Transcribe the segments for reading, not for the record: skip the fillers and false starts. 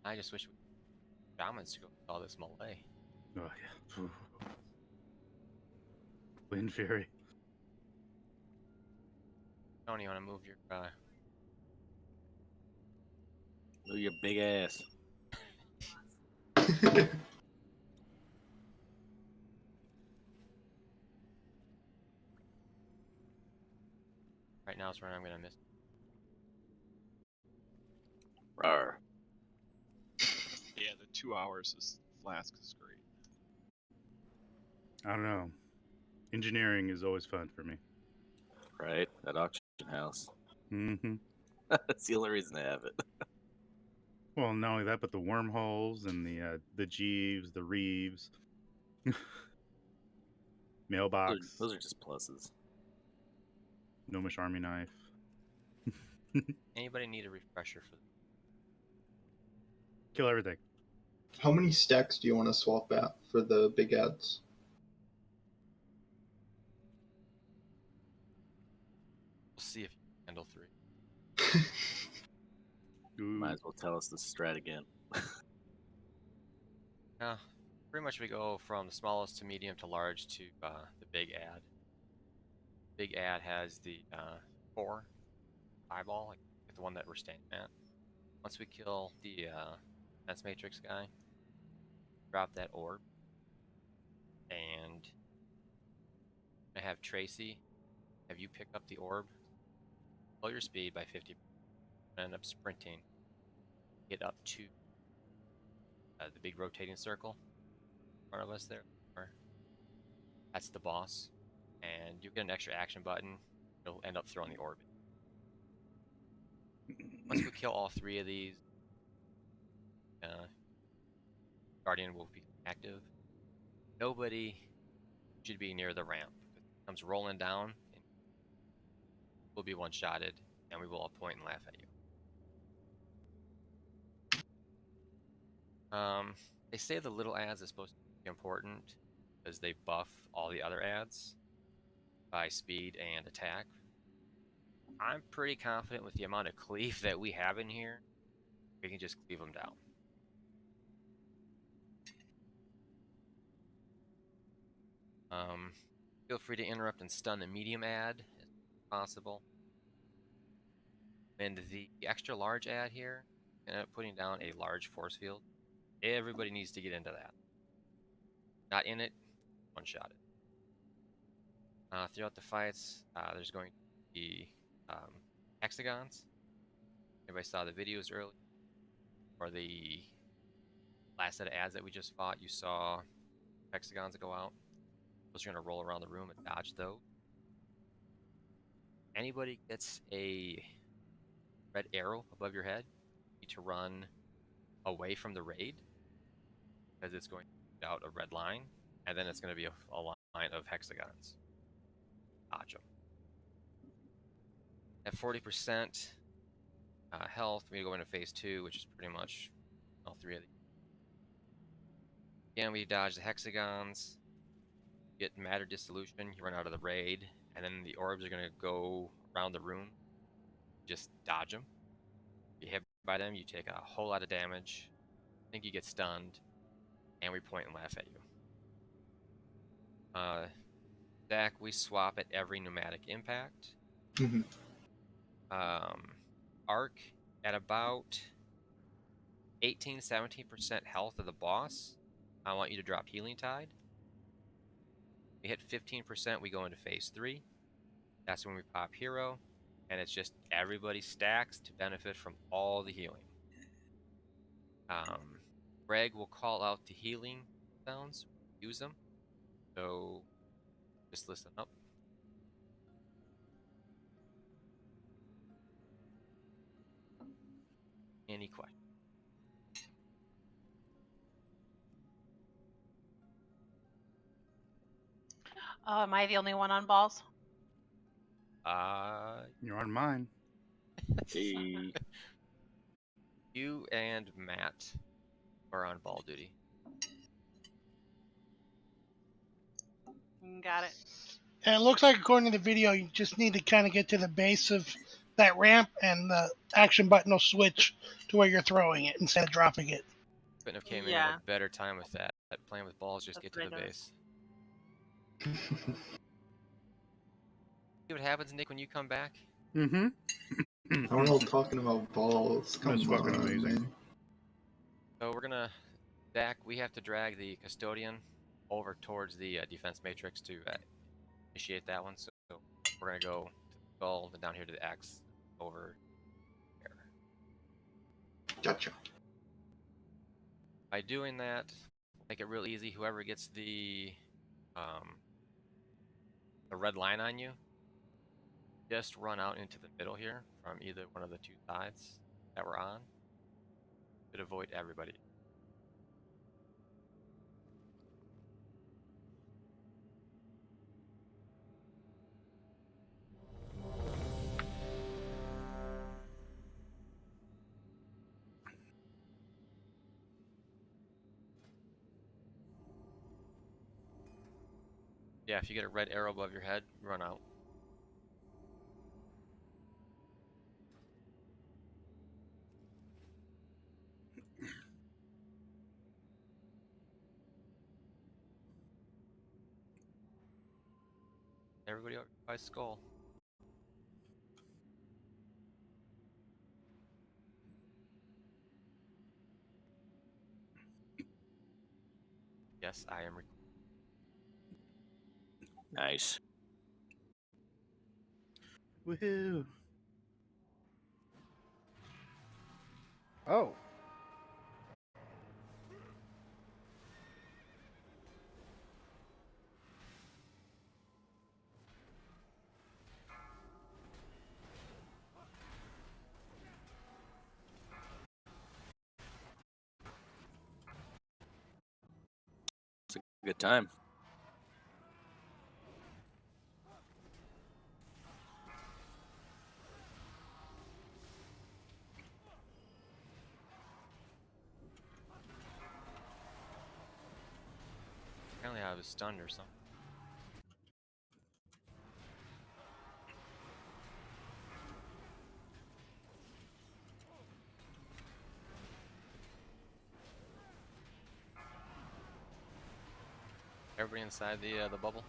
I just wish shamans to go with all this melee. Oh yeah. Wind Fury. Tony, you want to move your Move your big ass. right now is where I'm gonna miss. Rawr. Yeah, the 2 hours is flask is great. I don't know. Engineering is always fun for me. Right? That auction house. Mm-hmm. That's the only reason I have it. Well, not only that, but the wormholes and the Jeeves, the Reeves, mailbox, Those are just pluses. Gnomish army knife. Anybody need a refresher for? Kill everything. How many stacks do you want to swap at for the big ads? We'll see if you can handle 3. Ooh. Might as well tell us the strat again. Pretty much we go from the smallest to medium to large to the big ad. Big ad has the 4 eyeball, like the one that we're standing at. Once we kill the defense matrix guy, drop that orb, and I have Tracy have you pick up the orb, slow your speed by 50%, and end up sprinting, get up to the big rotating circle in front of us there. That's the boss, and you get an extra action button. It'll end up throwing the orb. Once we kill all 3 of these, Guardian will be active. Nobody should be near the ramp. If it comes rolling down, we'll be one-shotted, and we will point and laugh at you. They say the little ads is supposed to be important because they buff all the other ads by speed and attack. I'm pretty confident with the amount of cleave that we have in here, we can just cleave them down. Feel free to interrupt and stun the medium ad as possible. And the extra large ad here, end up putting down a large force field. Everybody needs to get into that. Not in it, one-shot it. Throughout the fights, there's going to be hexagons. Everybody saw the videos earlier, or the last set of ads that we just fought. You saw hexagons go out. Those are going to roll around the room and dodge those. Anybody gets a red arrow above your head, you need to run away from the raid, because it's going to shoot out a red line, and then it's going to be a line of hexagons. Dodge them. At 40% health, we go into phase 2, which is pretty much all 3 of these. Again, we dodge the hexagons, get matter dissolution, you run out of the raid, and then the orbs are going to go around the room. Just dodge them. If you hit by them, you take a whole lot of damage. I think you get stunned, and we point and laugh at you. Deck, we swap at every pneumatic impact. Arc, at about 18-17% health of the boss, I want you to drop Healing Tide. We hit 15%, we go into phase 3. That's when we pop Hero, and it's just everybody stacks to benefit from all the healing. Greg will call out the healing sounds, use them. So just listen up. Any questions? Am I the only one on balls? You're on mine. Hey. You and Matt are on ball duty. Got it. And it looks like, according to the video, you just need to kind of get to the base of that ramp, and the action button will switch to where you're throwing it instead of dropping it. Couldn't have came in Yeah. with a better time with that. Playing with balls, just That's get to what the I base. See what happens, Nick, when you come back? Mm-hmm. How are all talking about balls? Come That's fucking on, amazing. man. So we're gonna, Dak, we have to drag the custodian over towards the defense matrix to initiate that one. So we're gonna go to the skull, then down here to the X, over here. Gotcha. By doing that, make it real easy. Whoever gets the red line on you, just run out into the middle here from either one of the two sides that we're on. Should avoid everybody. Yeah, if you get a red arrow above your head, run out. Everybody over by skull. Yes, I am. Nice. Woohoo! Oh. It's a good time. Apparently I was stunned or something. Everybody inside the bubble.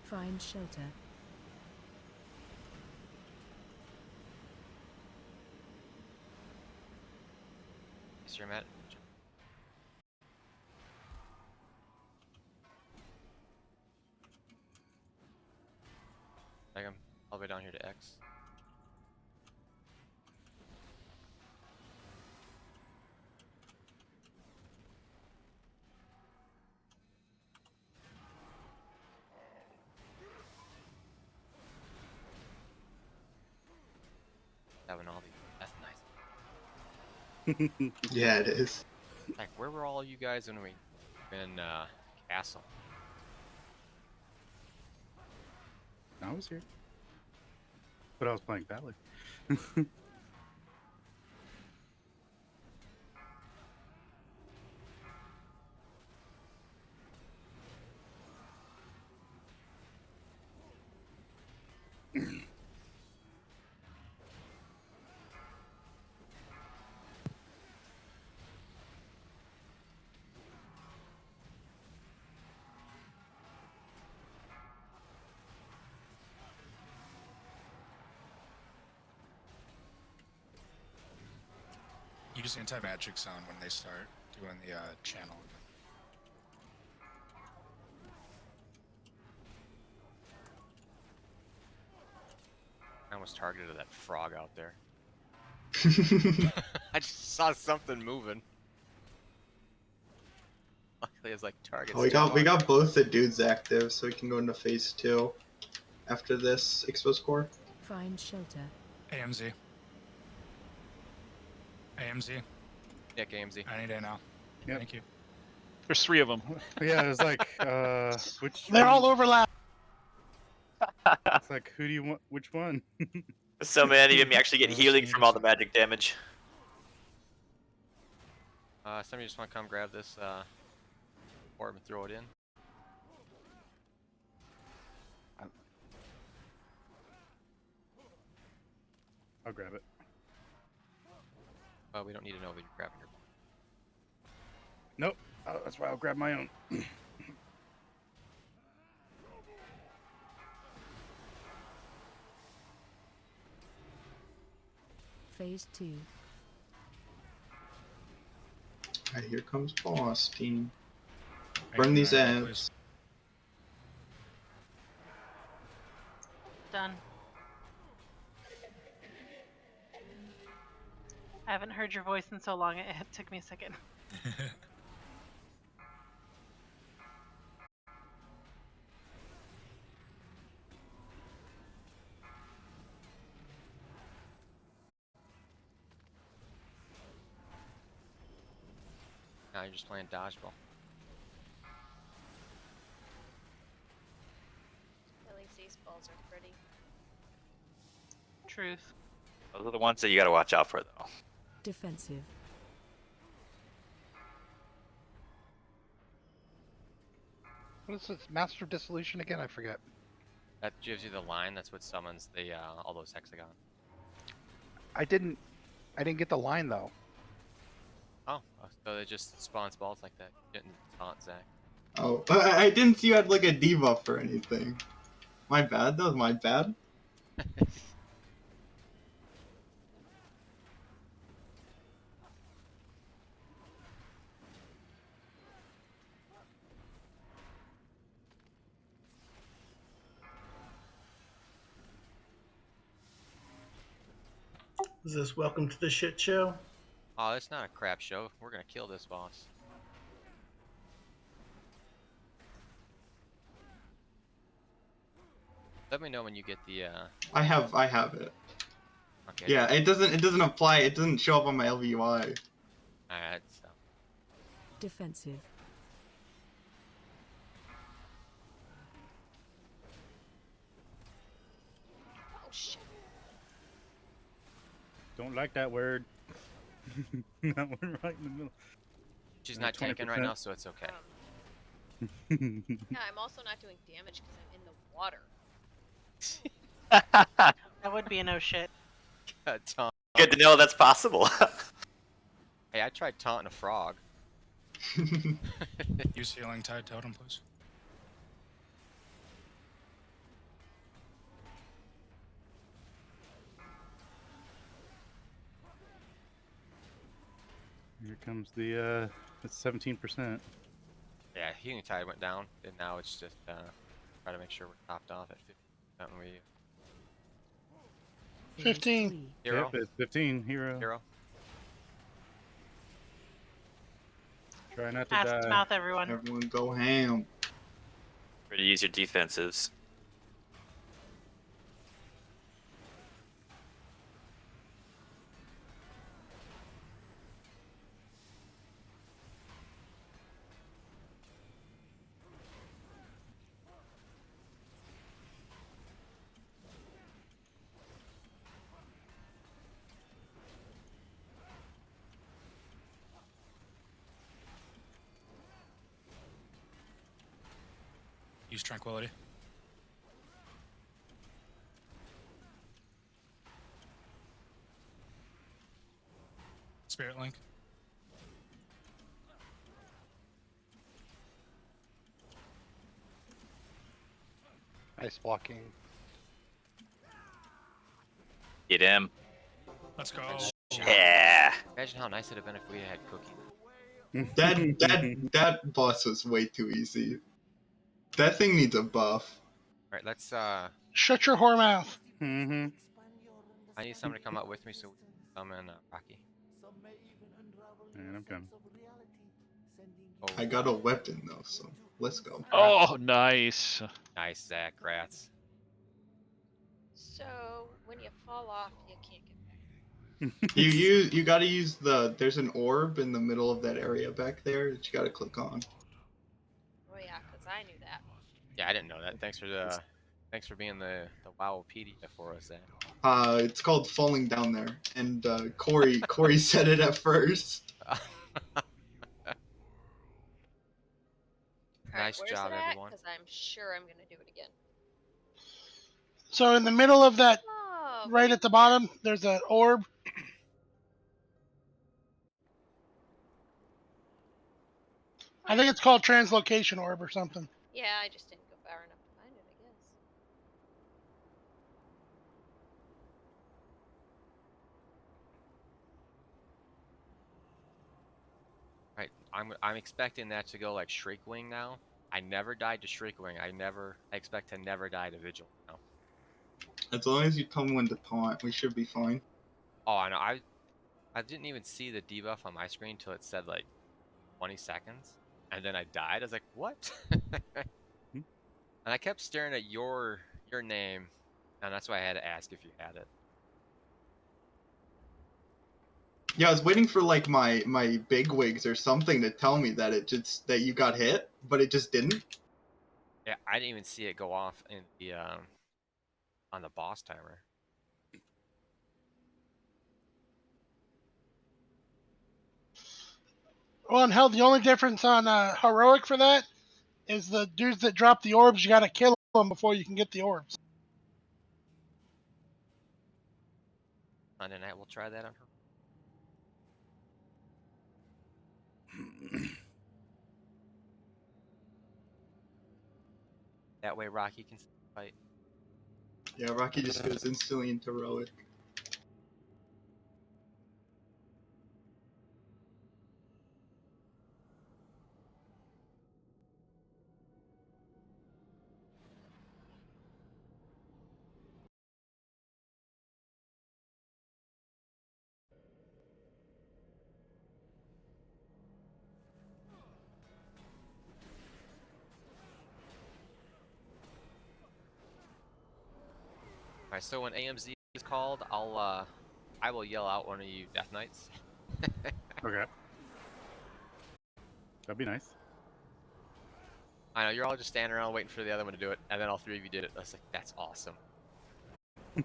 Find shelter. Yes, you're Matt. Drag him all the way down here to X. Having all these. That's nice. Yeah, it is. Like, where were all you guys when we in Castle? I was here. But I was playing Ballad. Use anti-magic zone when they start doing the channel. I almost targeted that frog out there. I just saw something moving. Luckily, it's like targets. Oh, we got both the dudes active, so we can go into phase 2 after this exposed core. Find shelter. AMZ. AMZ. Nick AMZ. I need A now. Yep. Thank you. There's 3 of them. Yeah, it was like, which They're one? all overlapped. It's like, who do you want? Which one? So many of them actually get Oh, healing so from all the magic damage. Somebody just want to come grab this orb and throw it in? I'll grab it. We don't need to know if you're grabbing your. Nope. Oh, that's why I'll grab my own. Phase 2. Alright, here comes boss team. Hey, Burn these Ryan, ads. please. Done. I haven't heard your voice in so long, it took me a second. Now you're just playing dodgeball. At least these balls are pretty. Truth. Those are the ones that you gotta watch out for, though. Defensive. What is this? Master Dissolution again? I forget. That gives you the line. That's what summons the all those hexagons. I didn't get the line though. Oh, so it just spawns balls like that. You didn't taunt Zach. Oh, I didn't see you had like a debuff or anything. My bad, that was my bad. Is this welcome to the shit show? Oh, it's not a crap show. We're gonna kill this boss. Let me know when you get the. I have it. Okay. Yeah, it doesn't apply. It doesn't show up on my LVUI. Alright, so. Defensive. Oh shit. Don't like that word. That one right in the middle. She's not tanking right 20%. now, so it's okay. Yeah, I'm also not doing damage because I'm in the water. That would be a no shit. Taunt. Good to know that's possible. Hey, I tried taunting a frog. Use healing tide totem, please. Here comes the it's 17%. Yeah, healing tide went down, and now it's just try to make sure we're topped off at 50% when we 15. hero. Yep, it's 15. Hero. Hero. Try not to Ass die. to mouth, everyone. Everyone go ham. Ready to use your defensives. Use tranquility. Spirit link. Nice blocking. Get him. Let's go. Yeah. Imagine how nice it'd have been if we had Cookie. That boss was way too easy. That thing needs a buff. Alright, let's Shut your whore mouth. Mm-hmm. I need someone to come out with me so we can summon Rocky. And I'm coming. Oh, I got a weapon though, so let's go. Oh, nice. nice, Zach. Rats. So when you fall off, you can't get back. You gotta use there's an orb in the middle of that area back there that you gotta click on. Oh yeah, because I knew that. Yeah, I didn't know that. Thanks Thanks for being the Wowpedia for us, Zach. It's called Falling Down There, and Corey said it at first. Nice where's job, it at? everyone. Because I'm sure I'm gonna do it again. So in the middle of that, Oh, right at the bottom, there's an orb. I think it's called Translocation Orb or something. yeah, I just didn't go far enough to find it, I guess. Right, I'm expecting that to go like Shriekwing now. I never died to Shriekwing. I expect to never die to Vigil now. As long as you tell me when to taunt, we should be fine. Oh, I know. I didn't even see the debuff on my screen until it said like 20 seconds, and then I died. I was like, what? And I kept staring at your name, and that's why I had to ask if you had it. Yeah, I was waiting for like my bigwigs or something to tell me that that you got hit, but it just didn't. Yeah, I didn't even see it go off in the on the boss timer. Well, and hell, the only difference on heroic for that is the dudes that drop the orbs. You got to kill them before you can get the orbs. Sunday night, we'll try that on her. That way, Rocky can fight. Yeah, Rocky just goes instantly into heroic. Alright, so when AMZ is called, I will yell out one of you Death Knights. Okay. That'd be nice. I know, you're all just standing around waiting for the other one to do it, and then all three of you did it. I was like, that's awesome. And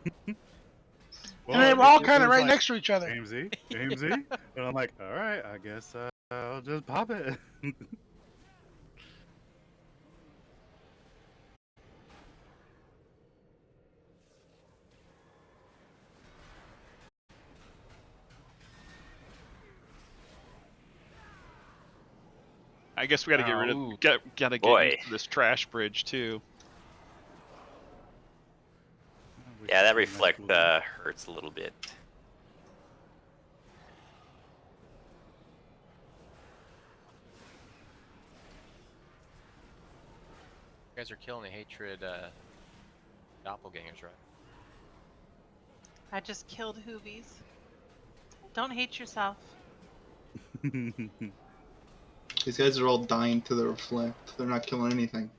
they were all kind of right like, next to each other. AMZ? AMZ? And I'm like, alright, I guess I'll just pop it. I guess we gotta get rid Ooh. of gotta get Boy. into this trash bridge too. Yeah, that reflect hurts a little bit. You guys are killing the hatred doppelgangers, right? I just killed Hoovies. Don't hate yourself. These guys are all dying to the reflect. They're not killing anything.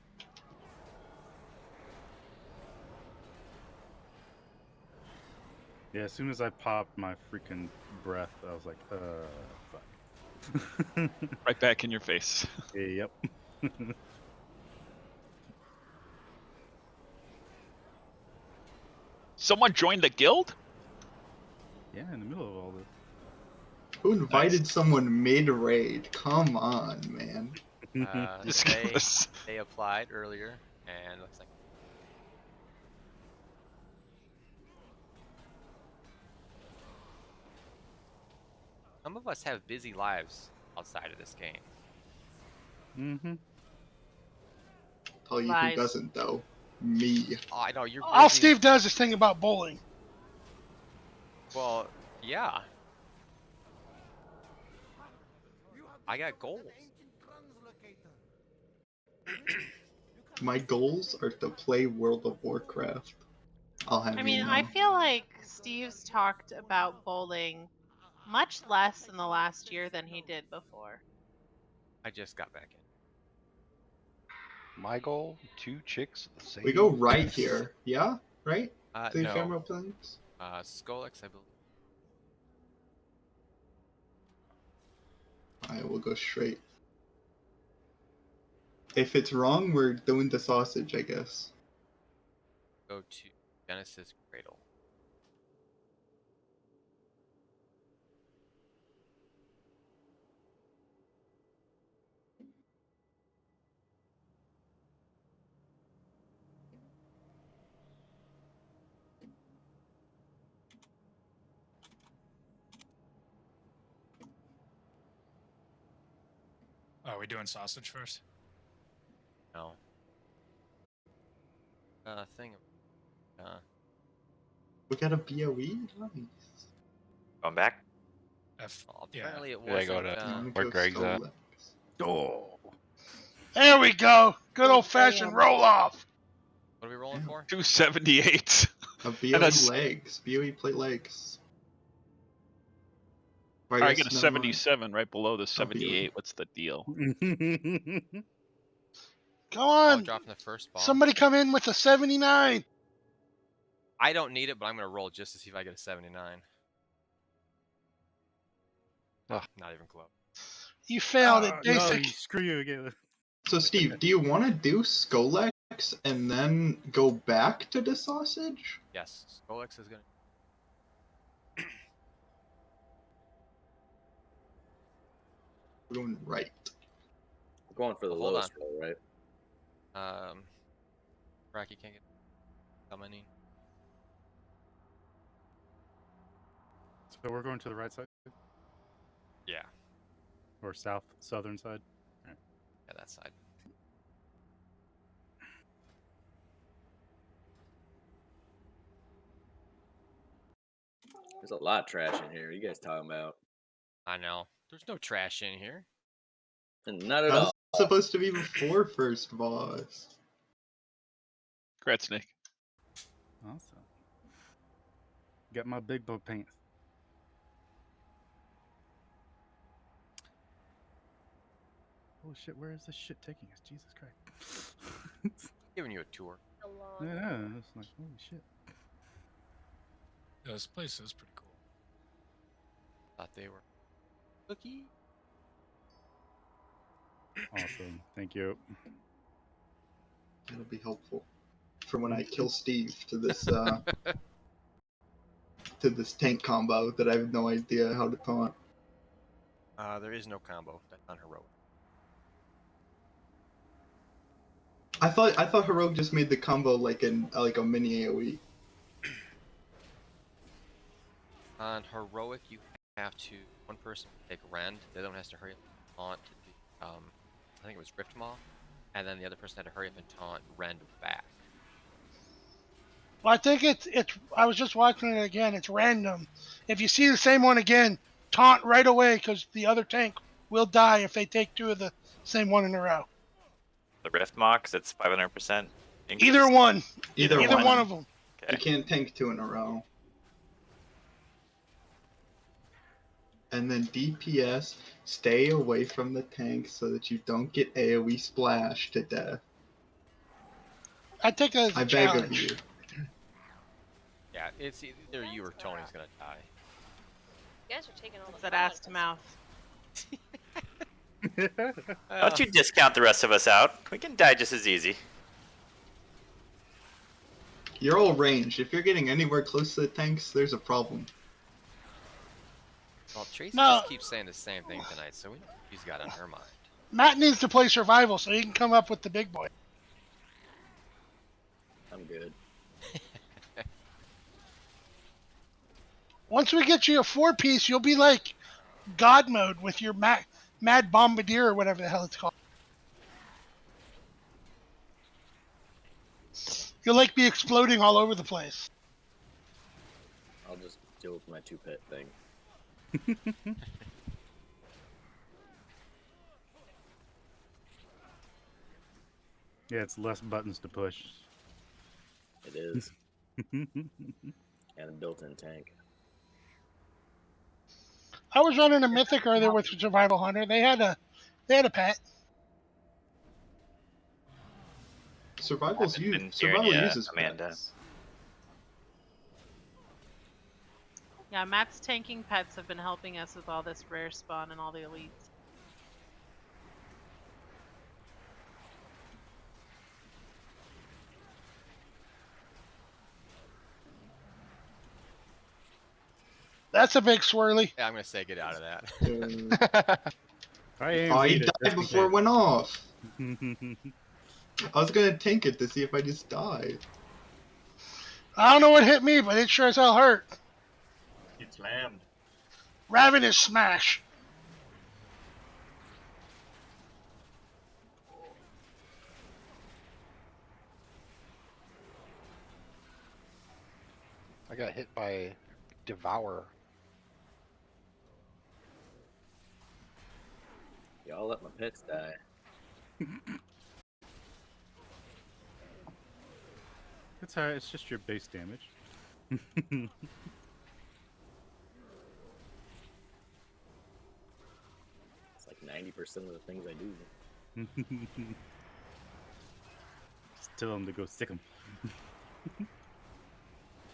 Yeah, as soon as I popped my freaking breath, I was like, fuck. Right back in your face. Yep. Someone joined the guild? Yeah, in the middle of all this. Who invited someone mid-raid? Come on, man. They applied earlier, and looks like some of us have busy lives outside of this game. Mm-hmm. Tell you Lies. who doesn't, though. Me. Oh, I know you're. All busy. Steve does is think about bowling. Well, yeah. I got goals. My goals are to play World of Warcraft. I'll have I you mean, know. I feel like Steve's talked about bowling much less in the last year than he did before. I just got back in. My goal: 2 chicks at the same. We go right here. Yeah? Right? The No. ephemeral planes? Skolix, I believe. Alright, we'll go straight. If it's wrong, we're doing the sausage, I guess. go to Genesis Cradle. Oh, are we doing sausage first? No. Thing. We got a BOE? Nice. Going back? Apparently it Yeah, wasn't. go to I'm gonna where go Greg's at. Skolex. Oh. There we go. Good old fashioned roll off. What are we rolling for? 278. A And BOE a legs. BOE plate legs. I get a never mind. 77 right below the 78. What's the deal? Come on. Dropping the first bomb. Somebody come in with a 79. I don't need it, but I'm gonna roll just to see if I get a 79. Ugh. Not even close. You failed it, No, basic. screw you again. So Steve, do you want to do Skolex and then go back to the sausage? Yes, Skolex is gonna. We're going right. We're going for the Hold lowest on. roll, right? Rocky can't get coming in. So we're going to the right side? Yeah. Or southern side? Right. Yeah, that side. There's a lot of trash in here. What are you guys talking about? I know. There's no trash in here. Not at That all. was supposed to be before first boss. Congrats, Nick. Awesome. Got my big boy pants. Oh shit, where is this shit taking us? Jesus Christ. Giving you a tour. Yeah, it's like, holy shit. Yeah, this place is pretty cool. Thought they were cookie. Awesome. Thank you. That'll be helpful for when I kill Steve to this to this tank combo that I have no idea how to taunt. There is no combo. That's unheroic. I thought Heroic just made the combo like a mini AoE. On heroic, you have to one person take rend, the other one has to hurry up and taunt the I think it was Rift Maw, and then the other person had to hurry up and taunt rend back. Well, I think it's. I was just watching it again. It's random. If you see the same one again, taunt right away because the other tank will die if they take two of the same one in a row. The Rift Mox, it's 500%. Either one. Either one of them. Okay. You can't tank two in a row. And then DPS, stay away from the tank so that you don't get AoE splashed to death. I take that as a I beg of challenge. you. Yeah, it's either you or Tony's gonna die. You guys are taking all It's the that ass to mouth. Don't you discount the rest of us out. We can die just as easy. You're all ranged. If you're getting anywhere close to the tanks, there's a problem. Well, Tracy No. just keeps saying the same thing tonight, so we know what she's got on her mind. Matt needs to play survival so he can come up with the big boy. I'm good. Once we get you a 4-piece, you'll be like God mode with your Mad Bombardier or whatever the hell it's called. You'll like be exploding all over the place. I'll just deal with my 2-pet thing. Yeah, it's less buttons to push. It is. And a built-in tank. I was running a mythic earlier with Survival Hunter. They had a pet. Survival Been hearing ya, uses Amanda. pets. Yeah, Matt's tanking pets have been helping us with all this rare spawn and all the elites. That's a big swirly. Yeah, I'm gonna say get out of that. Oh, he died before it went off. I was gonna tank it to see if I just die. I don't know what hit me, but it sure as hell hurt. You slammed. Ravenous smash. I got hit by Devour. Y'all let my pets die. It's alright, it's just your base damage. It's like 90% of the things I do. Just tell them to go sick 'em.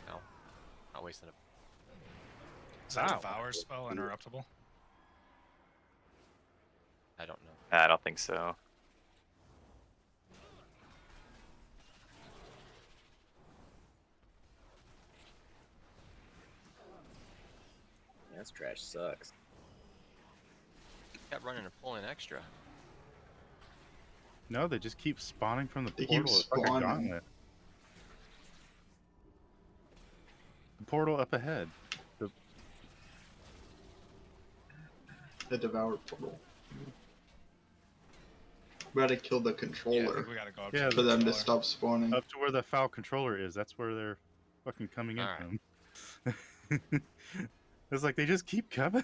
No, not wasting it. Is that Devour spell interruptible? I don't know. I don't think so. This trash sucks. Kept running and pulling extra. No, they just keep spawning from the They keep portal. It's like a spawning. gauntlet. The portal up ahead. The Devour portal. We gotta kill the Yeah, I controller think we gotta go up Yeah, to for the them to controller. stop spawning. Up to where the foul controller is. That's where they're fucking coming in Alright. from. It's like they just keep coming.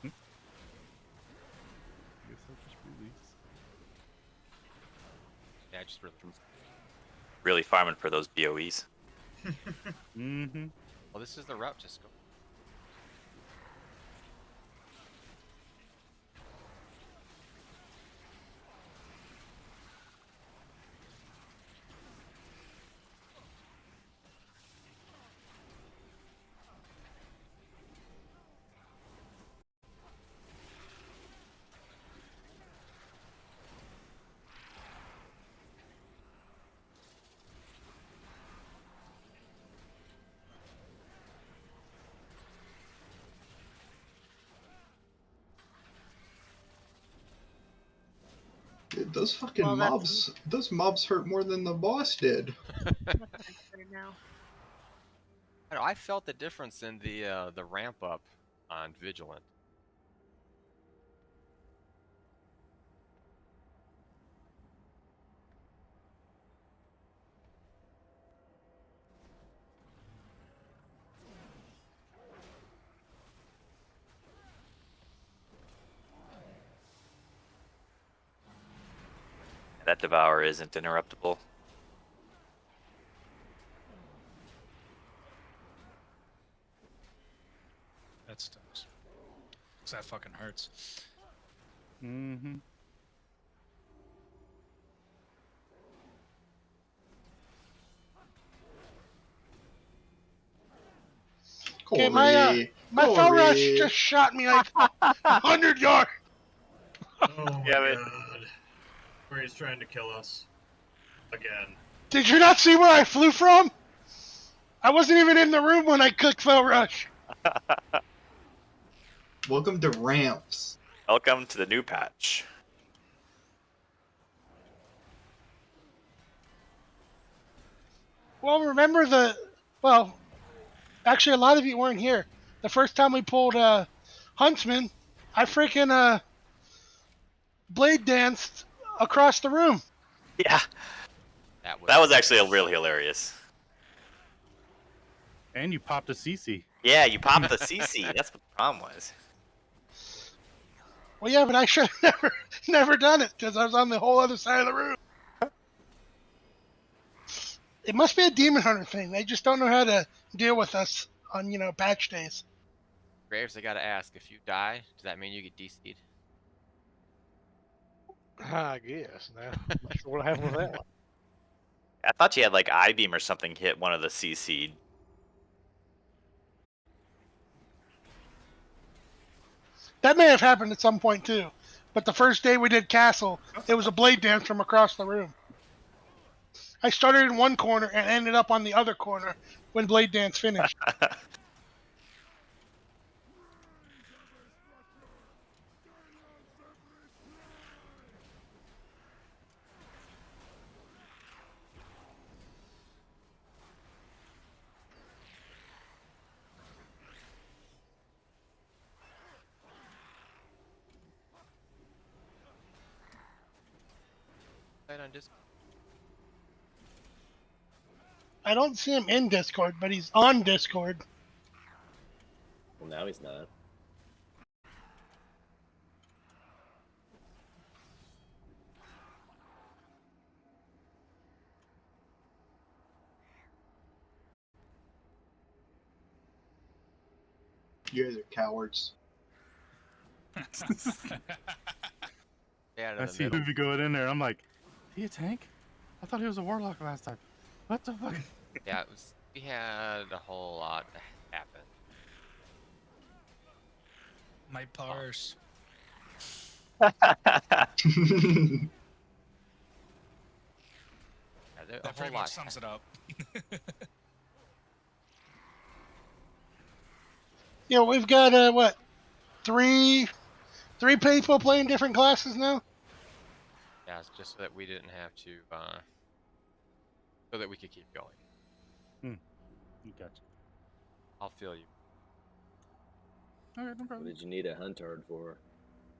I guess I'll just release. Yeah, just really. Really farming for those BOEs. Mm-hmm. Well, this is the route to scope. Dude, those fucking Well, that's- mobs. Those mobs hurt more than the boss did. Now. I know, I felt the difference in the ramp up on Vigilant. That Devour isn't interruptible. That stinks. 'Cause that fucking hurts. Mm-hmm. Corey, Okay, my fell rush Corey. just shot me like 100 yards. Oh my Yeah, but- god. Corey's trying to kill us. Again. Did you not see where I flew from? I wasn't even in the room when I clicked fell rush. Welcome to ramps. Welcome to the new patch. Well, remember actually a lot of you weren't here. The first time we pulled Huntsman, I freaking blade danced across the room. Yeah, that was actually really hilarious. And you popped a CC. Yeah, you popped the CC. That's what the problem was. Well, yeah, but I should have never done it because I was on the whole other side of the room. It must be a Demon Hunter thing. They just don't know how to deal with us on, patch days. Graves, I gotta ask, if you die, does that mean you get DC'd? I guess. Now, I'm not sure what happened with that one. I thought you had like I-beam or something hit one of the CC'd. That may have happened at some point too. But the first day we did Castle, it was a blade dance from across the room. I started in one corner and ended up on the other corner when blade dance finished. on Discord? I don't see him in Discord, but he's on Discord. Well, now he's not. You guys are cowards. Yeah, I in the see middle. Hoovy going in there. I'm like, is he a tank? I thought he was a warlock last time. What the fuck? Yeah, we had a whole lot happen. My purse. Yeah, a That whole pretty lot. much sums it up. Yeah, we've got what, three people playing different classes now. Yeah, it's just so that we didn't have to, so that we could keep going. You gotcha. I'll feel you. Okay, no What problem. did you need a huntard for?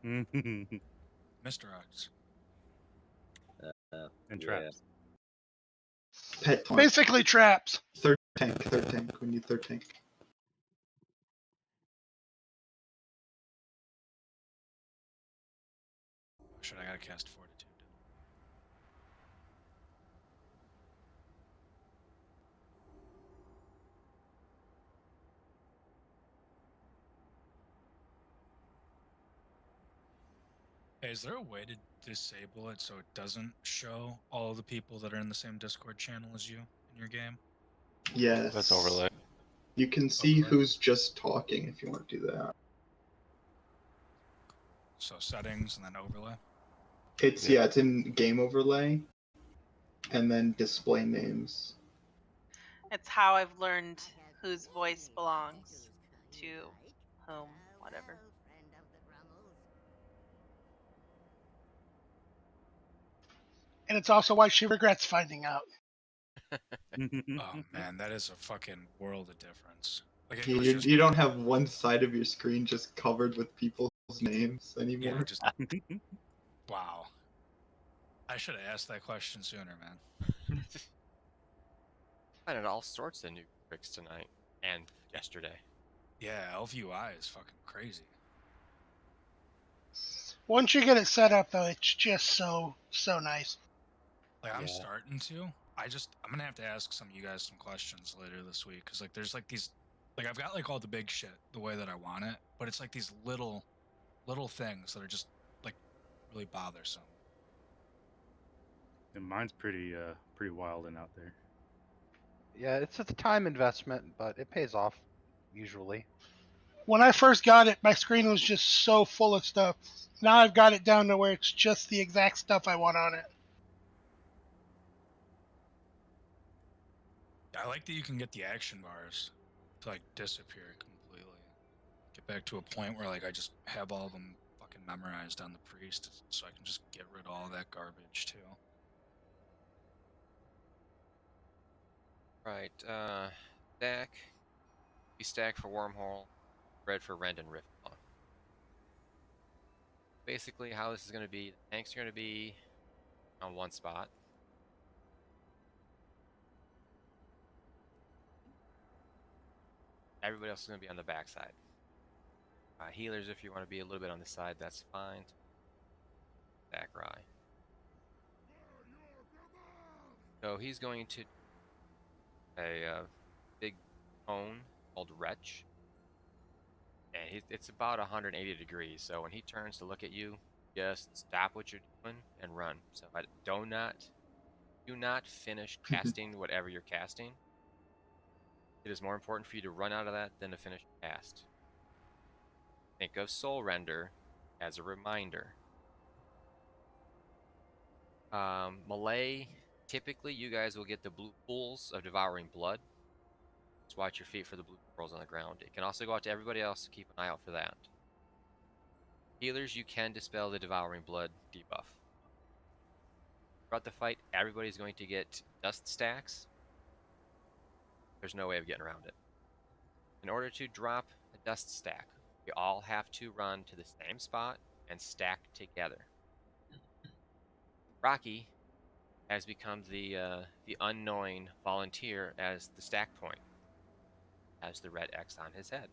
Misdirects. And Yeah. traps. Pet taunt. Basically traps. Third tank. We need third tank. Shit, I gotta cast Fortitude. Hey, is there a way to disable it so it doesn't show all the people that are in the same Discord channel as you in your game? Yes. That's overlay. You can see Overlay. who's just talking if you want to do that. So settings and then overlay. It's in game overlay, and then display names. It's how I've learned whose voice belongs to whom, whatever. And it's also why she regrets finding out. Oh man, that is a fucking world of difference. Like it You, was just you don't have one side of your screen just covered with people's names anymore. yeah, just wow. I should have asked that question sooner, man. Finding all sorts of new tricks tonight and yesterday. Yeah, LVUI is fucking crazy. Once you get it set up, though, it's just so nice. Like I'm Yeah. starting to. I'm gonna have to ask some of you guys some questions later this week because like there's like these, like I've got like all the big shit the way that I want it, but it's like these little things that are just like really bothersome. And mine's pretty wild and out there. Yeah, it's a time investment, but it pays off usually. When I first got it, my screen was just so full of stuff. Now I've got it down to where it's just the exact stuff I want on it. I like that you can get the action bars to like disappear completely. Get back to a point where like I just have all of them fucking memorized on the priest, so I can just get rid of all that garbage too. Right, stack. We stack for Wormhole, red for Rend and Riftlaw. Basically, how this is going to be, the tanks are going to be on one spot. Everybody else is going to be on the back side. Healers, if you want to be a little bit on the side, that's fine. Back Rye. So he's going to a big cone called Wretch. And it's about 180 degrees. So when he turns to look at you, just stop what you're doing and run. So do not finish casting whatever you're casting. It is more important for you to run out of that than to finish your cast. Think of Soul Render as a reminder. Melee, typically you guys will get the blue pools of Devouring Blood. Just watch your feet for the blue pearls on the ground. It can also go out to everybody else, so keep an eye out for that. Healers, you can dispel the Devouring Blood debuff. Throughout the fight, everybody's going to get dust stacks. There's no way of getting around it. In order to drop a dust stack, we all have to run to the same spot and stack together. Rocky, has become the unknowing volunteer as the stack point, has the red X on his head.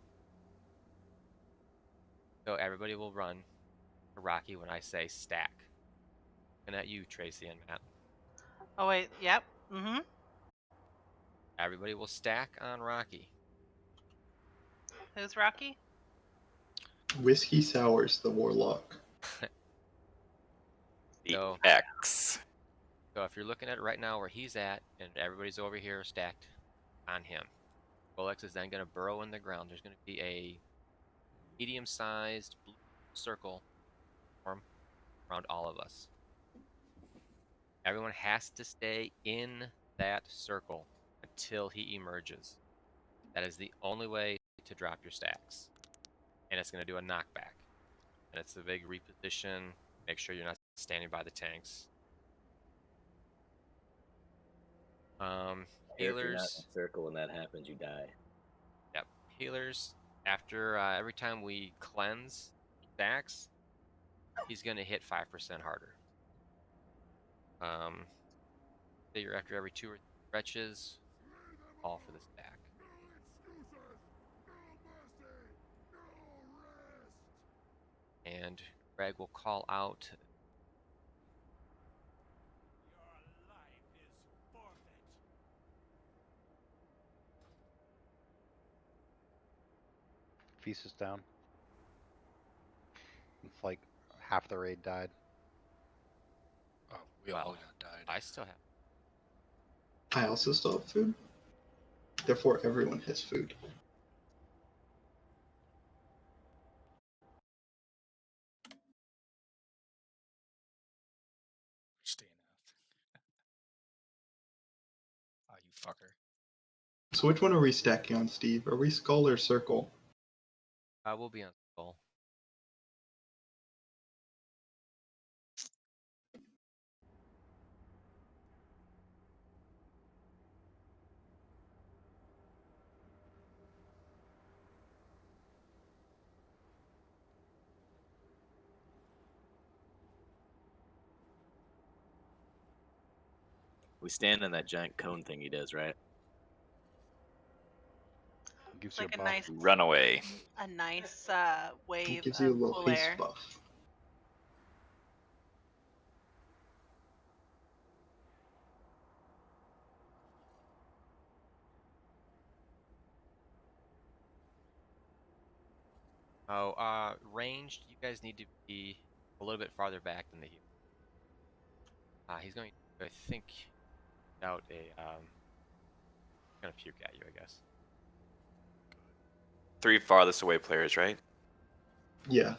So everybody will run to Rocky when I say stack. And at you, Tracy and Matt. Oh wait, yep. Mm-hmm. Everybody will stack on Rocky. Who's Rocky? Whiskey Sours, the Warlock. The So- X. So if you're looking at it right now where he's at, and everybody's over here stacked on him, Bolex is then going to burrow in the ground. There's going to be a medium-sized blue circle form around all of us. Everyone has to stay in that circle until he emerges. That is the only way to drop your stacks. And it's going to do a knockback. And it's a big reposition. Make sure you're not standing by the tanks. If you're not in Healers. a circle when that happens, you die. Yep. Healers, after every time we cleanse stacks, he's going to hit 5% harder. Figure after every 2 or 3 stretches, all for the stack. And Greg will call out. Feast is down. It's like half the raid died. Oh, we all got died. I still have. I also still have food. Therefore, everyone has food. Staying out. Ah, you fucker. So which one are we stacking on, Steve? Are we skull or circle? I will be on skull. We stand in that giant cone thing he does, right? Gives It's you like a a buff. nice Runaway. a nice wave It gives you a of little cool haste air. buff. Oh, ranged, you guys need to be a little bit farther back than the healer. He's going to, I think, out a, gonna puke at you, I guess. 3 farthest away players, right? Yeah.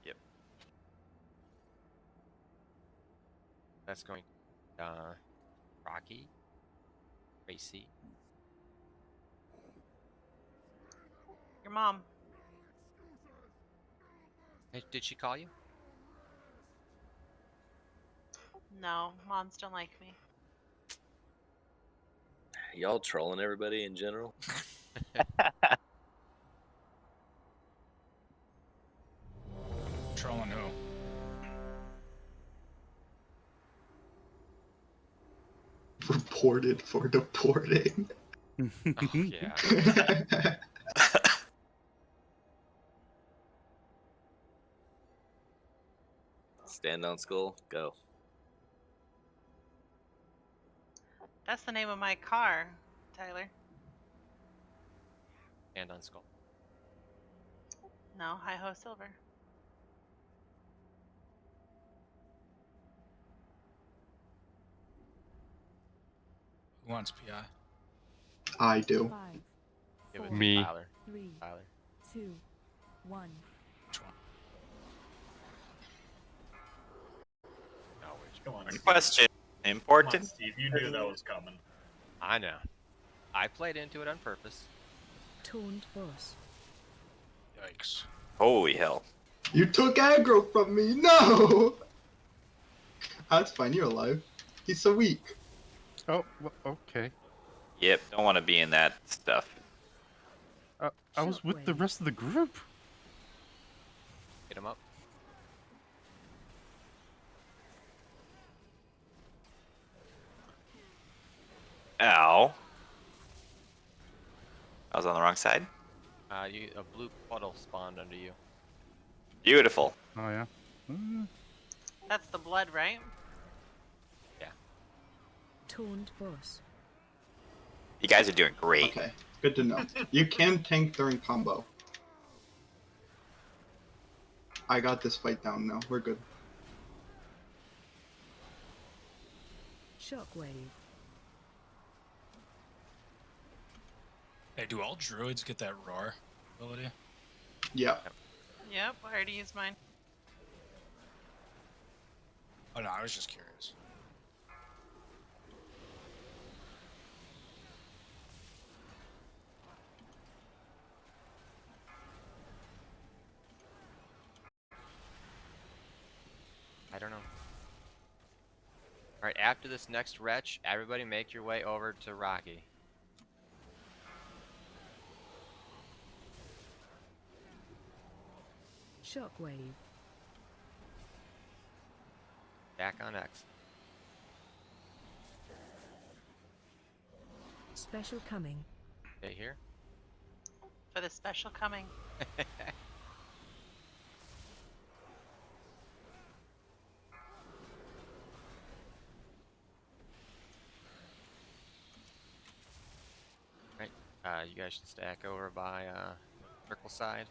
Yep. That's going to, Rocky, Tracy. Your mom. Hey, did she call you? No, moms don't like me. Y'all trolling everybody in general? Trolling who? Reported for deporting. Oh, yeah. Stand on skull, go. That's the name of my car, Tyler. And on skull. No, Hi-Ho Silver. Who wants PI? I do. 5, Give it 4, to Me. Tyler. 3, Tyler. 2, 1. Which one? No, which Come on, Good Steve. question. Come on, Important. Steve. You knew that was coming. I know. I played into it on purpose. Taunt boss. Yikes. Holy hell. You took aggro from me. No. That's fine. You're alive. He's so weak. Oh, okay. Yep, don't want to be in that stuff. I was with the rest of the group. Hit him up. was on the wrong side. A blue puddle spawned under you. Beautiful. Oh yeah. That's the blood, right? Yeah. Taunt boss. You guys are doing great. Okay, good to know. You can tank during combo. I got this fight down now. We're good. Shockwave. Hey, do all druids get that roar ability? Yeah. Yep, I already used mine. Oh no, I was just curious. I don't know. Alright, after this next wretch, everybody make your way over to Rocky. Shockwave. Back on X. Special coming. Stay here. For the special coming. Right, you guys should stack over by circle side.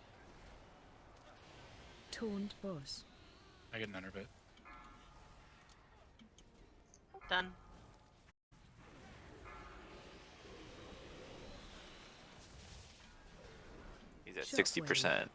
Taunt boss. I get an underbit. Done. He's at 60%.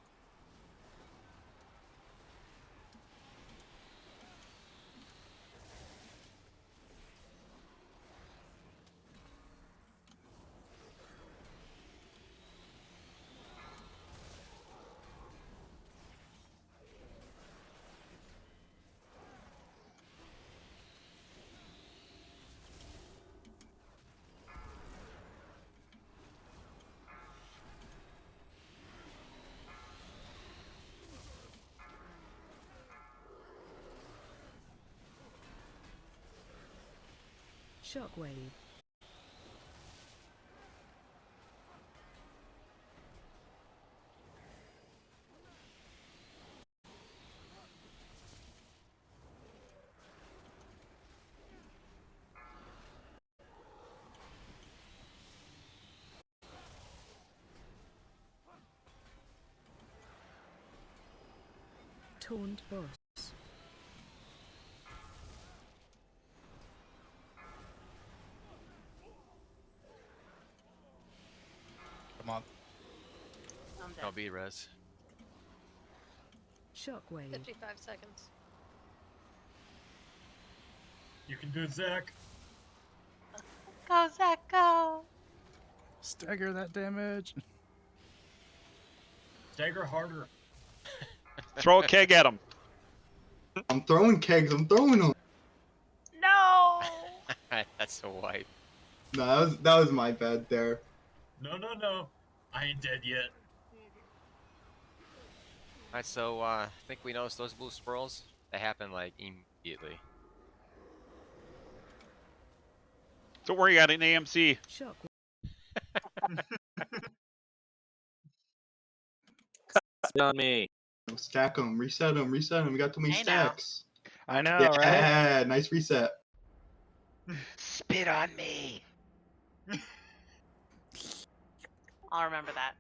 Shockwave. Taunt boss. Come on. I'm dead. I'll be res. Shockwave. 55 seconds. You can do it, Zach. Go, Zach, go! Stagger that damage. Stagger harder. Throw a keg at him. I'm throwing kegs. I'm throwing them. No! That's so white. No, that was my bad there. No. I ain't dead yet. Alright, so I think we noticed those blue swirls. They happen like immediately. Don't worry, I got an AMC. Shockwave. Spit on me. Stack them. Reset them. Reset them. We got too many Hey now. stacks. I know, right? Yeah, nice reset. Spit on me. I'll remember that.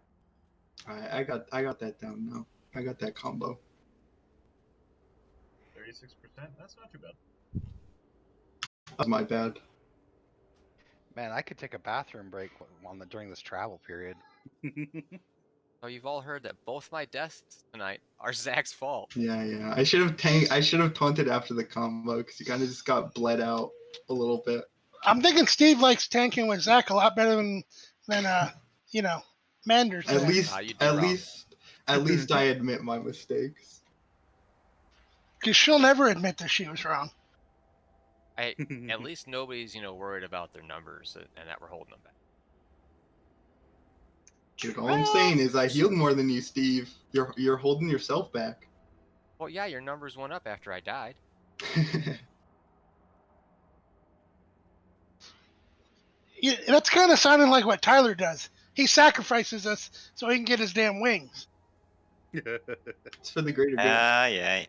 I got that down now. I got that combo. 36%. That's not too bad. That was my bad. Man, I could take a bathroom break during this travel period. So you've all heard that both my deaths tonight are Zach's fault. Yeah. I should have taunted after the combo because you kind of just got bled out a little bit. I'm thinking Steve likes tanking with Zach a lot better than Manders. At least, you'd be at wrong. least I admit my mistakes. Because she'll never admit that she was wrong. At least nobody's worried about their numbers and that we're holding them back. Dude, all I'm saying is I healed more than you, Steve. You're holding yourself back. Well, yeah, your numbers went up after I died. Yeah, that's kind of sounding like what Tyler does. He sacrifices us so he can get his damn wings. It's for the greater good. Yeah.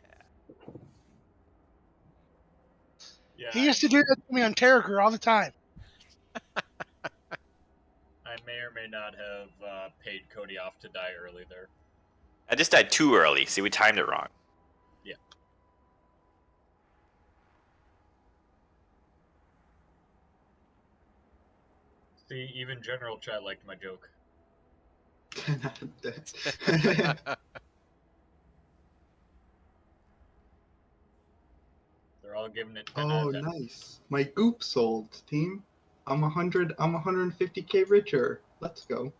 Yeah, He used to do that to me on Terror all the time. I may or may not have paid Cody off to die early there. I just died too early. See, we timed it wrong. Yeah. See, even General Chat liked my joke. They're all giving it 10 out Oh, of 10. nice. My goop sold, team. I'm 150k richer. Let's go.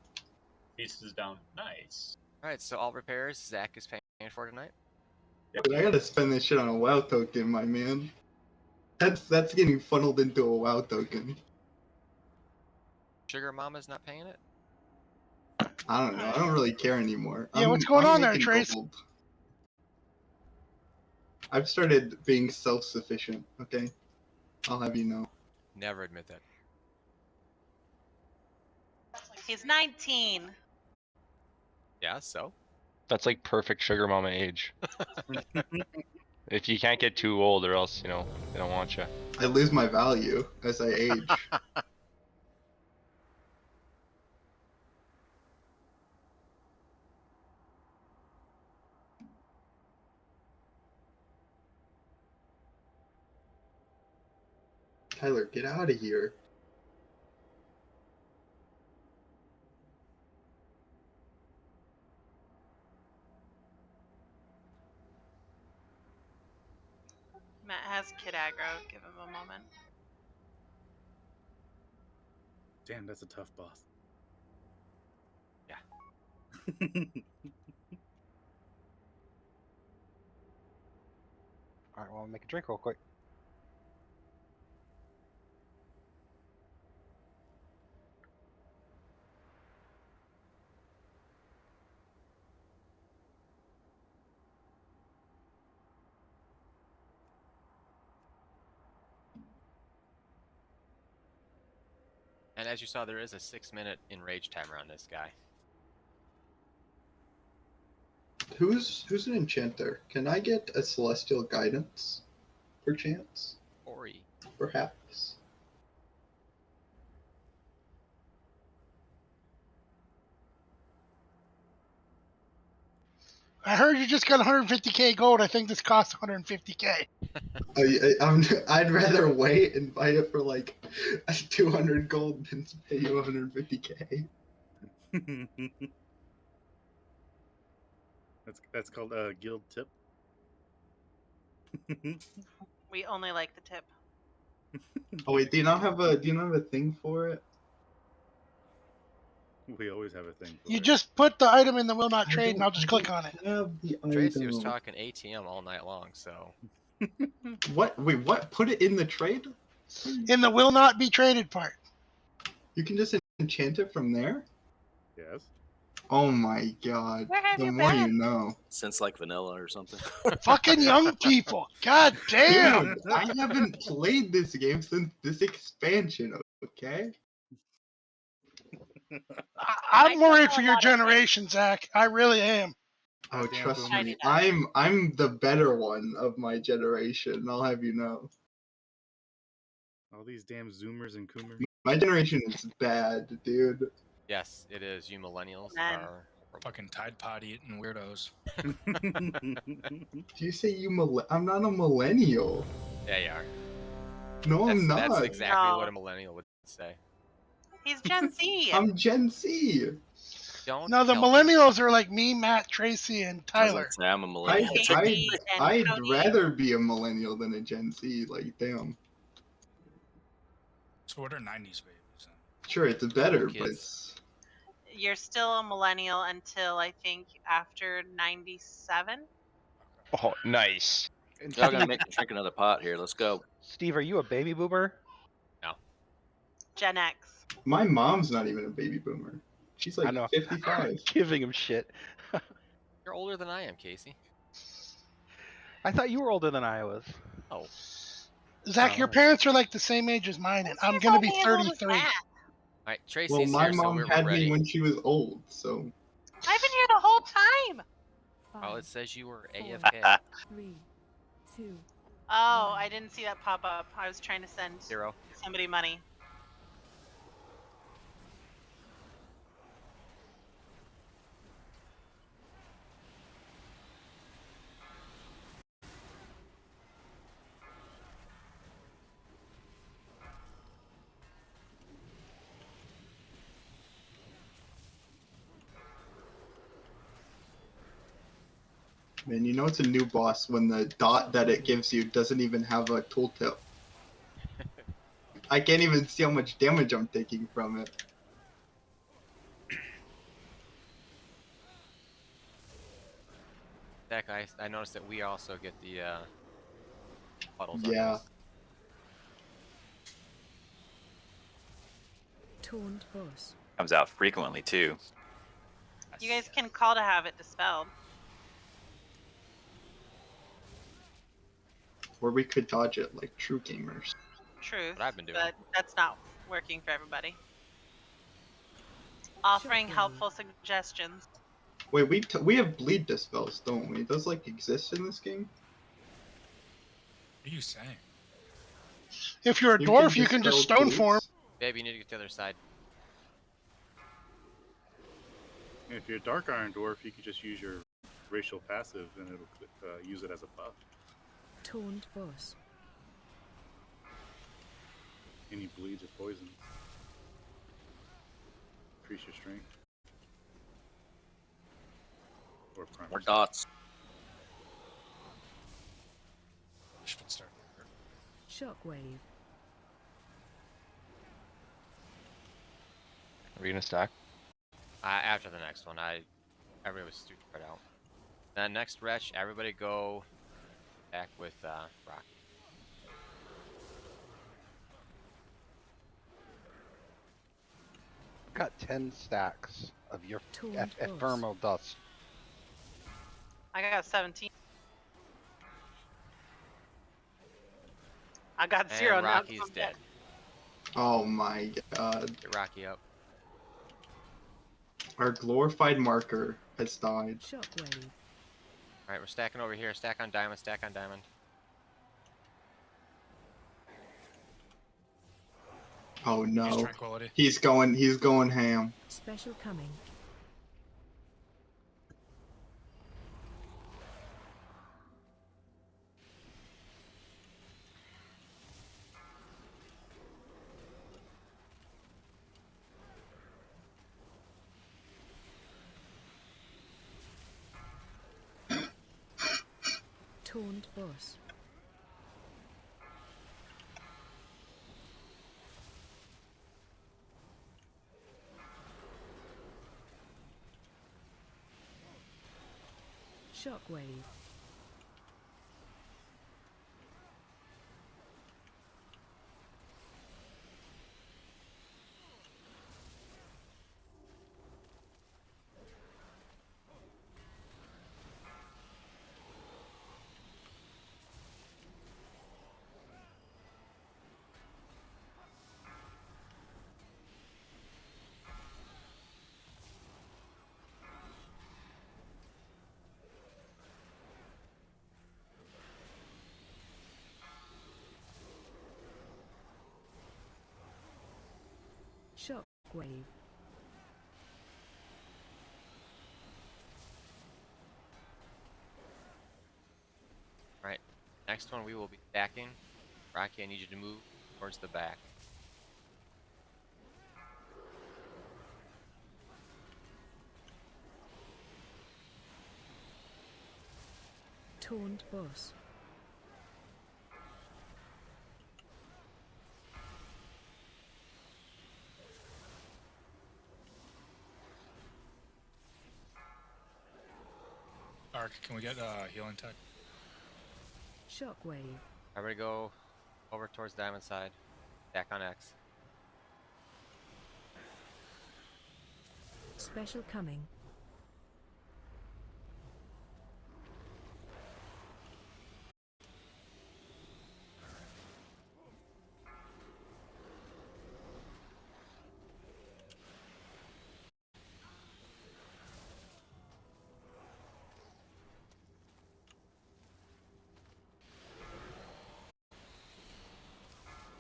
Feast is down. Nice. Alright, so all repairs Zach is paying for tonight. But I gotta spend this shit on a WoW token, my man. That's getting funneled into a WoW token. Sugar Mama's not paying it? I don't know. I don't really care anymore. Yeah, what's going on there, making Trace? gold. I've started being self-sufficient, okay? I'll have you know. Never admit that. He's 19. Yeah, so? That's like perfect sugar mama age. If you can't get too old, or else, you know, they don't want you. I lose my value as I age. Tyler, get out of here. Matt has kid aggro. Give him a moment. Damn, that's a tough boss. Yeah. Alright, well, I'll make a drink real quick. And as you saw, there is a 6-minute enrage timer on this guy. Who's an enchanter? Can I get a celestial guidance, perchance? Ori. Perhaps. I heard you just got 150k gold. I think this costs 150k. I'd rather wait and buy it for like 200 gold than to pay you 150k. That's called a guild tip. We only like the tip. Oh wait, do you not have a thing for it? We always have a thing for You it. just put the item in the will not trade, and I'll just click on it. Have the Tracy was item. talking ATM all night long, so... What? Wait, what? Put it in the trade? In the will not be traded part. You can just enchant it from there? Yes. Oh my god. Where have The you more you been? know. Since like vanilla or something. Fucking young people. God damn. Dude, I haven't played this game since this expansion, okay? I'm worried for your generation, Zach. I really am. Oh, Damn, trust boomer. me. I'm the better one of my generation, I'll have you know. All these damn zoomers and coomers. My generation is bad, dude. Yes, it is. You millennials Man. are... Fucking Tide Pod eating weirdos. Do you say you I'm not a millennial. Yeah, you are. No, I'm not. That's exactly No. what a millennial would say. He's Gen Z. I'm Gen Z. Don't No, the tell millennials are like me, Matt, Tracy, and Tyler. I'm a millennial. I'd rather be a millennial than a Gen Z. Like, damn. So what are 90s babies? Sure, it's better, Kids. but it's... You're still a millennial until I think after 97. Oh, nice. Y'all gonna make me drink another pot here. Let's go. Steve, are you a baby boomer? Gen X. My mom's not even a baby boomer. She's I like know. 55. Giving him shit. You're older than I am, Casey. I thought you were older than I was. Oh. Zach, your parents are like the same age as mine, and I'm gonna be 33. Alright, Tracy's Well, my here, so mom we're had ready. me when she was old, so. I've been here the whole time. Oh, it says you were 4, AFK. 3, 2. Oh, I didn't see that pop up. I was trying to send 0. somebody money. Man, you know it's a new boss when the dot that it gives you doesn't even have a tooltip. I can't even see how much damage I'm taking from it. Zach, I noticed that we also get the puddles on Yeah. this. Taunt boss. Comes out frequently too. You guys can call to have it dispelled. Or we could dodge it like true gamers. Truth. What I've been doing. But that's not working for everybody. Offering helpful suggestions. Wait, we have bleed dispels, don't we? Those like exist in this game? What are you saying? If you're a You dwarf, you can just dispel stone form. bleeds? Babe, you need to get to the other side. If you're a Dark Iron Dwarf, you can just use your racial passive and it'll use it as a buff. Taunt boss. Any bleeds or poisons. Increase your strength. Or prime. More dots. Should start. Shockwave. Are we gonna stack? After the next one, everybody was too spread out. Then next retch, everybody go back with Rocky. I've got 10 stacks of your Taunt boss. ephemeral dust. I got 17. I got And 0 now. Rocky's dead. Oh my god. Get Rocky up. Our glorified marker has died. Shockwave. Alright, we're stacking over here. Stack on diamond, stack on diamond. Oh Use no. tranquility. He's going ham. Special coming. Taunt boss. Shockwave. Shockwave. Right. Next one we will be stacking. Rocky, I need you to move towards the back. Taunt boss. Ark, can we get healing tech? Shockwave. Everybody go over towards diamond side. Stack on X. Special coming.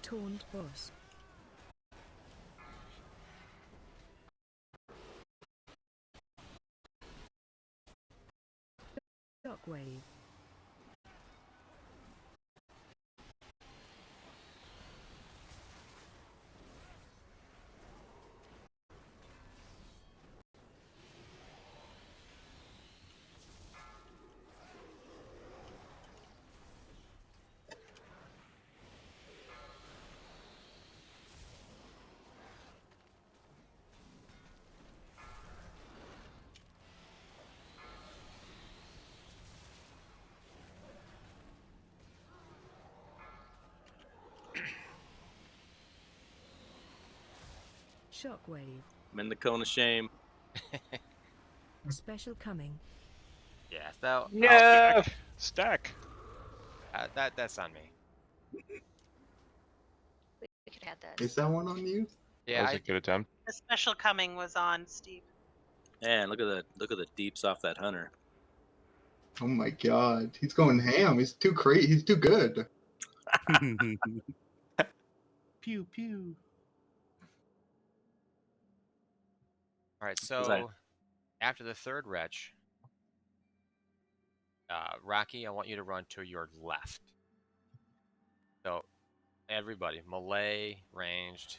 Taunt boss. Shockwave. Shockwave. I'm in the cone of shame. Special coming. Yeah, so No! Stack. that's on me. We could add that. Is that one on you? Yeah, That was a good attempt. The special coming was on Steve. Man, look at the deeps off that hunter. Oh my god, he's going ham. He's too crazy. He's too good. Pew pew. All right, that? so after the third wretch, Rocky, I want you to run to your left. So everybody, melee, ranged,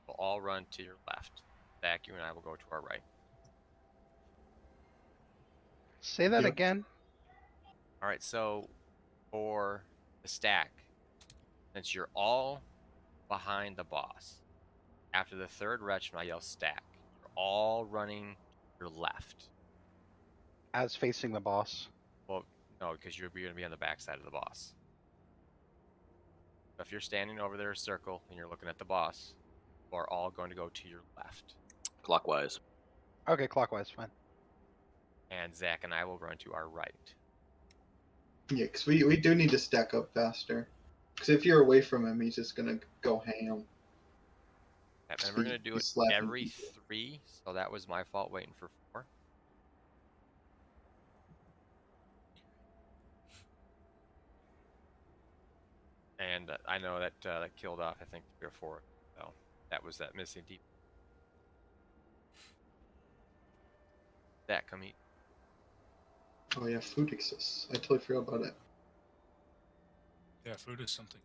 will all run to your left. Zach, you and I will go to our right. Say that Yep. again. All right, so for the stack, since you're all behind the boss, after the third wretch, when I yell stack, you're all running your left. As facing the boss. Well, no, because you're going to be on the back side of the boss. So if you're standing over there, circle, and you're looking at the boss, you are all going to go to your left. Clockwise. Okay, clockwise, fine. And Zach and I will run to our right. Yeah, because we do need to stack up faster. Because if you're away from him, he's just gonna go ham. And we're going to do it He's slapping every people. 3, so that was my fault waiting for 4. And I know that that killed off, I think, 3 or 4. So that was that missing deep. Zach, come eat. Oh yeah, food exists. I totally forgot about it. Yeah, food is something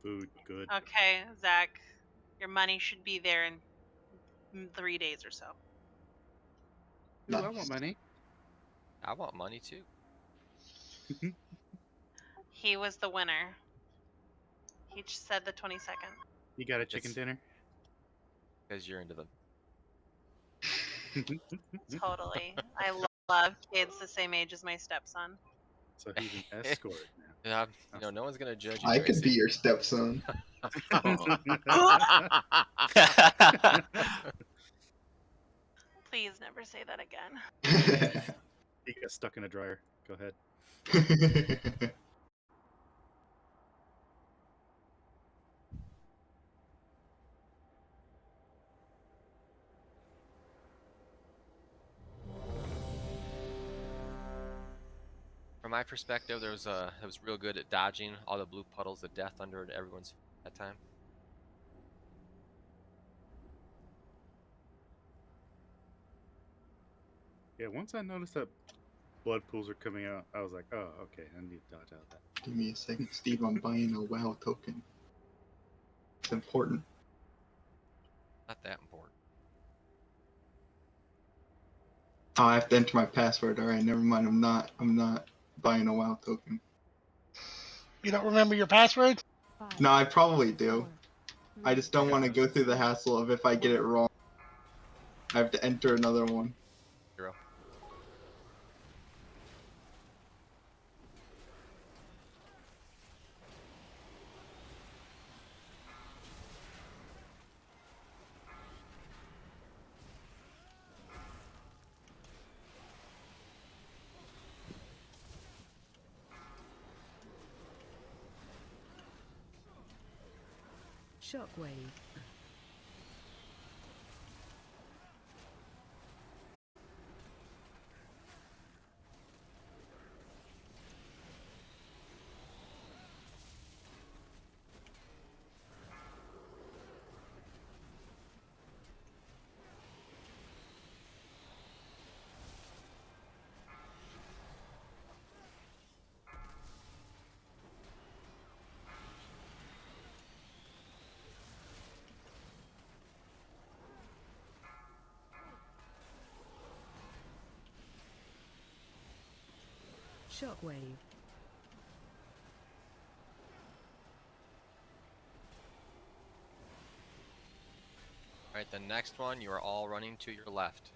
you Food, good. Okay, Zach, your money should be there in 3 days or so. Ooh, I want money. I want money too. He was the winner. He just said the 22nd. You got a chicken It's- dinner? Because you're into the. Totally. I love kids the same age as my stepson. So he's an escort now. Yeah, you know, no one's gonna judge you. I could be Tracy. your stepson. Please never say that again. He got stuck in a dryer. Go ahead. From my perspective, it was real good at dodging all the blue puddles of death under everyone's feet that time. Yeah, once I noticed that blood pools are coming out, I was like, oh, okay, I need to dodge out that. Give me a second, Steve. I'm buying a WoW token. It's important. Not that important. Oh, I have to enter my password. All right, never mind. I'm not buying a WoW token. You don't remember your password? No, I probably do. I just don't want to go through the hassle of if I get it wrong, I have to enter another one. 0. Shockwave. Shockwave. Alright, the next one, you are all running to your left.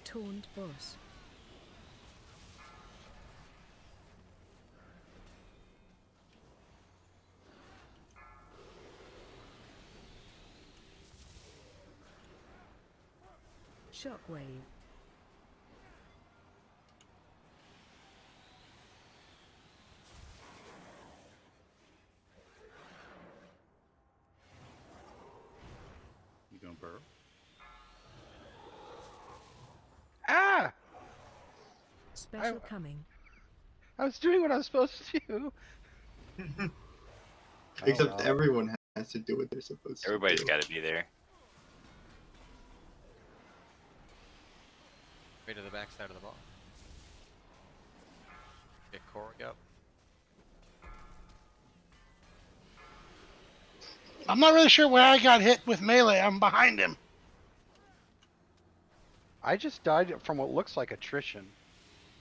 Taunt boss. Shockwave. You gonna burrow? Ah! Special coming. I was doing what I was supposed to do. Except everyone has to do what they're supposed Everybody's to do. got to be there. Way to the back side of the ball. Get Corey up. I'm not really sure where I got hit with melee. I'm behind him. I just died from what looks like attrition.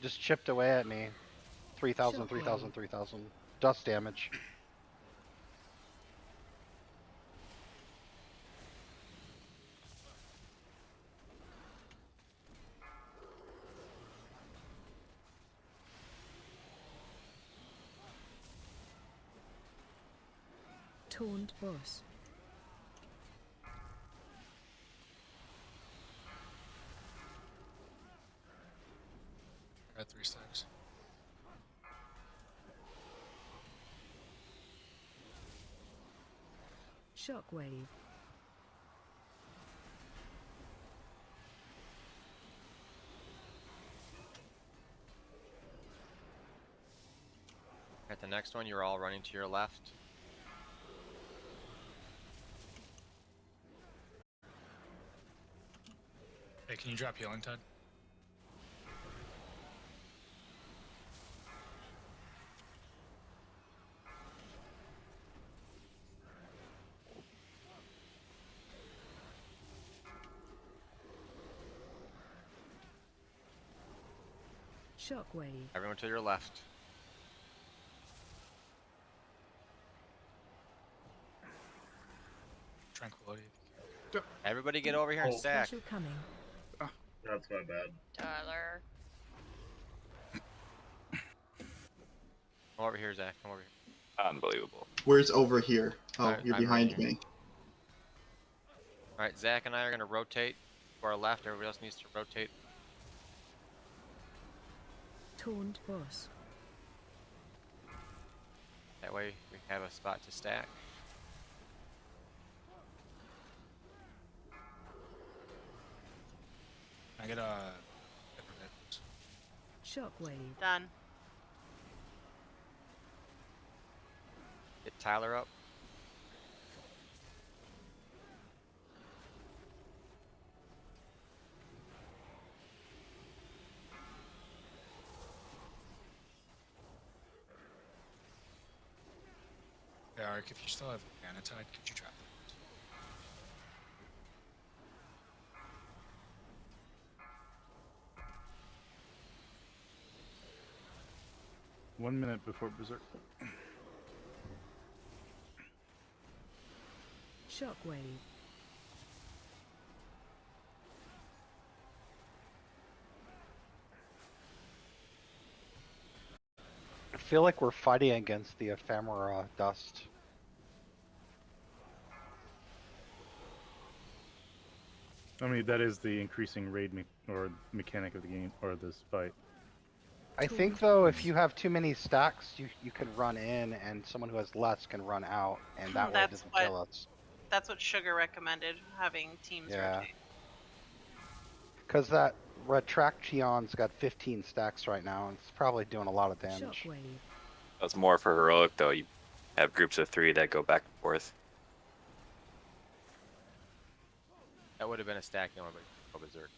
Just chipped away at me. 3,000, Shockwave. 3,000, 3,000. Dust damage. Taunt boss. Got 3 stacks. Shockwave. At the next one, you're all running to your left. Hey, can you drop healing, Ted? Shockwave. Everyone to your left. Tranquility. Everybody get over here and stack. Special coming. That's my bad. Tyler. Come over here, Zach. Come over here. Unbelievable. Where's over here? Oh, Alright, you're I'm right behind here. me. Alright, Zach and I are going to rotate to our left. Everybody else needs to rotate. Taunt boss. That way we have a spot to stack. Can I get a... Shockwave. Done. Get Tyler up. Hey, Ark, if you still have Anatide, could you drop it? 1 minute before Berserk. Shockwave. I feel like we're fighting against the ephemera dust. I mean, that is the increasing raid or mechanic of the game, or this fight. I think though, if you have too many stacks, you can run in, and someone who has less can run out, and that way it doesn't kill us. That's what Sugar recommended, having teams Yeah. rotate. Because that Retraction's got 15 stacks right now, and it's probably doing a lot of damage. Shockwave. That's more for heroic though. You have groups of 3 that go back and forth. That would have been a stacking one, but go Berserk.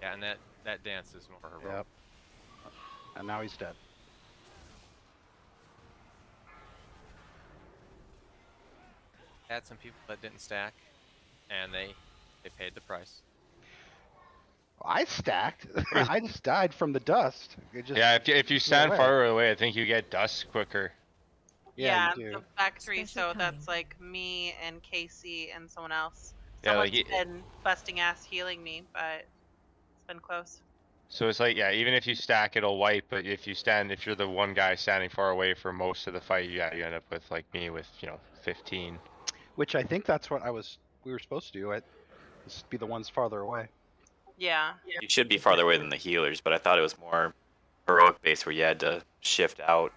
Yeah, and that dance is more heroic. Yep. And now he's dead. Had some people that didn't stack, and they paid the price. I stacked. I just died from the dust. It just Yeah, if you blew stand away. far away, I think you get dust quicker. Yeah, you do. the back three, Special so that's time. like me and Casey and someone else. Yeah, Someone's like been busting ass healing me, but it's been close. so it's like, yeah, even if you stack, it'll wipe. But if you're the one guy standing far away for most of the fight, yeah, you end up with like me with 15. Which I think that's what we were supposed to do. Just be the ones farther away. Yeah. You should be farther away than the healers, but I thought it was more heroic based where you had to shift out.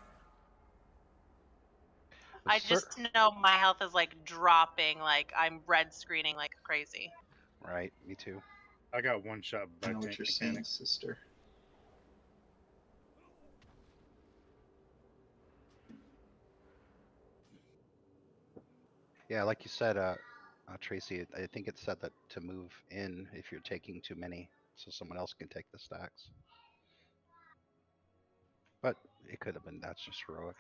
I just know my health is like dropping, like I'm red screening like crazy. Right, me too. I got one shot by I know what tank you're saying, mechanics. sister. Yeah, like you said, Tracy, I think it said that to move in if you're taking too many, so someone else can take the stacks. But it could have been that's just heroic.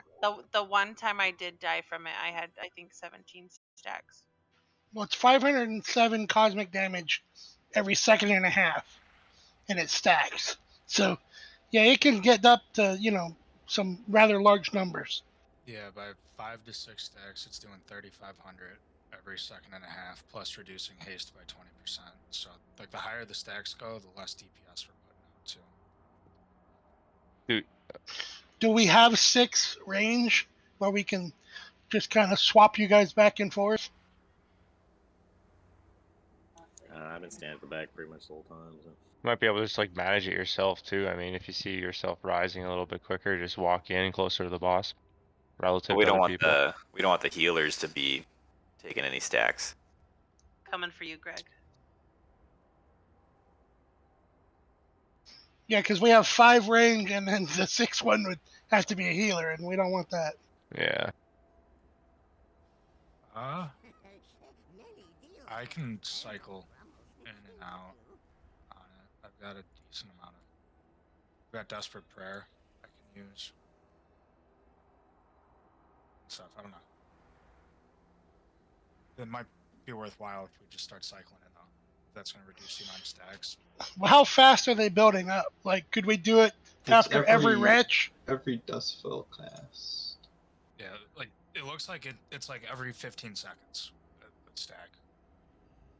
The one time I did die from it, I had I think 17 stacks. Well, it's 507 cosmic damage every second and a half, and it stacks. So, yeah, it can get up to some rather large numbers. Yeah, by 5 to 6 stacks, it's doing 3,500 every second and a half, plus reducing haste by 20%. So, like, the higher the stacks go, the less DPS we're putting out, too. Dude. Do we have 6 range where we can just kind of swap you guys back and forth? I've been standing at the back pretty much the whole time. So. You might be able to just like manage it yourself too. I mean, if you see yourself rising a little bit quicker, just walk in closer to the boss relative But we to don't other want people. we don't want the healers to be taking any stacks. Coming for you, Greg. Yeah, because we have 5 range, and then the 6th one would have to be a healer, and we don't want that. Yeah. I can cycle in and out on it. I've got a decent amount of. I've got Desperate Prayer I can use. Stuff, I don't know. It might be worthwhile if we just start cycling it, though. That's going to reduce the amount of stacks. Well, how fast are they building up? Like, could we do it after every retch? Every dustfall cast. Yeah, like it looks like it's like every 15 seconds a stack.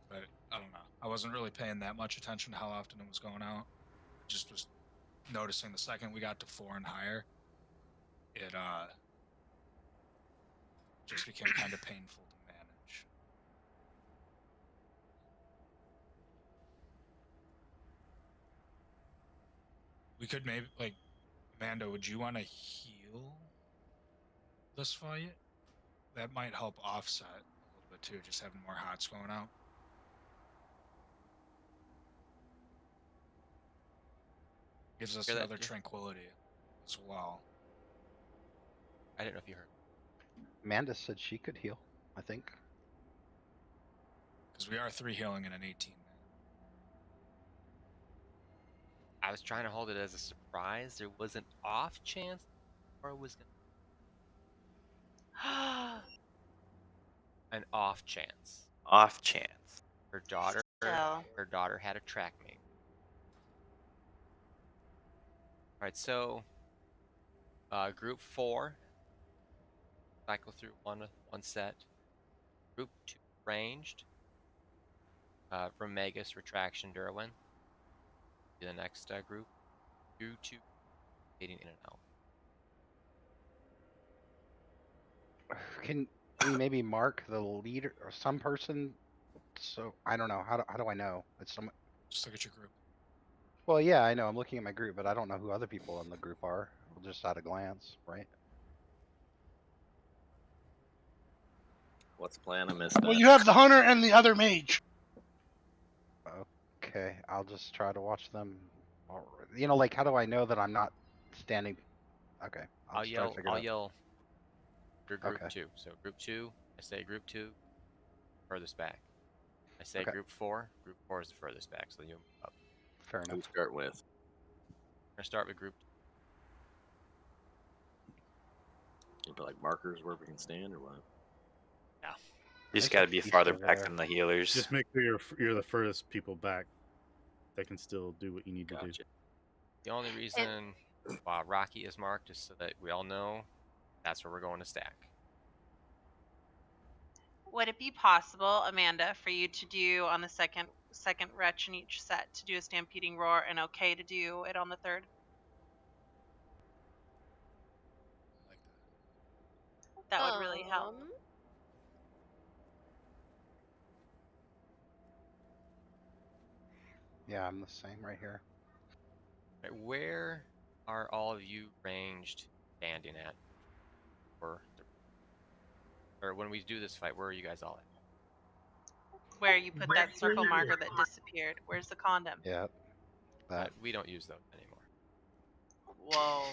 But I don't know. I wasn't really paying that much attention to how often it was going out. Just was noticing the second we got to 4 and higher, it just became kind of painful to manage. We could maybe, like, Amanda, would you want to heal this fight? That might help offset a little bit too, just having more hots going out. Gives us another tranquility as well. I didn't know if you heard. Amanda said she could heal, I think. Because we are 3 healing in an 18. I was trying to hold it as a surprise. There was an off chance or it was gonna an off chance. Off chance. Her daughter had a track meet. Alright, so group 4 cycle through one set. Group 2 ranged. From Magus, Retraction, Derwin. The next group. 2 fading in and out. Can we maybe mark the leader or some person? So I don't know. How do I know? It's some. Just look at your group. Well, yeah, I know. I'm looking at my group, but I don't know who other people in the group are. Just at a glance, right? What's the plan? I missed that. Well, you have the hunter and the other mage. Okay, I'll just try to watch them. Like how do I know that I'm not standing? Okay, I'll yell for group Okay. 2. So group 2, I say group 2, furthest back. I say Okay. group 4 is the furthest back, so you move up. Fair enough. Who start with? We're gonna start with group put like markers where we can stand or what? Yeah. You just There's got a to be feast farther over back there. than the healers. Just make sure you're the furthest people back that can still do what you need to do. Gotcha. The only reason Rocky is marked is so that we all know that's where we're going to stack. Would it be possible, Amanda, for you to do on the second retch in each set to do a stampeding roar, and okay to do it on the third? I like that. That would really help. Yeah, I'm the same right here. Right, where are all of you ranged standing at? Or when we do this fight, where are you guys all at? Where you put that circle marker that disappeared. Where's the condom? Yeah. That. We don't use those anymore. Whoa.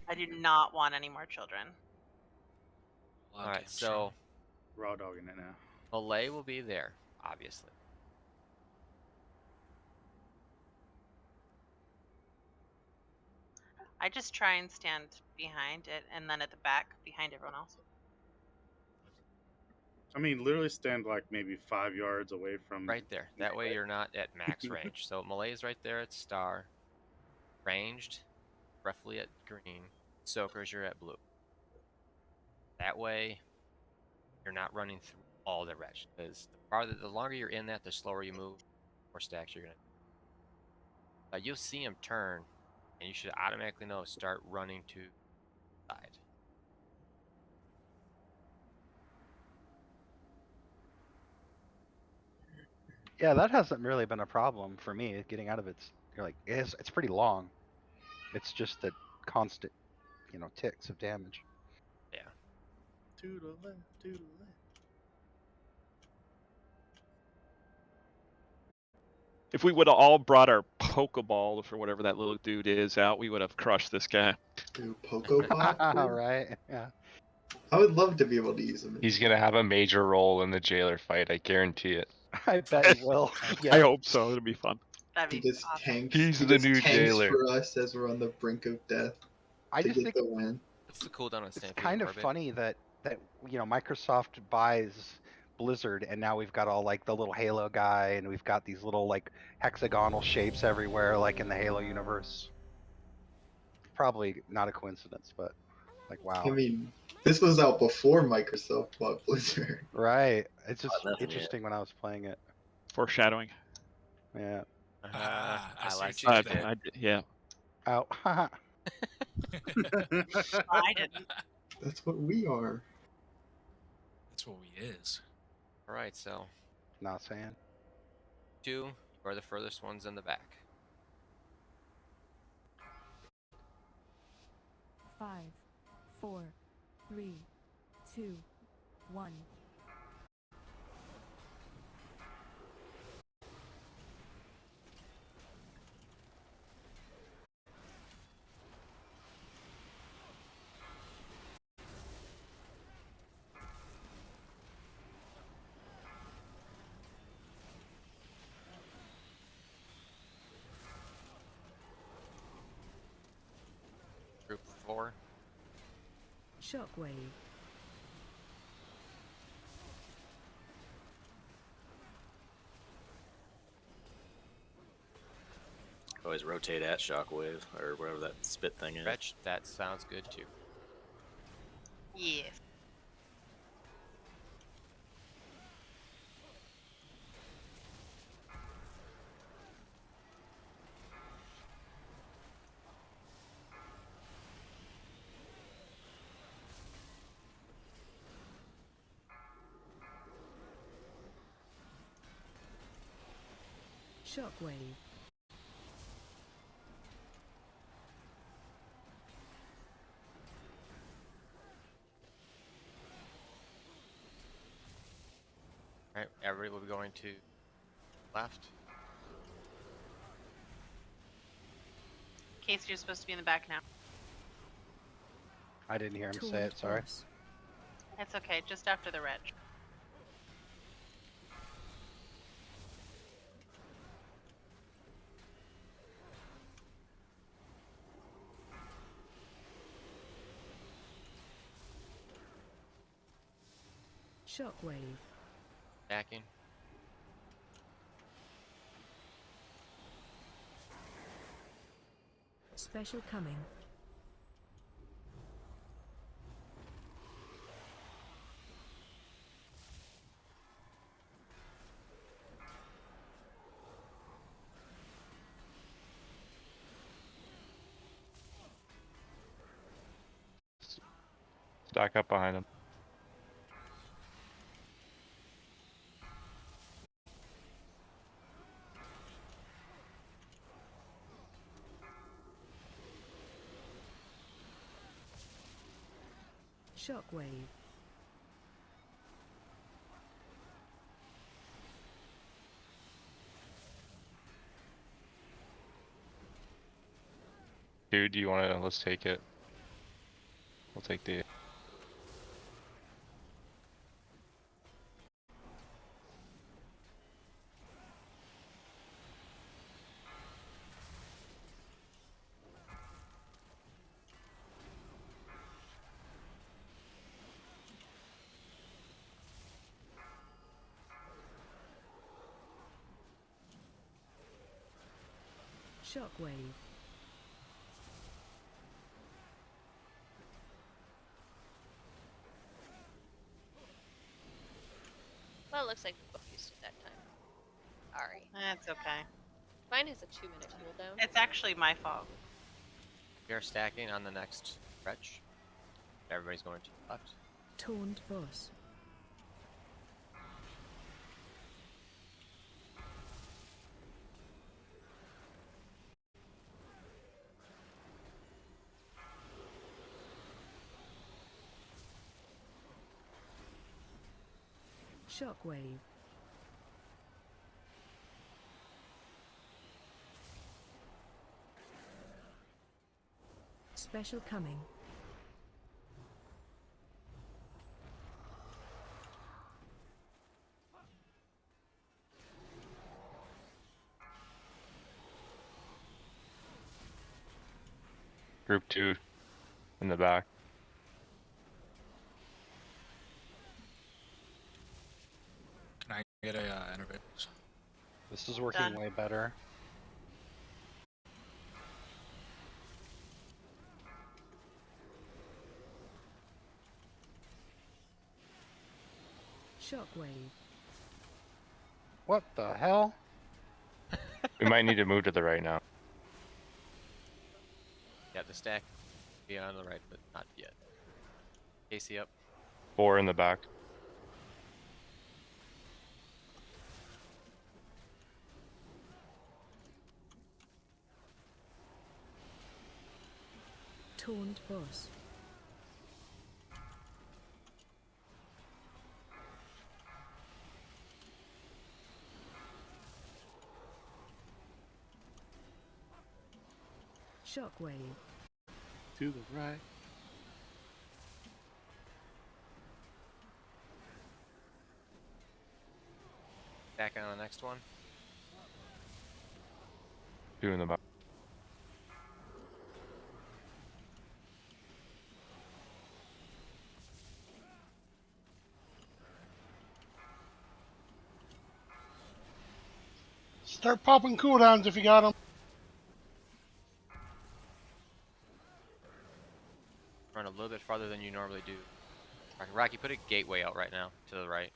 I do not want any more children. All right, so raw dogging it now. Malay will be there, obviously. I just try and stand behind it and then at the back behind everyone else. I mean, literally stand like maybe 5 yards away from. Right there. That way you're not at max range. So Malay is right there at star. Ranged, roughly at green. Soakers, you're at blue. That way, you're not running through all the wretch. Because the longer you're in that, the slower you move, the more stacks you're gonna. You'll see him turn, and you should automatically know start running to the side. Yeah, that hasn't really been a problem for me. Getting out of it's pretty long. It's just the constant, ticks of damage. Yeah. To the left, to the left. If we would have all brought our Pokeball or whatever that little dude is out, we would have crushed this guy. Dude, Pokeball? Right, yeah. I would love to be able to use him. He's gonna have a major role in the jailer fight. I guarantee it. I bet he will. Yeah. I hope so. It'll be fun. That'd He be just awesome. tanks. He's he the just new tanks jailer. for us as we're on the brink of death I to just get think the win. What's the cooldown on it's Stampede kind of Orbit? funny that Microsoft buys Blizzard and now we've got all like the little Halo guy and we've got these little like hexagonal shapes everywhere like in the Halo universe. Probably not a coincidence, but like wow. I mean, this was out before Microsoft bought Blizzard. Right. It's just nothing yet. interesting when I was playing it. Foreshadowing. Yeah. I see like what you it. did there. Yeah. Ow. I didn't. That's what we are. That's what we is. All right, so Not saying. 2, you are the furthest ones in the back. 5, 4, 3, 2, 1. Group 4. Shockwave. Always rotate at shockwave or whatever that spit thing is. Wretch, that sounds good too. Yes. Shockwave. All right, everybody will be going to left. Casey, you're supposed to be in the back now. I didn't hear him say it, sorry. It's okay, just after the reg. Shockwave. Stacking. Special coming. Stack up behind him. Shockwave. Dude, do you want to? Let's take it. We'll take the. Shockwave. Well, it looks like we both used it that time. Sorry. That's okay. Mine has a 2-minute cooldown. It's actually my fault. We are stacking on the next stretch. Everybody's going to the left. Taunt boss. Shockwave. Special coming. Group 2 in the back. Can I get a innovate? This is working Done. way better. Shockwave. What the hell? We might need to move to the right now. Yeah, the stack be on the right, but not yet. Casey up. 4 in the back. Taunt boss. Shockwave. To the right. Stacking on the next one. 2 in the back. Start popping cooldowns if you got them. Run a little bit farther than you normally do. Rocky, put a gateway out right now to the right.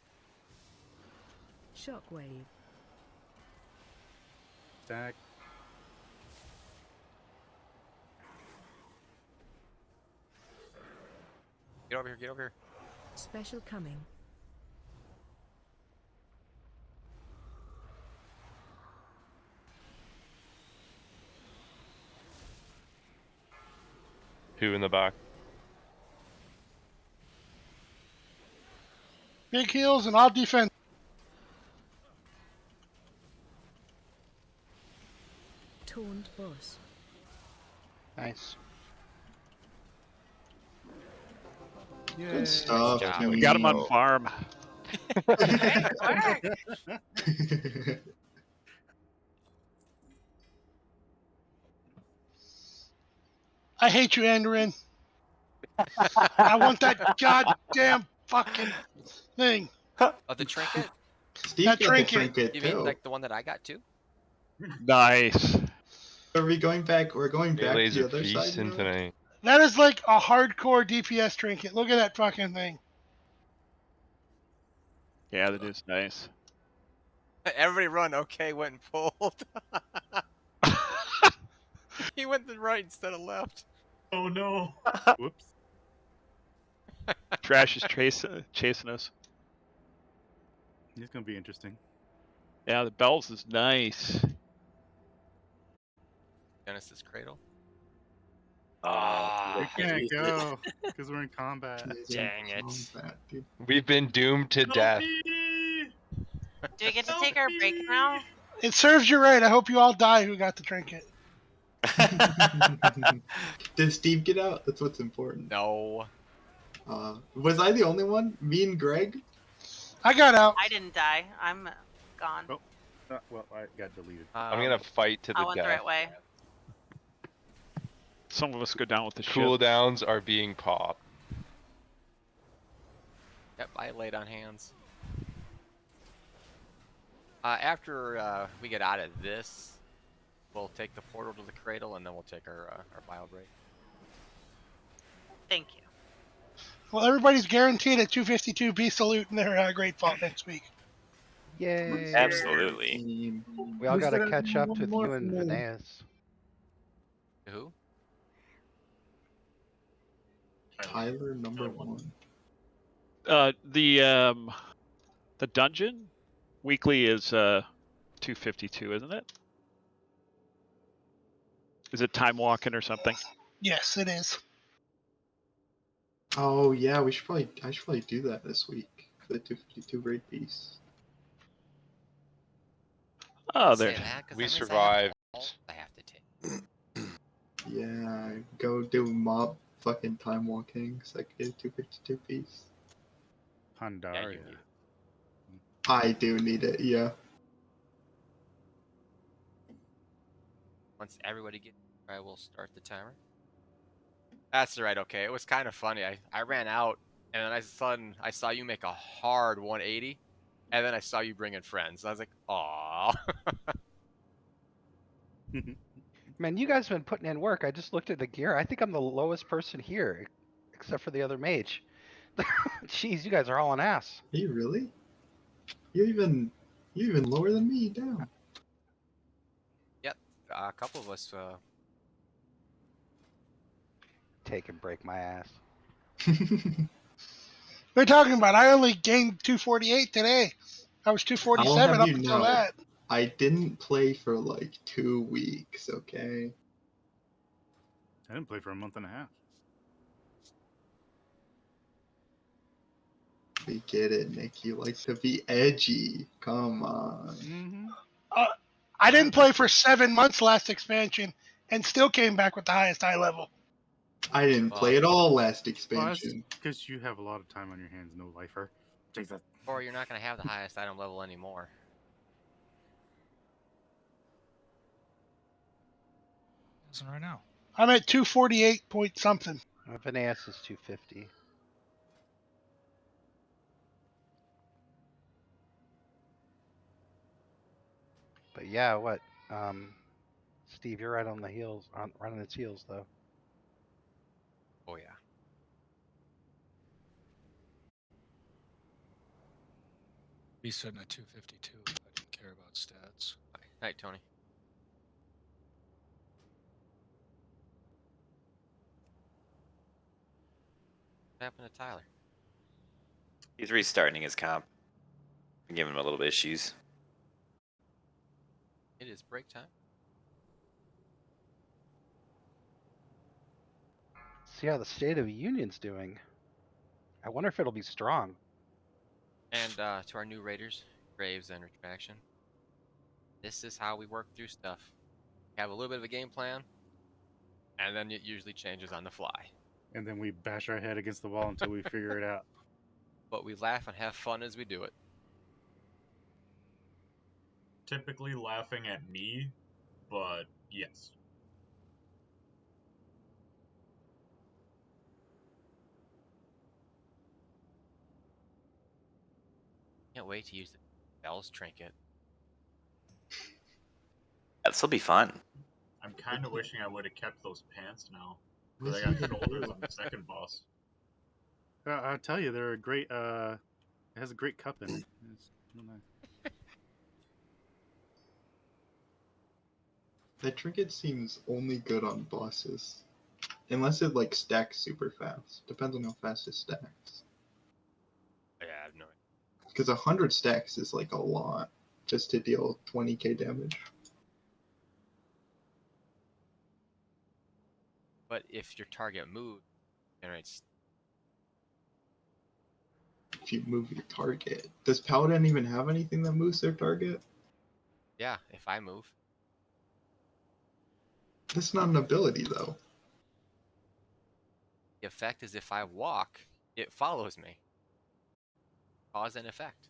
Shockwave. Stack. Get over here, get over here. Special coming. Two in the back. Big heals and odd defense. Taunt boss. Nice. Good stuff. Good job. We got him on Tino. farm. Great work. I hate you, Andorin. I want that goddamn fucking thing. Oh, the trinket? Steve That got trinket. the trinket You too. mean like the one that I got too? Nice. Are we going back? We're going back to Melee's the are other side feasting now? tonight. That is like a hardcore DPS trinket. Look at that fucking thing. Yeah, that is nice. Every run, okay, went and pulled. He went to right instead of left. Oh no. Whoops. Trash is chasing us. It's gonna be interesting. Yeah, the bells is nice. Genesis Cradle. We can't go because we're in combat. Dang it. Combat, dude. We've been doomed to death. Do we get to take our break now? It serves you right. I hope you all die who got the trinket. Did Steve get out? That's what's important. No. Was I the only one? Me and Greg? I got out. I didn't die. I'm gone. Oh, well, I got deleted. I'm gonna fight to I the went the death. right way. Some of us go down with the ship. Cooldowns are being popped. Yep, I laid on hands. After we get out of this, we'll take the portal to the cradle, and then we'll take our bio break. Thank you. Well, everybody's guaranteed a 252 B salute in their Great Fault next week. Yay. Absolutely. We all got to catch up with you and Vineas. Who? Tyler number one. The dungeon weekly is 252, isn't it? Is it time walking or something? Yes, it is. Oh yeah, I should probably do that this week for the 252 raid piece. Oh, Say there. that, 'cause We that means survived. I have to take. Yeah, go do mob fucking time walking so I can get a 252 piece. Pandaria. I do need it, yeah. Once everybody gets, I will start the timer. That's right. Okay, it was kind of funny. I ran out, and then I saw you make a hard 180, and then I saw you bring in friends. I was like, "Aw." Man, you guys have been putting in work. I just looked at the gear. I think I'm the lowest person here, except for the other mage. Jeez, you guys are all on ass. Are you really? You're even lower than me, damn. Yep, a couple of us. Take and break my ass. We're talking about I only gained 248 today. I was 247 up until that. I didn't play for like 2 weeks, okay? I didn't play for a month and a half. We get it, Nick. You like to be edgy. Come on. Mm-hmm. I didn't play for 7 months last expansion and still came back with the highest high level. I didn't play at all last expansion. Because you have a lot of time on your hands, no lifer. Take that. Or you're not gonna have the highest item level anymore. Isn't right now. I'm at 248 point something. Vineas is 250. But yeah, what? Steve, you're right on the heels, right on its heels, though. Oh yeah. Be sitting at 252 if I didn't care about stats. Night, Tony. What happened to Tyler? He's restarting his comp. I'm giving him a little bit of issues. It is break time. See how the State of the Union's doing. I wonder if it'll be strong. And to our new raiders, Graves and Retraction. This is how we work through stuff. We have a little bit of a game plan, and then it usually changes on the fly. And then we bash our head against the wall until we figure it out. But we laugh and have fun as we do it. Typically laughing at me, but yes. Can't wait to use the Bell's trinket. That'll still be fun. I'm kind of wishing I would have kept those pants now. Where What's they got even shoulders cool? on the second boss. I'll tell you, they're a great. It has a great cup in it. It's real nice. That trinket seems only good on bosses. Unless it like stacks super fast. Depends on how fast it stacks. Yeah, I have no idea. Because 100 stacks is like a lot just to deal 20k damage. But if your target moves, it generates. If you move your target. Does Paladin even have anything that moves their target? Yeah, if I move. That's not an ability though. The effect is if I walk, it follows me. Cause and effect.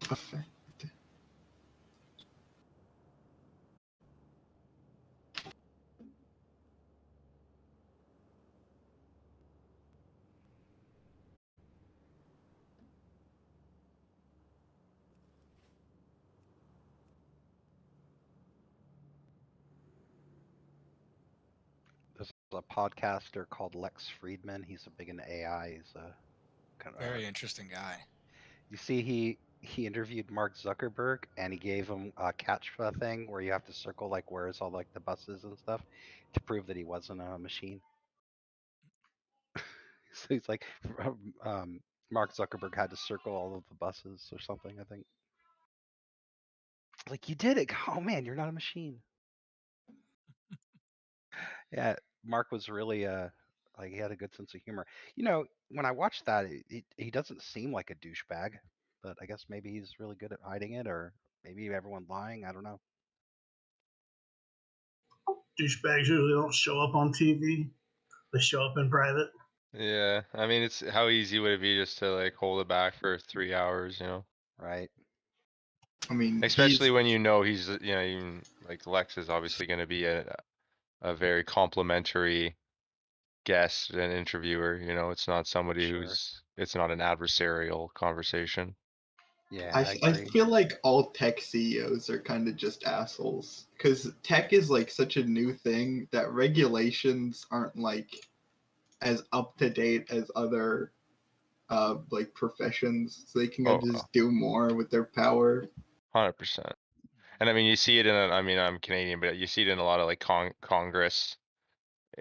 Effect. There's a podcaster called Lex Friedman. He's a big into AI. He's a kind of Very interesting guy. You see, he interviewed Mark Zuckerberg, and he gave him a catch thing where you have to circle like where's all like the buses and stuff to prove that he wasn't a machine. So he's like, Mark Zuckerberg had to circle all of the buses or something. I think. Like you did it. Oh man, you're not a machine. Yeah, Mark was really like he had a good sense of humor. You know, when I watched that, he doesn't seem like a douchebag, but I guess maybe he's really good at hiding it, or maybe everyone lying. I don't know. Douchebags usually don't show up on TV. They show up in private. Yeah, I mean, it's how easy would it be just to like hold it back for 3 hours, you know? Right. I mean, Especially when you know he's, you know, even like Lex is obviously going to be a very complimentary guest and interviewer. You know, it's not somebody Sure. it's not an adversarial conversation. Yeah, I feel like all tech CEOs are kind of just assholes. Because tech is like such a new thing that regulations aren't like as up to date as other like professions. So they can Oh, just do more with their power. 100%. And I mean, you see it I mean, I'm Canadian, but you see it in a lot of like Congress,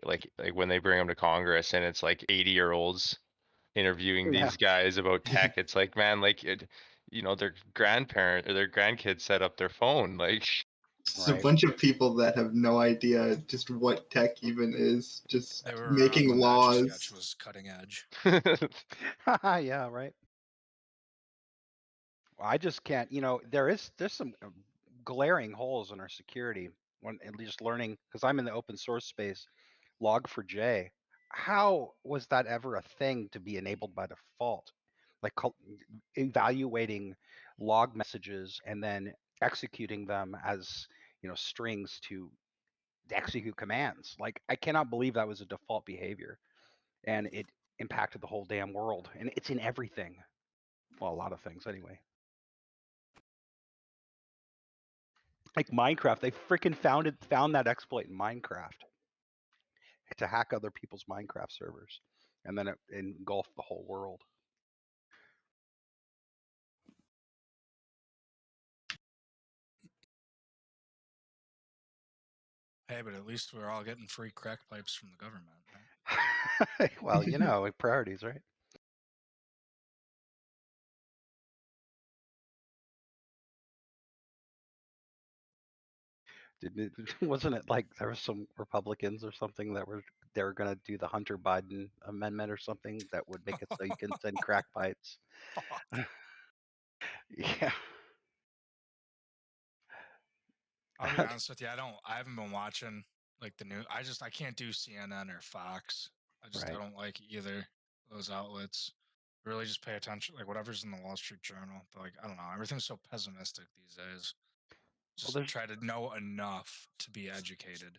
like when they bring them to Congress and it's like 80-year-olds interviewing Yeah. these guys about tech. It's like, man, like you know, their grandparent or their grandkids set up their phone. Like, It's a bunch of people that have no idea just what tech even is. Just They were around making when the Etch a Sketch laws. was cutting edge. Yeah, right. Well, I just can't. You know, there's some glaring holes in our security when at least learning because I'm in the open source space. Log4j. How was that ever a thing to be enabled by default? Like evaluating log messages and then executing them as strings to execute commands. Like I cannot believe that was a default behavior, and it impacted the whole damn world. And it's in everything. Well, a lot of things anyway. Like Minecraft, they freaking found that exploit in Minecraft to hack other people's Minecraft servers, and then it engulfed the whole world. Hey, but at least we're all getting free crack pipes from the government, right? Well, priorities, right? Wasn't it like there was some Republicans or something that they were going to do the Hunter Biden amendment or something that would make it so you can send crack pipes? Yeah. I'll be honest with you, I haven't been watching like the news. I can't do CNN or Fox. I Right. don't like either of those outlets. Really just pay attention, like whatever's in the Wall Street Journal. But like, I don't know, everything's so pessimistic these days. Just try to know enough to be educated.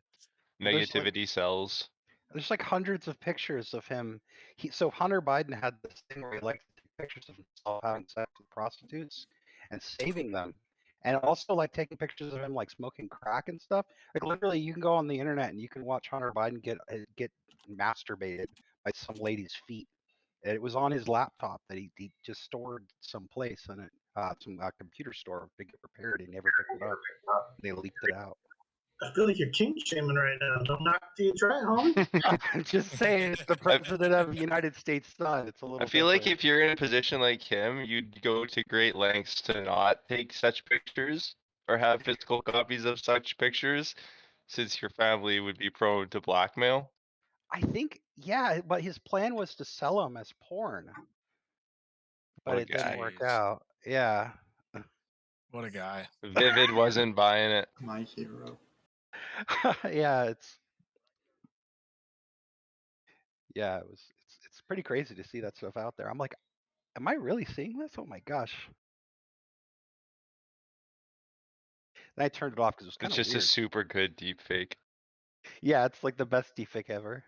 Well, there's like- Negativity sells. There's like hundreds of pictures of him. So Hunter Biden had this thing where he liked to take pictures of himself having sex with prostitutes and saving them, and also like taking pictures of him like smoking crack and stuff. Like literally, you can go on the internet and you can watch Hunter Biden get masturbated by some lady's feet. And it was on his laptop that he just stored someplace in it, some computer store to get repaired. He never picked it up. They leaked it out. I feel like you're king shaming right now. Don't knock till you try, homie. I'm just saying, it's the president of the United States' son. It's a little. I feel like different. if you're in a position like him, you'd go to great lengths to not take such pictures or have physical copies of such pictures, since your family would be prone to blackmail. I think, yeah, but his plan was to sell them as porn, but What a it didn't guy. work out. Yeah. What a guy. Vivid wasn't buying it. My hero. Yeah, it's pretty crazy to see that stuff out there. I'm like, am I really seeing this? Oh my gosh. And I turned it off because it was kind It's of just weird. a super good deep fake. Yeah, it's like the best deepfake ever.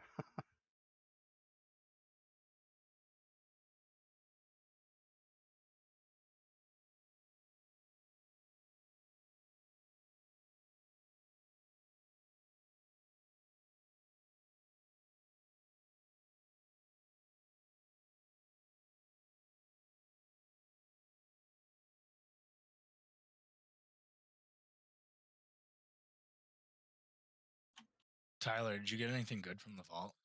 Tyler, did you get anything good from the vault?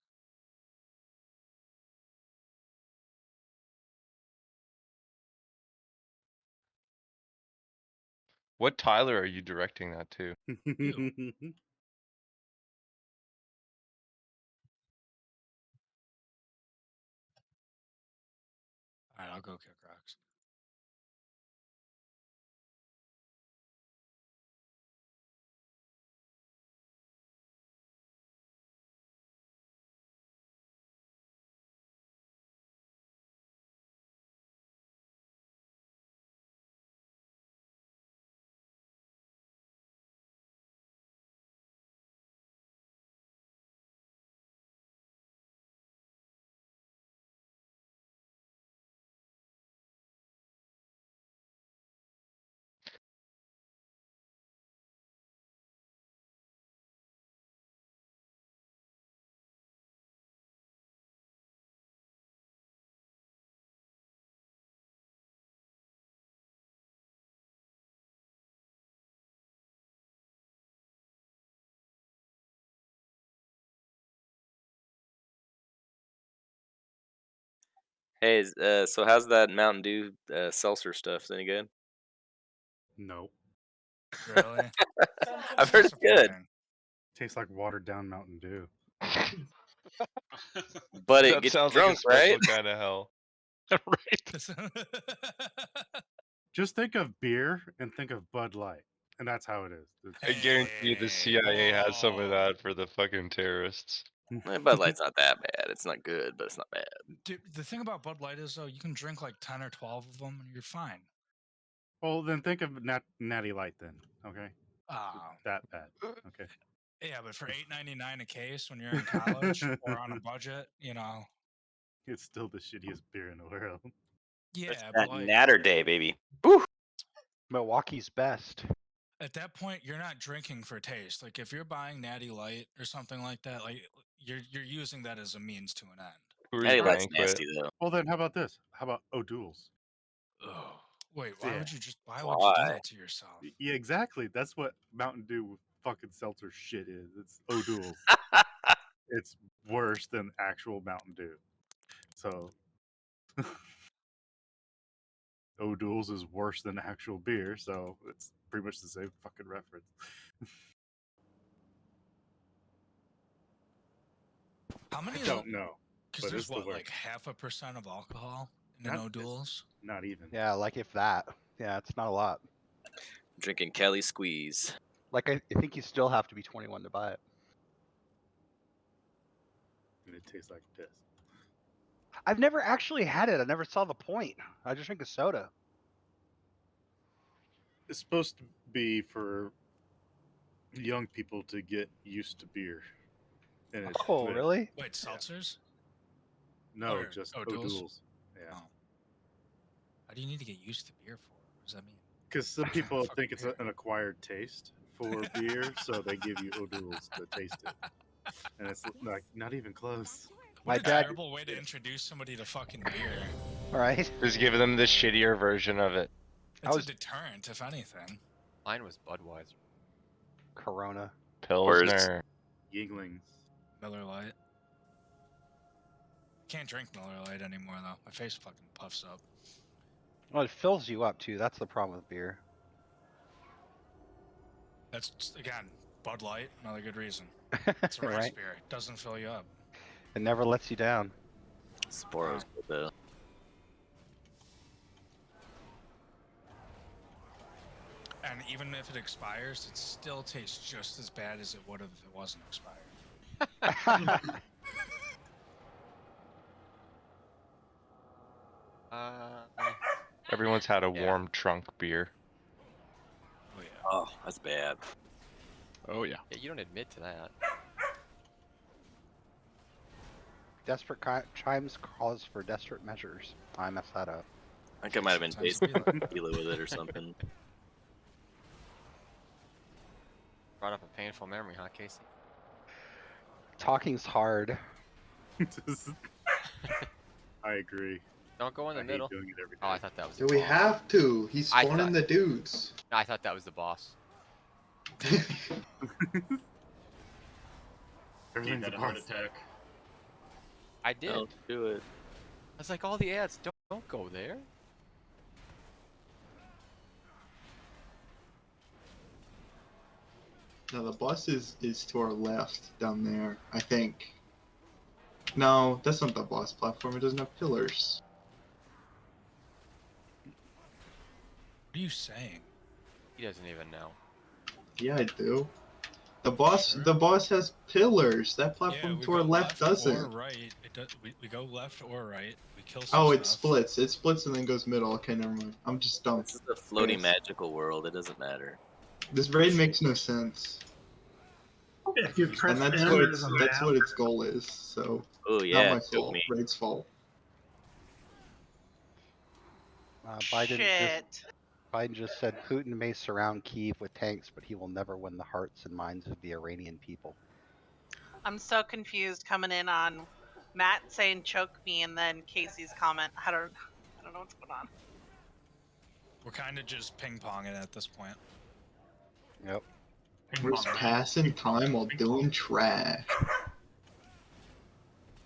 What Tyler are you directing that to? All right, I'll go kick rocks. Hey, so how's that Mountain Dew seltzer stuff? Is any good? No. Really? I've heard it's good. Tastes like watered down Mountain Dew. But it That gets sounds drunk, like a special right? kind of hell. Right. Just think of beer and think of Bud Light, and that's how it is. I guarantee the CIA has some of that for the fucking terrorists. Bud Light's not that bad. It's not good, but it's not bad. Dude, the thing about Bud Light is though, you can drink like 10 or 12 of them and you're fine. Well, then think of Natty Light then, okay? Ah. That bad, okay? Yeah, but for $8.99 a case when you're in college or on a budget, you know. It's still the shittiest beer in the world. Yeah, It's but that like Natter Day, baby. Woo! Milwaukee's best. at that point, you're not drinking for taste. Like if you're buying Natty Light or something like that, like you're using that as a means to an end. Natty Light's nasty though. Well, then how about this? How about O'Doul's? Oh, wait, why would you do Why? that to yourself? Yeah, exactly. That's what Mountain Dew with fucking seltzer shit is. It's O'Doul's. It's worse than actual Mountain Dew. So O'Doul's is worse than actual beer, so it's pretty much the same fucking reference. How many? I don't know. Because But there's it's the what, worst. like 0.5% of alcohol in an Not- O'Doul's? Not even. Yeah, like if that. Yeah, it's not a lot. Drinking Kelly Squeeze. Like I think you still have to be 21 to buy it. And it tastes like piss. I've never actually had it. I never saw the point. I just drink a soda. It's supposed to be for young people to get used to beer. And it's Oh, really? Wait, seltzers? No, Or just O'Doul's? O'Doul's. Yeah. Oh. How do you need to get used to beer for? What does that mean? Because some people Fucking think it's beer. an acquired taste for beer, so they give you O'Doul's to taste it. And it's like not even close. What My a dad- terrible way to introduce somebody to fucking beer. Right? Just give them the shittier version of it. It's a deterrent, if anything. Mine was Budweiser. Corona. Pilsner. Yinglings. Miller Lite. Can't drink Miller Lite anymore though. My face fucking puffs up. Well, it fills you up too. That's the problem with beer. That's again, Bud Light, another good reason. It's a rice Right? beer. It doesn't fill you up. It never lets you down. Sapporo's good though. And even if it expires, it still tastes just as bad as it would have if it wasn't expired. Everyone's had a warm trunk beer. Oh yeah. Oh, that's bad. Oh yeah. Yeah, you don't admit to that. Desperate times calls for desperate measures. I messed that up. I think I might have been Sometimes tasting it be tequila with it or something. Brought up a painful memory, huh, Casey? Talking's hard. I agree. Don't go in the I hate middle. doing it every Oh, I day. thought that was. Do the we boss. have to? He's I spawning thought- the dudes. No, I thought that was the boss. Gave Everything's that a a heart boss. attack. I did. Don't do it. I was like, all the ads, don't go there. No, the bus is to our left down there, I think. No, that's not the boss platform. It doesn't have pillars. What are you saying? He doesn't even know. Yeah, I do. The boss has pillars. That platform we to our go left Or doesn't. right. It does. We go left or right. We kill some Oh, stuff. it splits. It splits and then goes middle. Okay, never mind. I'm just dumb. This is a floaty Yes. magical world. It doesn't matter. This raid makes no sense. If you press And that's M, what there's its a that's map. what its goal is. So Oh not yeah, my took fault. me. Raid's fault. Biden just said Putin may surround Kyiv with tanks, but he will never win the hearts and minds of the Iranian people. I'm so confused coming in on Matt saying choke me and then Casey's comment. I don't know what's going on. We're kind of just ping ponging at this point. Yep. We're just passing time while doing trash.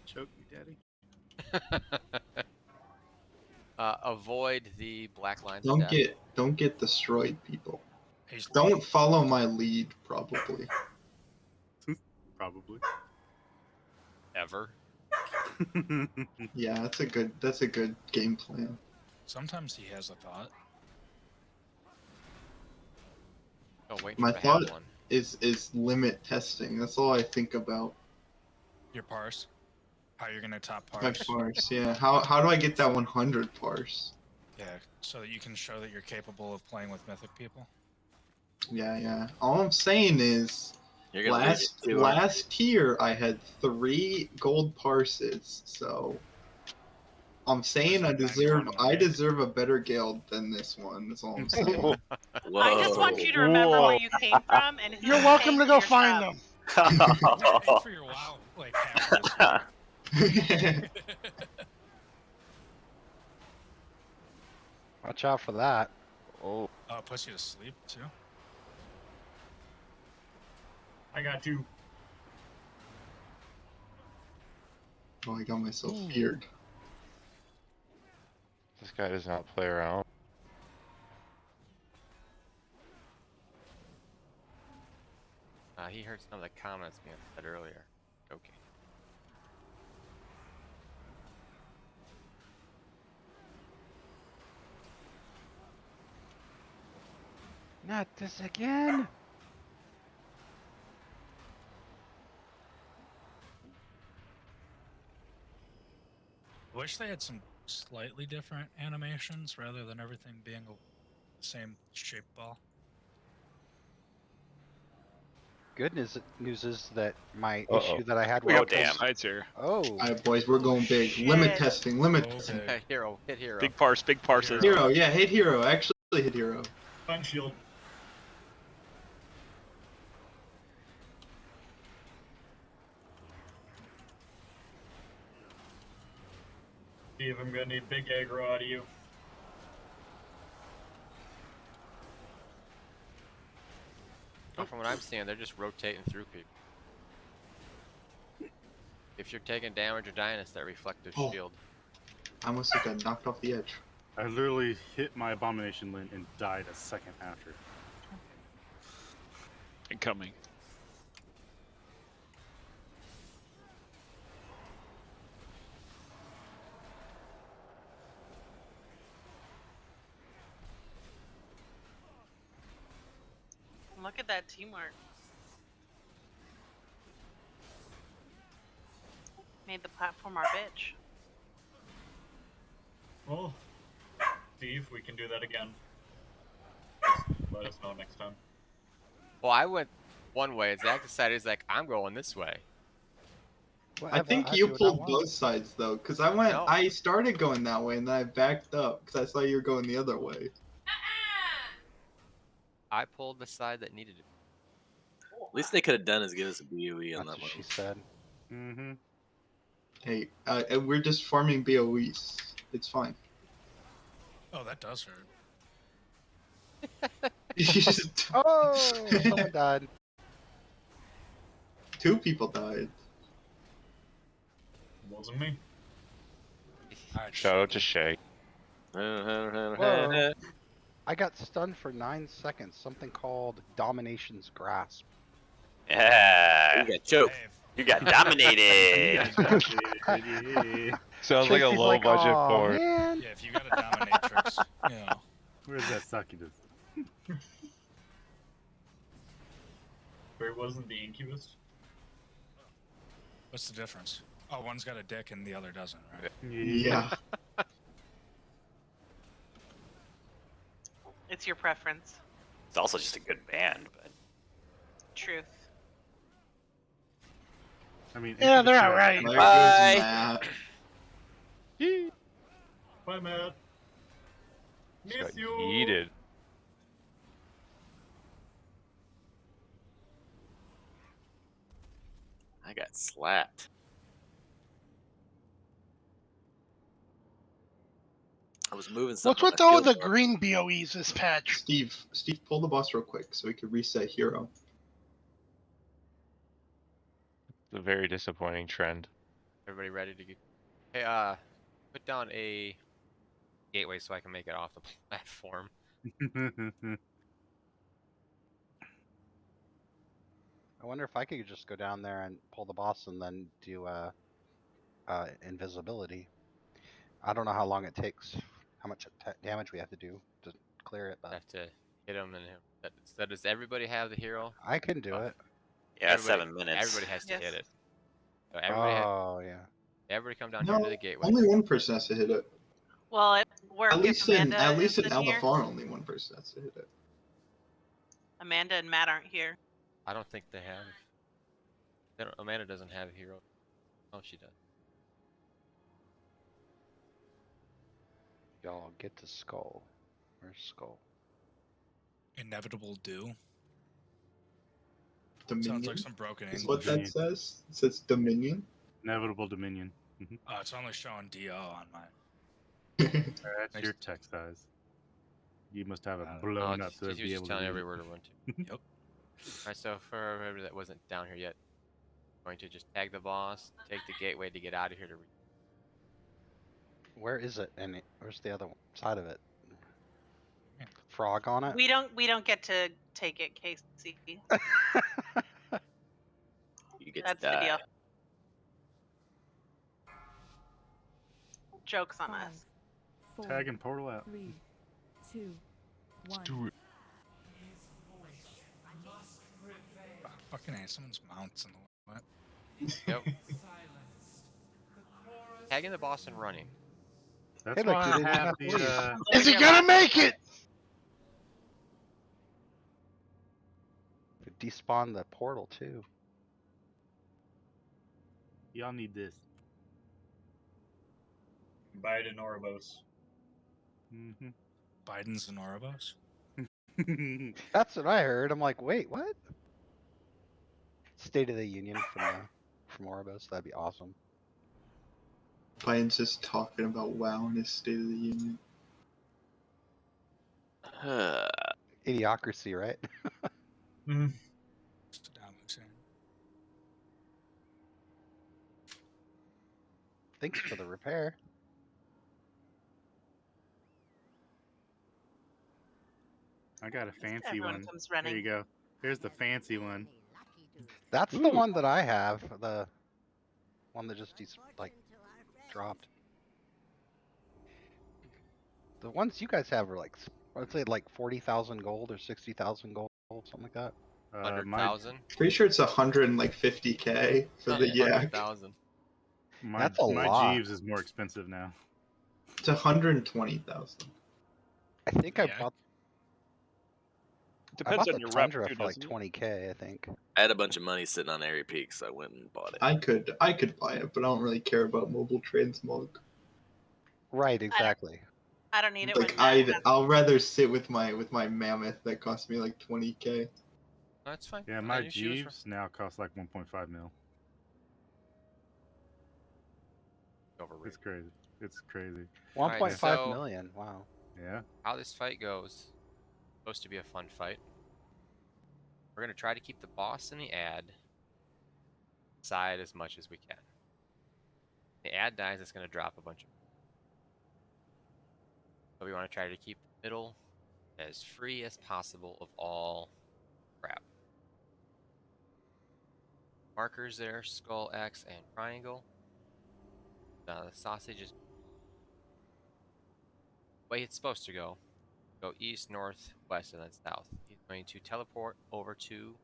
Choke me, daddy. Avoid the black lines. of death. Don't get destroyed, people. He's- Don't follow my lead, probably. Probably. Ever. Yeah, that's a good game plan. Sometimes he has a thought. Oh, wait My for to have thought one. is limit testing. That's all I think about. Your parse. How you're gonna top My parse. parse, yeah. How do I get that 100 parse? Yeah, so that you can show that you're capable of playing with mythic people. Yeah. All I'm saying is, You're gonna leave it too, aren't you? last year I had 3 gold parses, so I'm saying I deserve a better guild than this one. That's all I'm saying. I just want you to remember where you came from and who You're you welcome came to for go your find sub. them. Pay for your WoW like hackers. Watch out for that. Oh. It puts you to sleep too. I got you. Oh, I got myself feared. This guy does not play around. He heard some of the comments being said earlier. Okay. Not this again. I wish they had some slightly different animations rather than everything being the same shape ball. Good news is that my Uh-oh. issue that I had We with got both sides here. Oh. Alright, boys, we're going big. Limit shit. testing, limit Oh, testing. big. Hero, hit hero. Big parse, big parses. Hero, yeah, hit hero. Actually, hit hero. Fine shield. See if I'm gonna need big aggro out of you. Well, from what I'm seeing, they're just rotating through people. If you're taking damage or dying, it's that reflective Oh. shield. I almost got knocked off the edge. I literally hit my abomination lint and died a second after. Incoming. Look at that teamwork. Made the platform our bitch. Well, see if we can do that again. Just let us know next time. Well, I went one way. Zach decided he's like, I'm going this way. I think you pulled both sides though, because I started going that way and then I backed up because I saw you were going the other way. I pulled the side that needed it. At least they could have done is give us a BOE on that one. She said. Mm-hmm. Hey, we're just farming BOEs. It's fine. Oh, that does hurt. Oh, someone died. 2 people died. Wasn't me. Shout out to Shay. Whoa. I got stunned for 9 seconds. Something called Domination's Grasp. Yeah. You got choked. You got dominated. Sounds like a Tracy's low like, budget "Aw, porn. man." Yeah, if you got a dominatrix, you know. Where's that succubus? Where wasn't the incubus? What's the difference? Oh, one's got a dick and the other doesn't, right? Yeah. It's your preference. It's also just a good band, but Truth. I mean, Yeah, they're incubus alright. There goes Bye. Matt. Bye, Matt. Just Miss got you. yeeted. I got slapped. I was moving something. What's with all the green BOEs this patch? Steve, pull the boss real quick so we can reset hero. It's a very disappointing trend. Everybody ready to get... Hey, put down a gateway so I can make it off the platform. I wonder if I could just go down there and pull the boss and then do invisibility. I don't know how long it takes, how much damage we have to do to clear it. But Have to hit him and him. So does everybody have the hero? I can do it. yeah, Everybody- 7 minutes. Everybody has to Yes. hit it. So everybody, Oh yeah. everybody come down No, here to the gateway. only one person has to hit it. Well, it work At least if in Amanda isn't here. LFR, only one person has to hit it. Amanda and Matt aren't here. I don't think they have. They don't, Amanda doesn't have a hero. Oh, she does. Y'all get to Skull. Where's Skull? Inevitable do. Dominion. Sounds like some broken Is English. what that says. It says Dominion. Inevitable Dominion. It's only showing DO on mine. That's your text size. You must have it Oh, blown up to He's be just able to telling read every it. word to run to. Yep. Alright, so for everybody that wasn't down here yet, I'm going to just tag the boss, take the gateway to get out of here to Where is it? And where's the other side of it? Frog on it? We don't get to take it, Casey. You get That's to die. the deal. Joke's on us. 4, Tag and portal out. 3, 2, 1. Do it. Fucking A, someone's mounts in the way. Yep. Tagging the boss and running. That's Hey, look, why you I didn't have have the. to. Is he gonna make it? despawn the portal too. Y'all need this. Biden Orbos. Mm-hmm. Biden's and Oribos. That's what I heard. I'm like, wait, what? State of the Union from Orbos. That'd be awesome. Biden's just talking about WoW in his State of the Union. Idiocracy, right? Mm. Saddam Hussein. Thanks for the repair. I got a fancy Everyone one. comes There running. you go. Here's the fancy one. That's the one that I have. The one that just dropped. The ones you guys have are like, I'd say like 40,000 gold or 60,000 gold, something like that. 100,000. Pretty sure it's 150k for the yak. 100,000. That's a my lot. Jeeves is more expensive now. It's 120,000. I think I Yeah. bought. Depends I bought on the your rep Tundra too, for like doesn't it? 20k, I think. I had a bunch of money sitting on Airy Peak, so I went and bought it. I could buy it, but I don't really care about mobile transmog. Right, exactly. I don't need it Like when I'll rather sit with my mammoth that cost me like 20k. That's fine. Yeah, I my knew she was Jeeves now costs like 1.5 mil. overrated. It's crazy. It's crazy. 1.5 million. Wow. Yeah. How this fight goes, supposed to be a fun fight. We're gonna try to keep the boss and the ad side as much as we can. The ad dies, it's gonna drop a bunch of. So we want to try to keep the middle as free as possible of all crap. Markers there, skull, X, and triangle. The sausage is the way it's supposed to go. Go east, north, west, and then south. He's going to teleport over to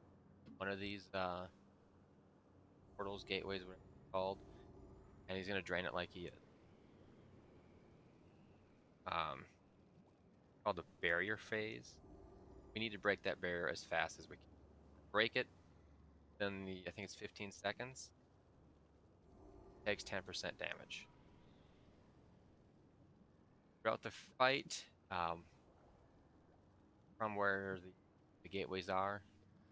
one of these portals, gateways, whatever it's called, and he's going to drain it like he is. Called the barrier phase. We need to break that barrier as fast as we can. Break it, then I think it's 15 seconds. Takes 10% damage. Throughout the fight, from where the gateways are,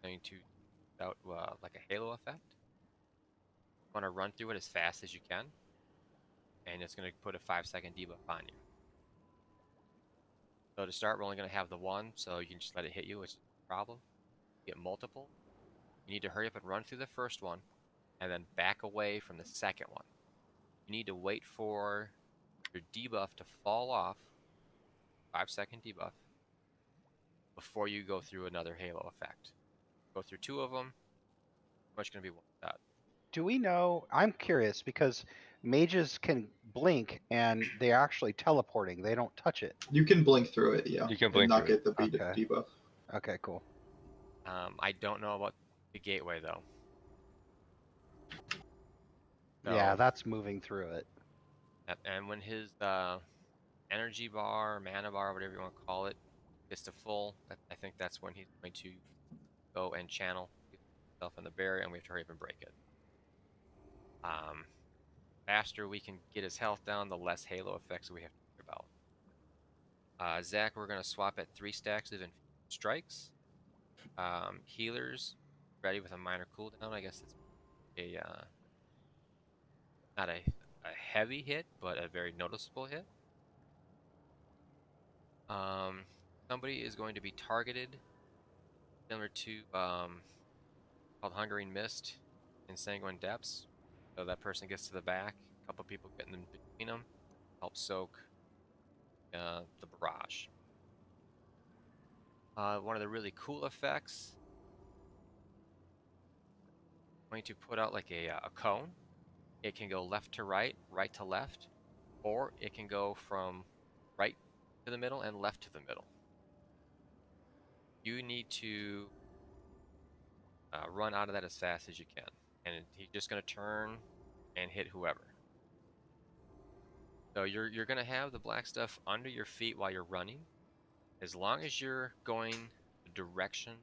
going to out like a halo effect. You want to run through it as fast as you can, and it's going to put a 5-second debuff on you. So to start, we're only going to have the one, so you can just let it hit you, which is no problem. You get multiple. You need to hurry up and run through the first one, and then back away from the second one. You need to wait for your debuff to fall off, 5-second debuff, before you go through another halo effect. Go through 2 of them, much going to be one shot. Do we know? I'm curious because mages can blink and they're actually teleporting. They don't touch it. You can blink through it, yeah. You can and blink not through get the Okay. debuff. Okay, cool. I don't know about the gateway though. Yeah, So, that's moving through it. and when his energy bar, mana bar, whatever you want to call it, gets to full, I think that's when he's going to go and channel himself in the barrier, and we have to hurry up and break it. Faster we can get his health down, the less halo effects we have to worry about. Zach, we're going to swap at 3 stacks of Infusion Strikes. Healers, ready with a minor cooldown. I guess it's a not a heavy hit, but a very noticeable hit. Somebody is going to be targeted, similar to called Hungering Mist in Sanguine Depths. So that person gets to the back, a couple people getting in between them, help soak the barrage. One of the really cool effects, going to put out like a cone. It can go left to right, right to left, or it can go from right to the middle and left to the middle. You need to run out of that as fast as you can, and he's just going to turn and hit whoever. So you're going to have the black stuff under your feet while you're running, as long as you're going the direction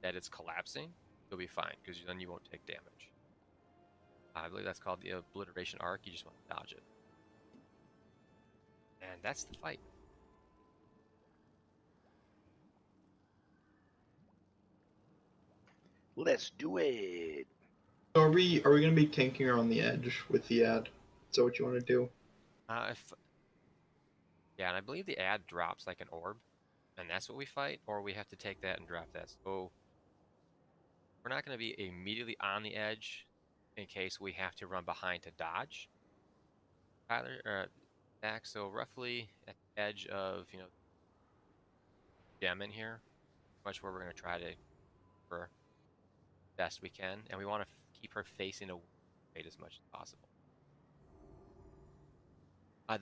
that it's collapsing, you'll be fine because then you won't take damage. I believe that's called the obliteration arc. You just want to dodge it. And that's the fight. Let's do it. So are we gonna be tanking around the edge with the ad? Is that what you want to do? Yeah, and I believe the ad drops like an orb, and that's what we fight, or we have to take that and drop that. So we're not going to be immediately on the edge in case we have to run behind to dodge. Tyler, Zach, so roughly at the edge of, gem in here, much where we're going to try to for best we can, and we want to keep her facing away as much as possible.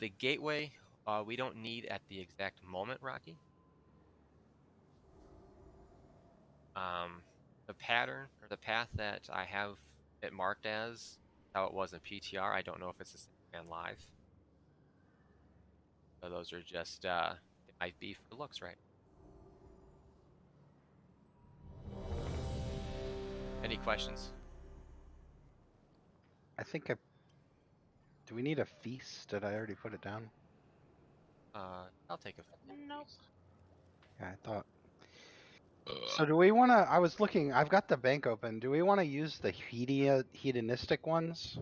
The gateway, we don't need at the exact moment, Rocky. The pattern or the path that I have it marked as how it was in PTR, I don't know if it's the same and live. So those are just they might be for looks, right? Any questions? I think I. Do we need a feast? Did I already put it down? I'll take a. Nope. Yeah, I thought. So do we want to? I was looking. I've got the bank open. Do we want to use the hedonistic ones?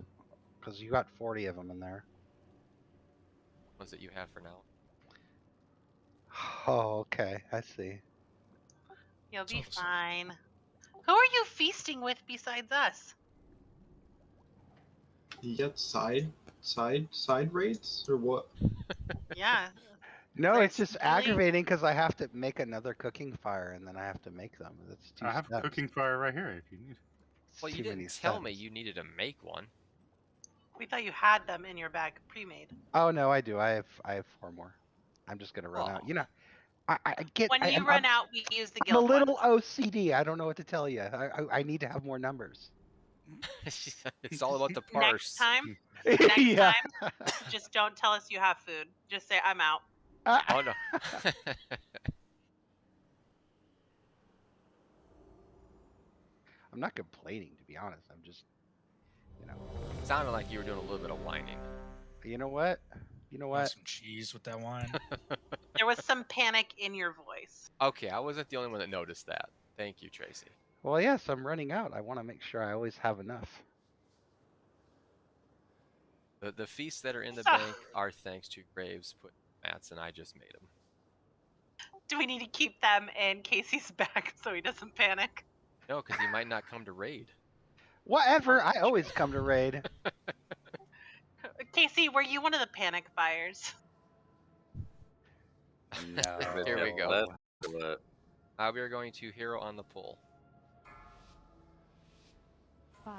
Because you got 40 of them in there. Ones that you have for now. Oh, okay. I see. You'll be fine. Who are you feasting with besides us? You get side raids or what? Yeah. No, Like, it's just really? aggravating because I have to make another cooking fire and then I have to make them. That's 2 I have a steps. cooking fire right here if you need. It's Well, you too many didn't tell me steps. you needed to make one. We thought you had them in your bag pre-made. Oh no, I do. I have 4 more. I'm just gonna run out. Oh. You know, I get. When you run out, we use the I'm a guild little ones. OCD. I don't know what to tell you. I need to have more numbers. It's all about the Next parse. time, Yeah. just don't tell us you have food. Just say I'm out. Oh no. I'm not complaining, to be honest. I'm just, Sounded like you were doing a little bit of whining. You know what? You know Want what? some cheese with that wine? There was some panic in your voice. Okay, I wasn't the only one that noticed that. Thank you, Tracy. Well, yes, I'm running out. I want to make sure I always have enough. The feasts that are in the bank are thanks to Graves put mats, and I just made them. Do we need to keep them in Casey's bag so he doesn't panic? No, because he might not come to raid. Whatever. I always come to raid. Casey, were you one of the panic buyers? No. Here we go. We are going to hero on the pull. 5,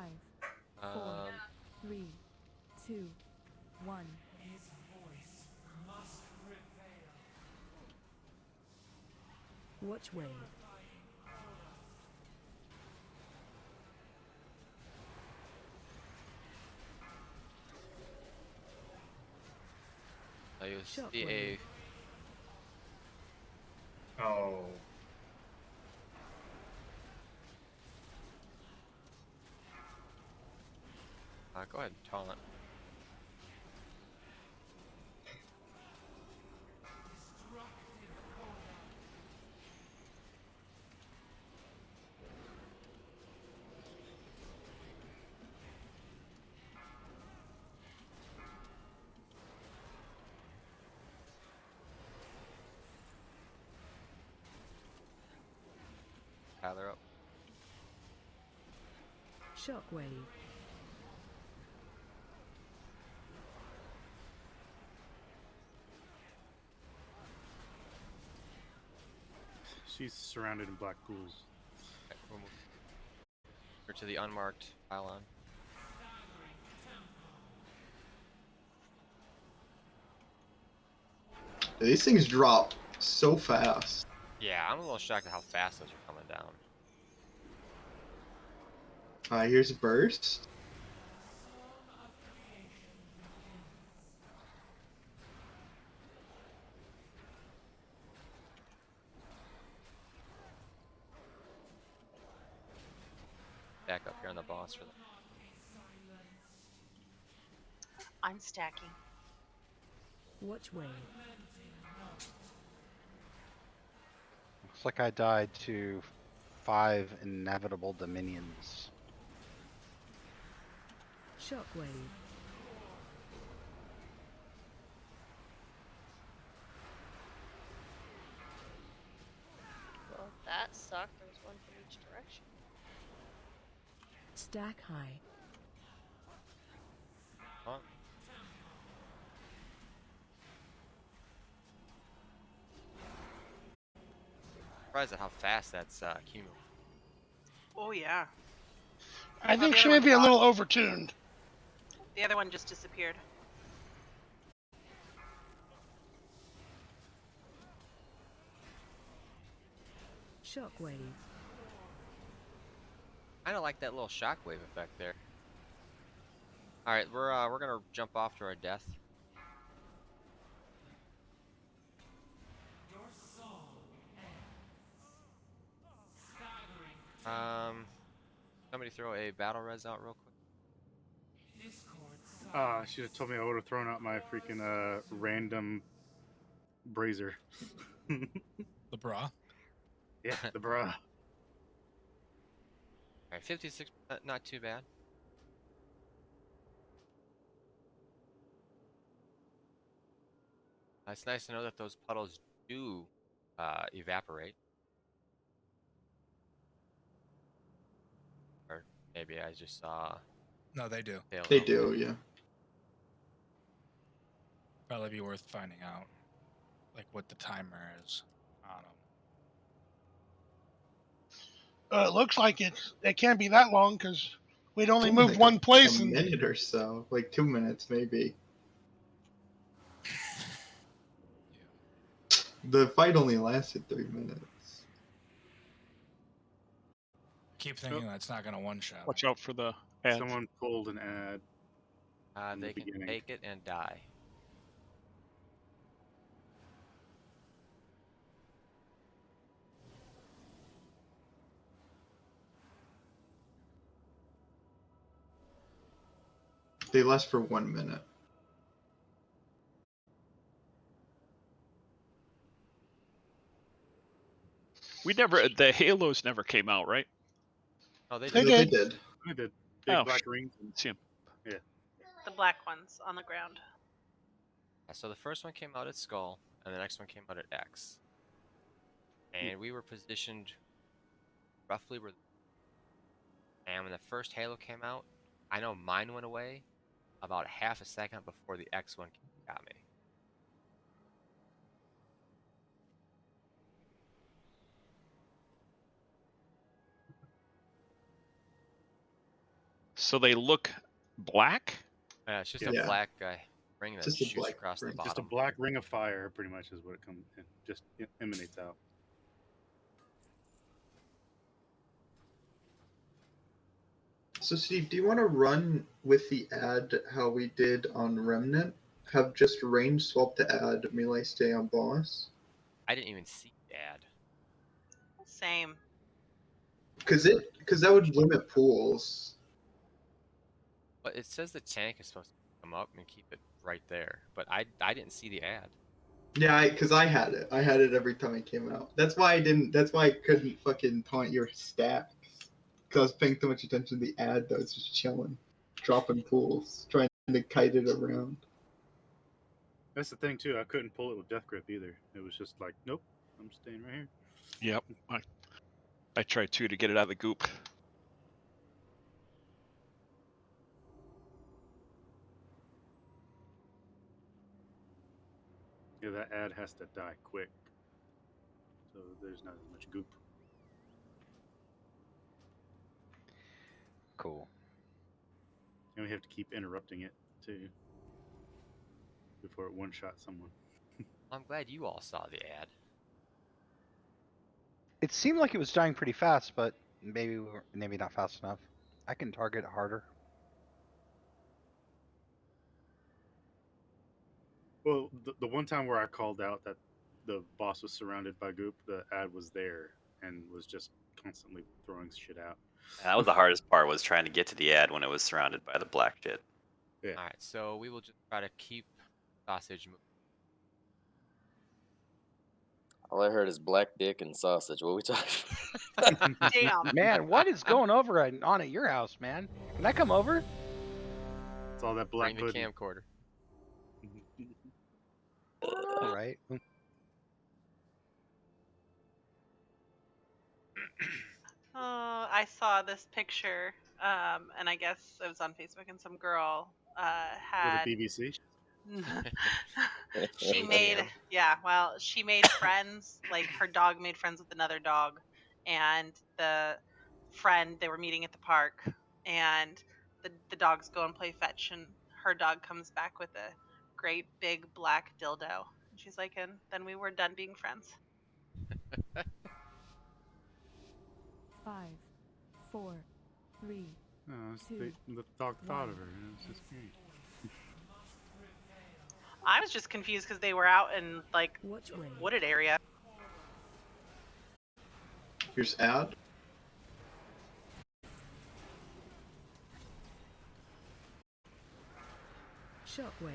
4, 3, 2, 1. Watch wave. You see a. Oh. Go ahead, taunt. Tyler up. Shockwave. She's surrounded in black pools. Okay, we'll move her to the unmarked pylon. These things drop so fast. Yeah, I'm a little shocked at how fast those are coming down. Here's a burst. on the boss for that. I'm stacking. Watch wave. Looks like I died to 5 inevitable dominions. Shockwave. Well, that sucked. There was one from each direction. Stack high. Huh? Surprised at how fast that's cumulative. Oh yeah. I think the she other may one be a little dropped. overtuned. The other one just disappeared. Shockwave. Kind of like that little shockwave effect there. All right, we're gonna jump off to our death. Somebody throw a battle res out real quick. Should have told me I would have thrown out my freaking random brazier. The bra. Yeah, the bra. All right, 56%, not too bad. It's nice to know that those puddles do evaporate. Or maybe I just saw. No, they do. They do, yeah. Probably be worth finding out, like what the timer is on them. It looks like it can't be that long because we'd only Only moved like one place. a And minute or so, like 2 minutes maybe. The fight only lasted 3 minutes. Keep thinking that's not gonna one shot. Watch out for the ads. Someone pulled an ad. They can beginning. take it and die. They last for 1 minute. The Halos never came out, right? Oh, they They did. did. They did. I did. Big Oh, black rings. see 'em. Yeah. The black ones on the ground. So the first one came out at Skull, and the next one came out at X. And we were positioned roughly where. And when the first Halo came out, I know mine went away about half a second before the X one got me. So they look black? It's just Yeah. a black ring that Just a shoots black across ring. the Just a bottom. black ring of fire, pretty much, is what it comes. It just emanates out. So Steve, do you want to run with the ad how we did on Remnant? Have just range swap the ad, melee stay on boss? I didn't even see the ad. Same. Because that would limit pools. But it says the tank is supposed to come up and keep it right there. But I didn't see the ad. Yeah, because I had it. I had it every time it came out. That's why I didn't. That's why I couldn't fucking taunt your stacks. Because I was paying too much attention to the ad that was just chilling, dropping pools, trying to kite it around. That's the thing too. I couldn't pull it with Death Grip either. It was just like, nope, I'm staying right here. Yep. I tried to get it out of the goop. Yeah, that ad has to die quick, so there's not as much goop. Cool. And we have to keep interrupting it too before it one-shot someone. I'm glad you all saw the ad. It seemed like it was dying pretty fast, but maybe not fast enough. I can target harder. Well, the one time where I called out that the boss was surrounded by goop, the ad was there, and was just constantly throwing shit out. That was the hardest part, was trying to get to the ad when it was surrounded by the black shit. Yeah. All right, so we will just try to keep sausage moving. All I heard is black dick and sausage. What are we talking? Damn. Man, what is going on at your house, man? Can I come over? It's all that black Bring the pudding. camcorder. All right. Oh, I saw this picture, and I guess it was on Facebook, and some girl had With a BBC. she ATM. made she made friends, like her dog made friends with another dog, and the friend, they were meeting at the park, and the dogs go and play fetch, and her dog comes back with a great big black dildo, and she's like, and then we were done being friends. 5, 4, 3, Oh, 2, the dog thought of her. It's just great. I was just confused because they were out in like Watch way. wooded area. Here's ad. Shockwave.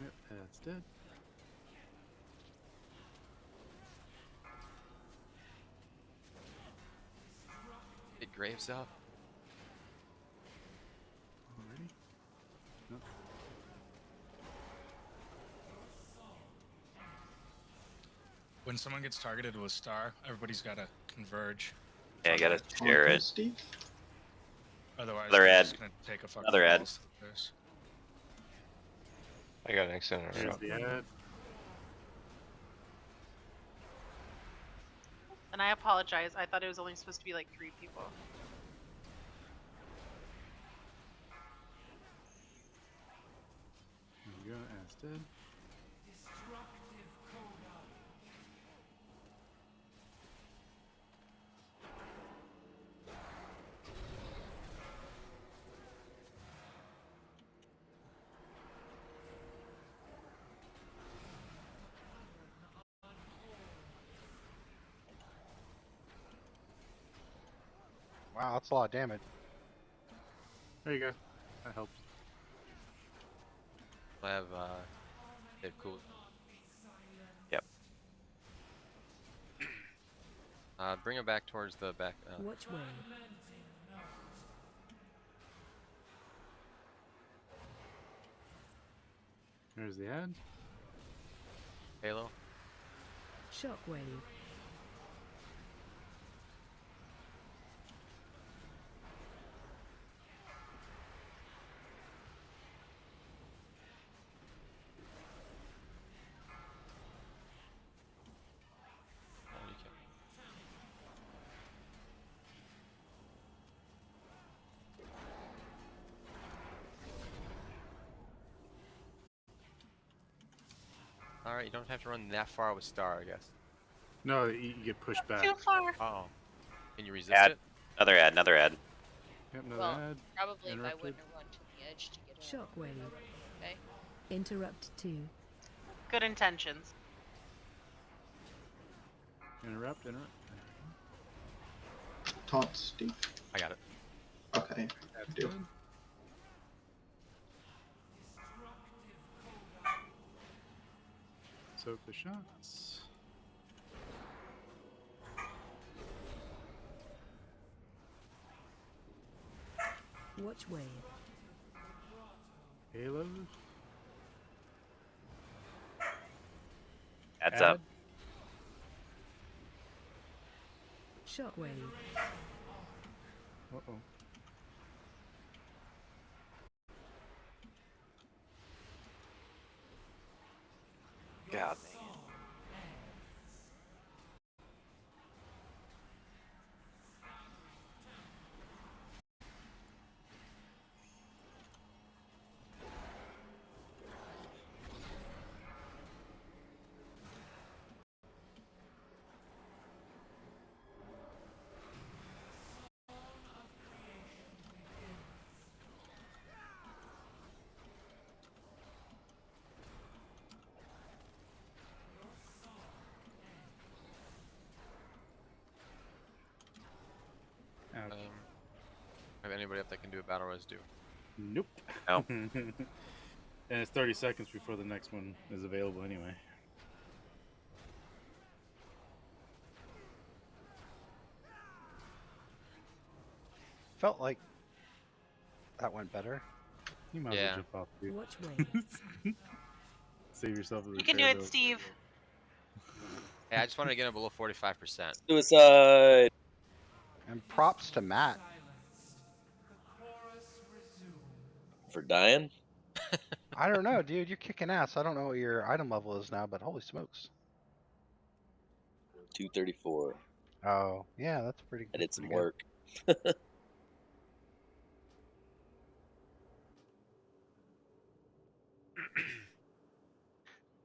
Yep, that's dead. It graves up. Already? Nope. When someone gets targeted with a star, everybody's got to converge. Yeah, you gotta share it. Steve? Otherwise, Another they're ad. just gonna take a fucking Another ad. balls to the face. I got an extended Here's shot. the ad. And I apologize. I thought it was only supposed to be like 3 people. There we go, ad's dead. Wow, that's a lot of damage. There you go. That helps. I have they've cooled. Yep. Bring it back towards the back. Watch way. There's the ad. Halo. Shockwave. Oh, you can't. All right, you don't have to run that far with Star, I guess. No, you get pushed back. Too far. Oh, can you resist Ad. it? Another ad. Another ad. Yep, another Well, ad. probably if I Interrupted. wouldn't have run to the edge to get out. Shockwave. Okay. Interrupt 2. Good intentions. Interrupt. Taunt Steve. I got it. Okay. Ad's Deal. dead. Soak the shots. Watch way. Halo. Ad's up. Ad. Shockwave. Uh-oh. God. anybody up that can do a battle res do? Nope. No. And it's 30 seconds before the next one is available anyway. Felt like that went better. You might as Yeah. well jump off, dude. Watch way. Save yourself the You can do repair it, bill. Steve. Hey, I just wanted to get him below 45%. Suicide. And props to Matt. For dying? I don't know, dude. You're kicking ass. I don't know what your item level is now, but holy smokes. 234. Oh, yeah, that's pretty. I did some pretty good. work.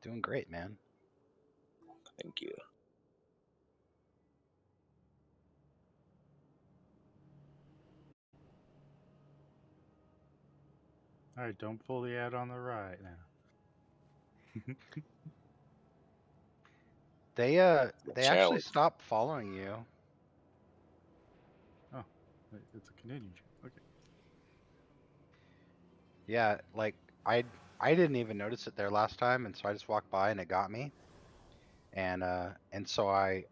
Doing great, man. Thank you. All right, don't pull the ad on the right now. They actually stopped following you. Oh, it's a Canadian joke. Okay. Yeah, like I didn't even notice it there last time, and so I just walked by and it got me. And so I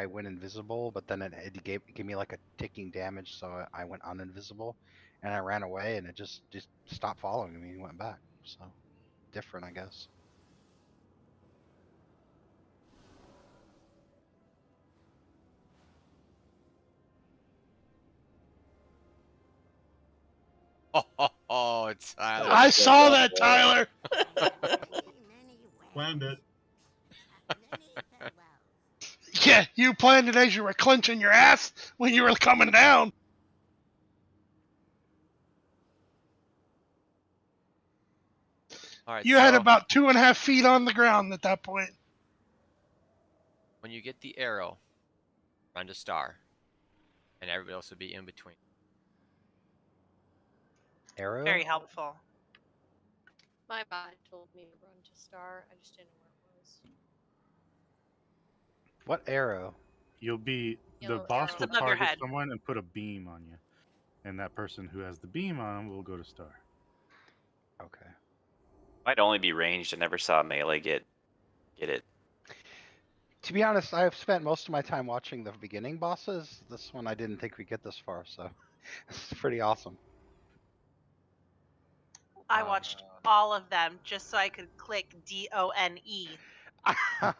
went invisible, but then it gave me like a ticking damage, so I went uninvisible, and I ran away, and it just stopped following me and went back. So different, I guess. Oh, it's Tyler. I saw that, Tyler. Planned it. Yeah, you planned it as you were clenching your ass when you were coming down. All right, You so had about 2.5 feet on the ground at that point. when you get the arrow, run to star, and everybody else will be in between. Arrow? Very helpful. My bot told me to run to star. I just didn't know where it was. What arrow? You'll be the Yellow boss arrow. will Above your target head. someone and put a beam on you, and that person who has the beam on them will go to star. Okay. Might only be ranged. I never saw melee get it. To be honest, I've spent most of my time watching the beginning bosses. This one I didn't think we'd get this far, so it's pretty awesome. I watched all of them just so I could click DONE.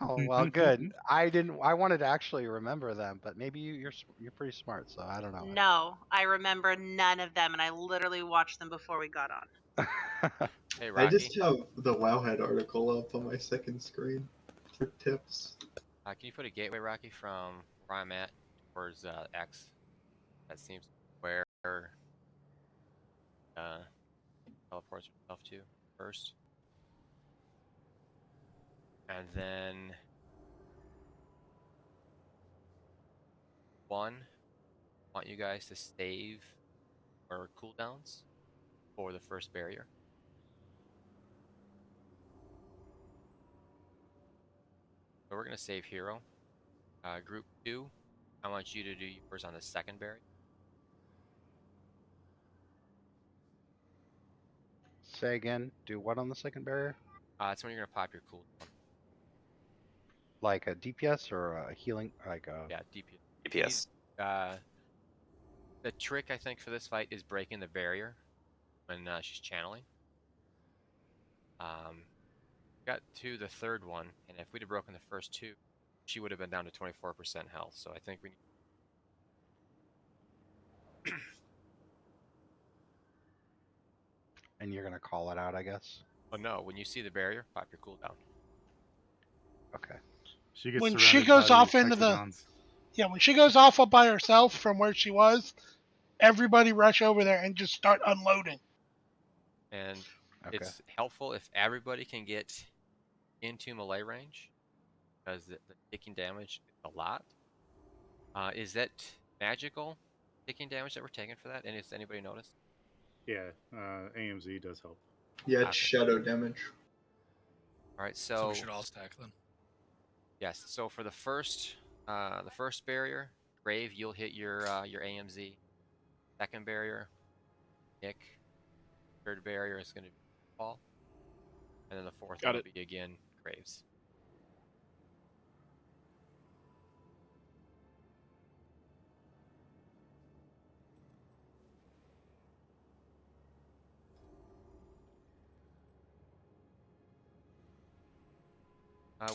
Oh, well, good. I wanted to actually remember them, but maybe you're pretty smart, so I don't know. No, I remember none of them, and I literally watched them before we got on. Hey, I Rocky, just have the Wowhead article up on my second screen for tips. can you put a gateway, Rocky, from where I'm at towards X? That seems where teleports yourself to first. And then I want you guys to save or cooldowns for the first barrier. So we're going to save hero. Group 2, I want you to do yours on the second barrier. Say again, do what on the second barrier? That's when you're going to pop your cooldown. Like a DPS or a healing, like a... Yeah, DPS. DPS. The trick, I think, for this fight is breaking the barrier when she's channeling. Got to the third one, and if we'd have broken the first two, she would have been down to 24% health. So I think we need... And you're gonna call it out, I guess. Oh no, when you see the barrier, pop your cooldown. Okay. She gets When she surrounded goes by off these into the hexagons. when she goes off up by herself from where she was, everybody rush over there and just start unloading. And Okay. it's helpful if everybody can get into melee range, because the taking damage is a lot. Is that magical taking damage that we're taking for that? And has anybody noticed? Yeah, AMZ does help. Yeah, it's Okay. shadow damage. All right, So we should all stack then. yes. So for the first barrier, Grave, you'll hit your AMZ. Second barrier, Nick. Third barrier is going to be Paul. And then the fourth Got one it. will be again Graves.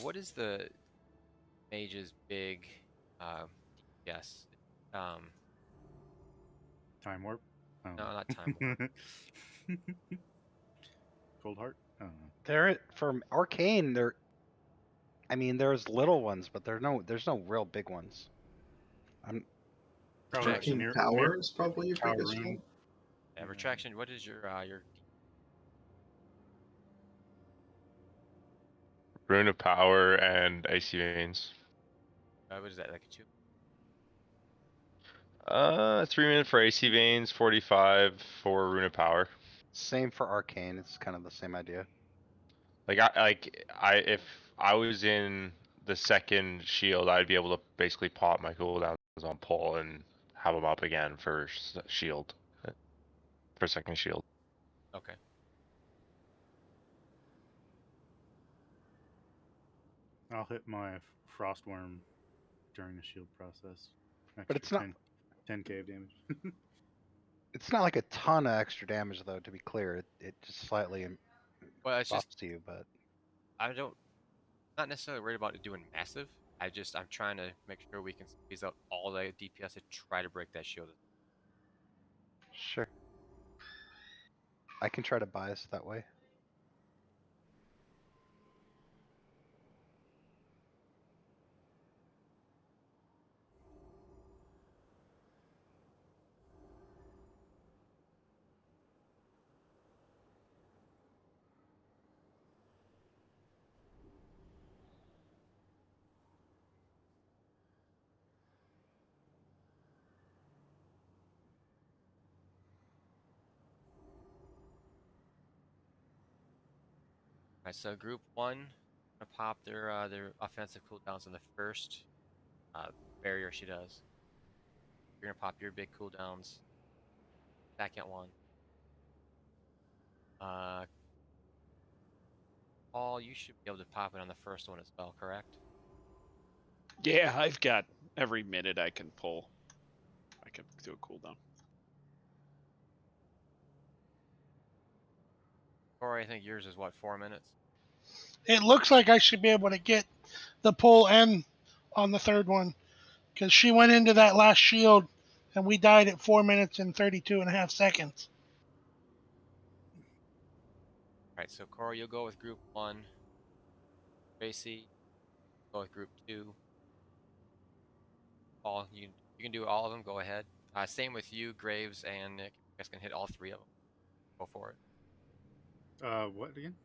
What is the mage's big DPS? Time warp? Oh. No, not time warp. Cold heart? I don't know. There for arcane, I mean, there's little ones, but there's no real big ones. I'm Probably Retraction. Arcane Power is probably your Power biggest Rune. one. Yeah, retraction. What is your Rune of Power and Icy Veins. what is that, like a 2? 3 minutes for AC Veins, 45 for Rune of Power. same for arcane. It's kind of the same idea. If I was in the second shield, I'd be able to basically pop my cooldowns on pull and have them up again for shield, for second shield. Okay. I'll hit my Frostworm during the shield process. But it's not. 10k of damage. It's not like a ton of extra damage, though. To be clear, it just slightly Well, it's buffs just you, but not necessarily worried about it doing massive. I'm trying to make sure we can squeeze out all the DPS to try to break that shield. sure. I can try to bias that way. Alright, so group 1 gonna pop their offensive cooldowns on the first barrier she does. You're gonna pop your big cooldowns. Second one. Paul, you should be able to pop it on the first one as well, correct? Yeah, I've got every minute I can pull. I can do a cooldown. Corey, I think yours is what, 4 minutes? It looks like I should be able to get the pull and on the third one because she went into that last shield and we died at 4 minutes and 32 and a half seconds. Alright, so Corey, you'll go with group 1. Tracy, go with group 2. Paul, you can do all of them. Go ahead. Same with you, Graves, and Nick. You guys can hit all 3 of them. Go for it. What again?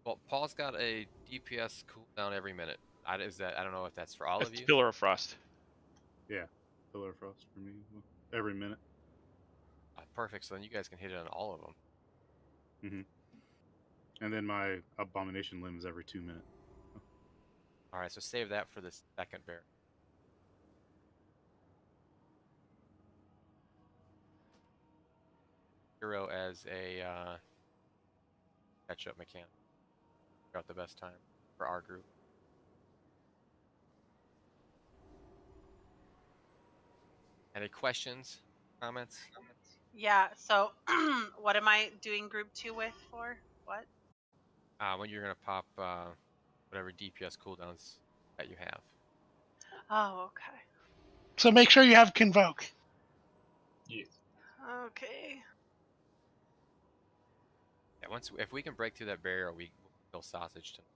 Well, Paul's got a DPS cooldown every minute. I don't know if that's for all That's of you. Pillar of Frost. Yeah, Pillar of Frost for me. Every minute. Perfect. So then you guys can hit it on all of them. And then my Abomination Limb is every 2 minutes. All right, so save that for the second bear. Hero as a catch-up mechanic. Got the best time for our group. Any questions, comments? Yeah. So, what am I doing group 2 with for? What? When you're gonna pop whatever DPS cooldowns that you have. Oh, okay. So make sure you have Convoke. Yes. Okay. Yeah, if we can break through that barrier, we'll kill sausage tonight.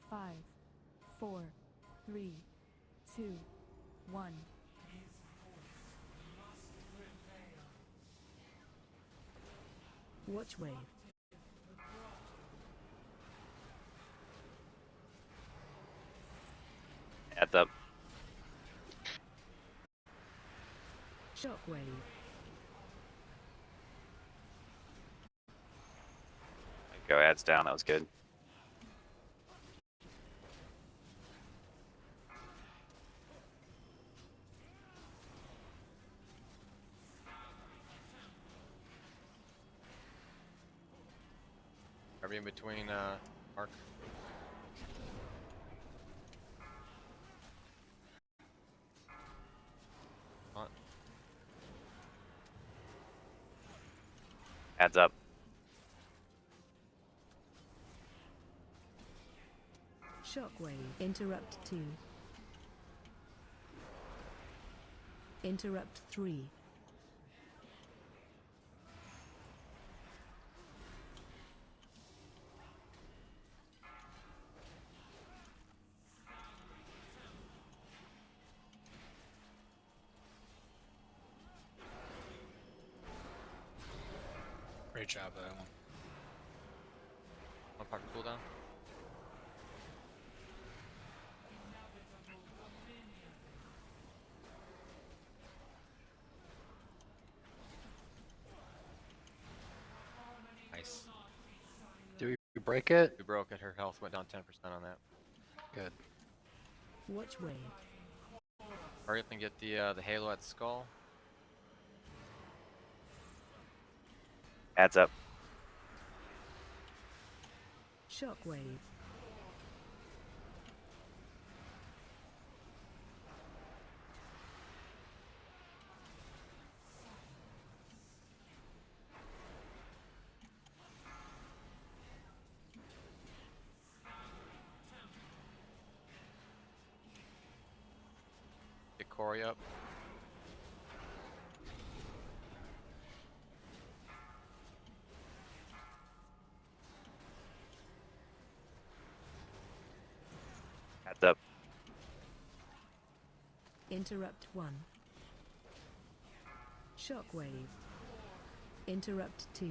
Five, 4, 3, 2, 1. Watch wave. Heads up. Shockwave. Go ads down. That was good. Are we in between, Mark? What? Ads up. Shockwave. Interrupt 2. Interrupt 3. Great job, that one. One part cooldown. Nice. Do we break it? We broke it. Her health went down 10% on that. Good. Watch wave. Hurry up and get the halo at the skull. Ads up. Shockwave. Get Corey up. Ads up. Interrupt 1. Shockwave. Interrupt 2.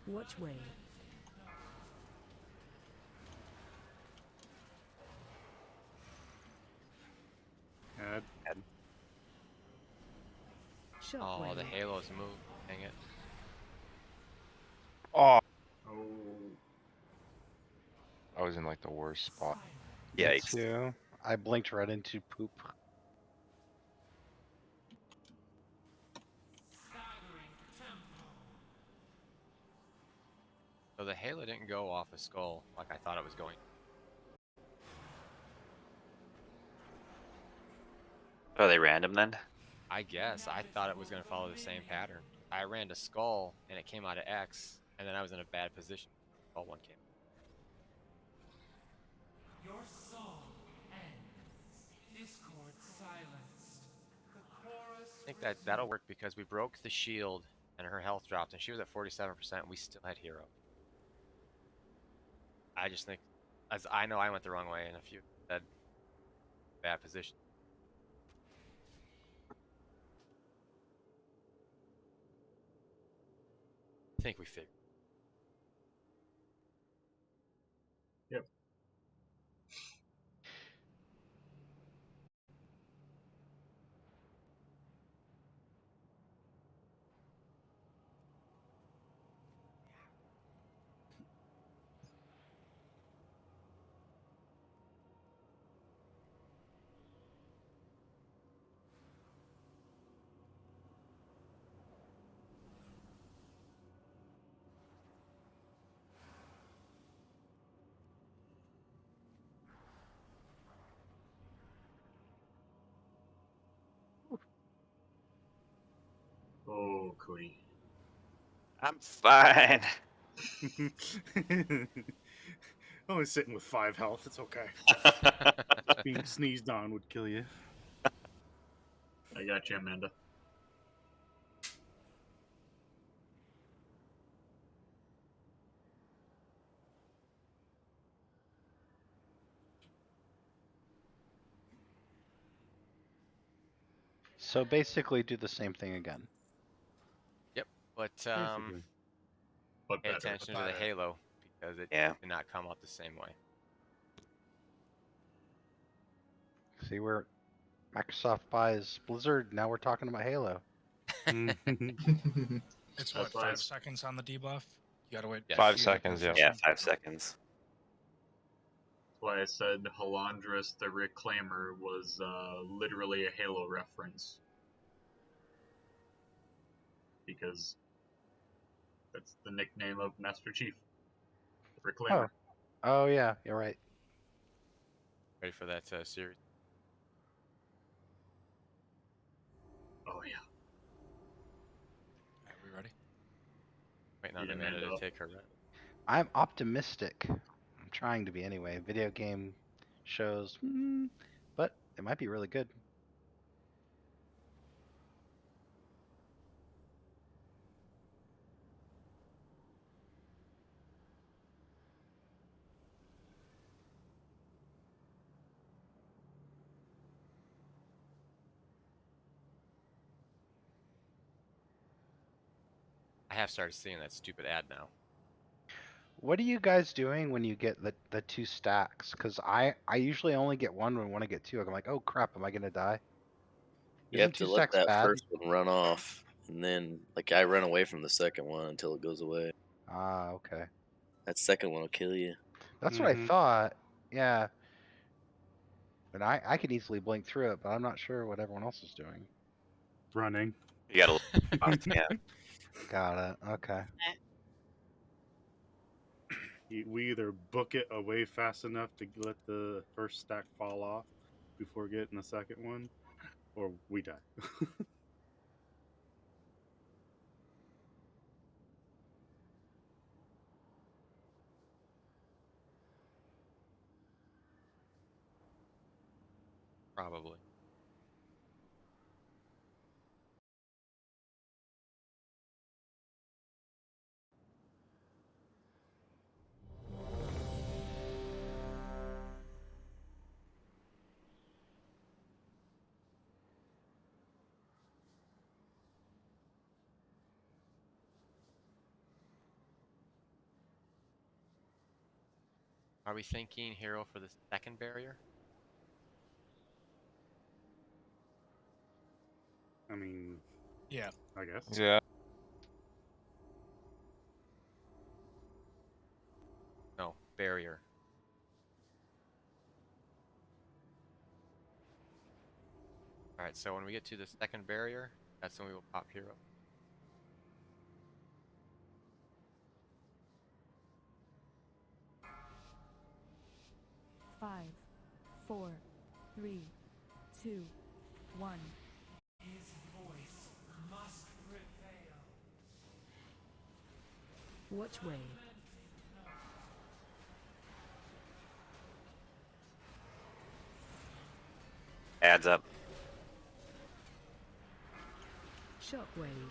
Watch wave. Ad. Ad. Oh, the Shockwave. halo's moved. Dang it. Oh, Oh. I was in like the worst spot. Me Yikes. too. I blinked right into poop. So the halo didn't go off a skull like I thought it was going. Are they random then? I guess. I thought it was going to follow the same pattern. I ran to skull and it came out of X, and then I was in a bad position. Skull one came. Your song ends. Discord silenced. The chorus. I think that'll work because we broke the shield and her health dropped, and she was at 47%. And we still had hero. I just think, as I know, I went the wrong way, and if you said bad position. I think we figured. Yep. Oh, Cody. I'm fine. Only sitting with 5 health. It's okay. Being sneezed on would kill you. I got you, Amanda. So basically, do the same thing again. Yep, but Basically. But pay better. attention to the Halo because it Yeah. did not come out the same way. See where Microsoft buys Blizzard. Now we're talking about Halo. It's That's what, why 5 it's- seconds on the debuff? You gotta wait. Yes. 5 you gotta seconds, wait yeah. for Yeah, some- 5 seconds. That's why I said Halandris the Reclaimer was literally a Halo reference. Because that's the nickname of Master Chief. The Reclaimer. Oh yeah, you're right. Ready for that series? Oh yeah. Alright, we ready? Waiting on Eat Amanda Amanda to up. take her run. I'm optimistic. I'm trying to be anyway. Video game shows, but it might be really good. I have started seeing that stupid ad now. What are you guys doing when you get the 2 stacks? Because I usually only get 1 when I get 2. I'm like, oh crap, am I gonna die? You have Isn't to 2 let stacks that bad? first one run off, and then like I run away from the second one until it goes away. Ah, okay. That second one will kill you. That's what I thought. Yeah. But I can easily blink through it, but I'm not sure what everyone else is doing. Running. You gotta yeah. Got it. Okay. We either book it away fast enough to let the first stack fall off before getting the second one, or we die. Probably. Are we thinking hero for the second barrier? I mean, Yeah. I guess. Yeah. No, barrier. Alright, so when we get to the second barrier, that's when we will pop hero. Five, four, three, two, one. His voice must prevail. Watch wave. Adds up. Shockwave.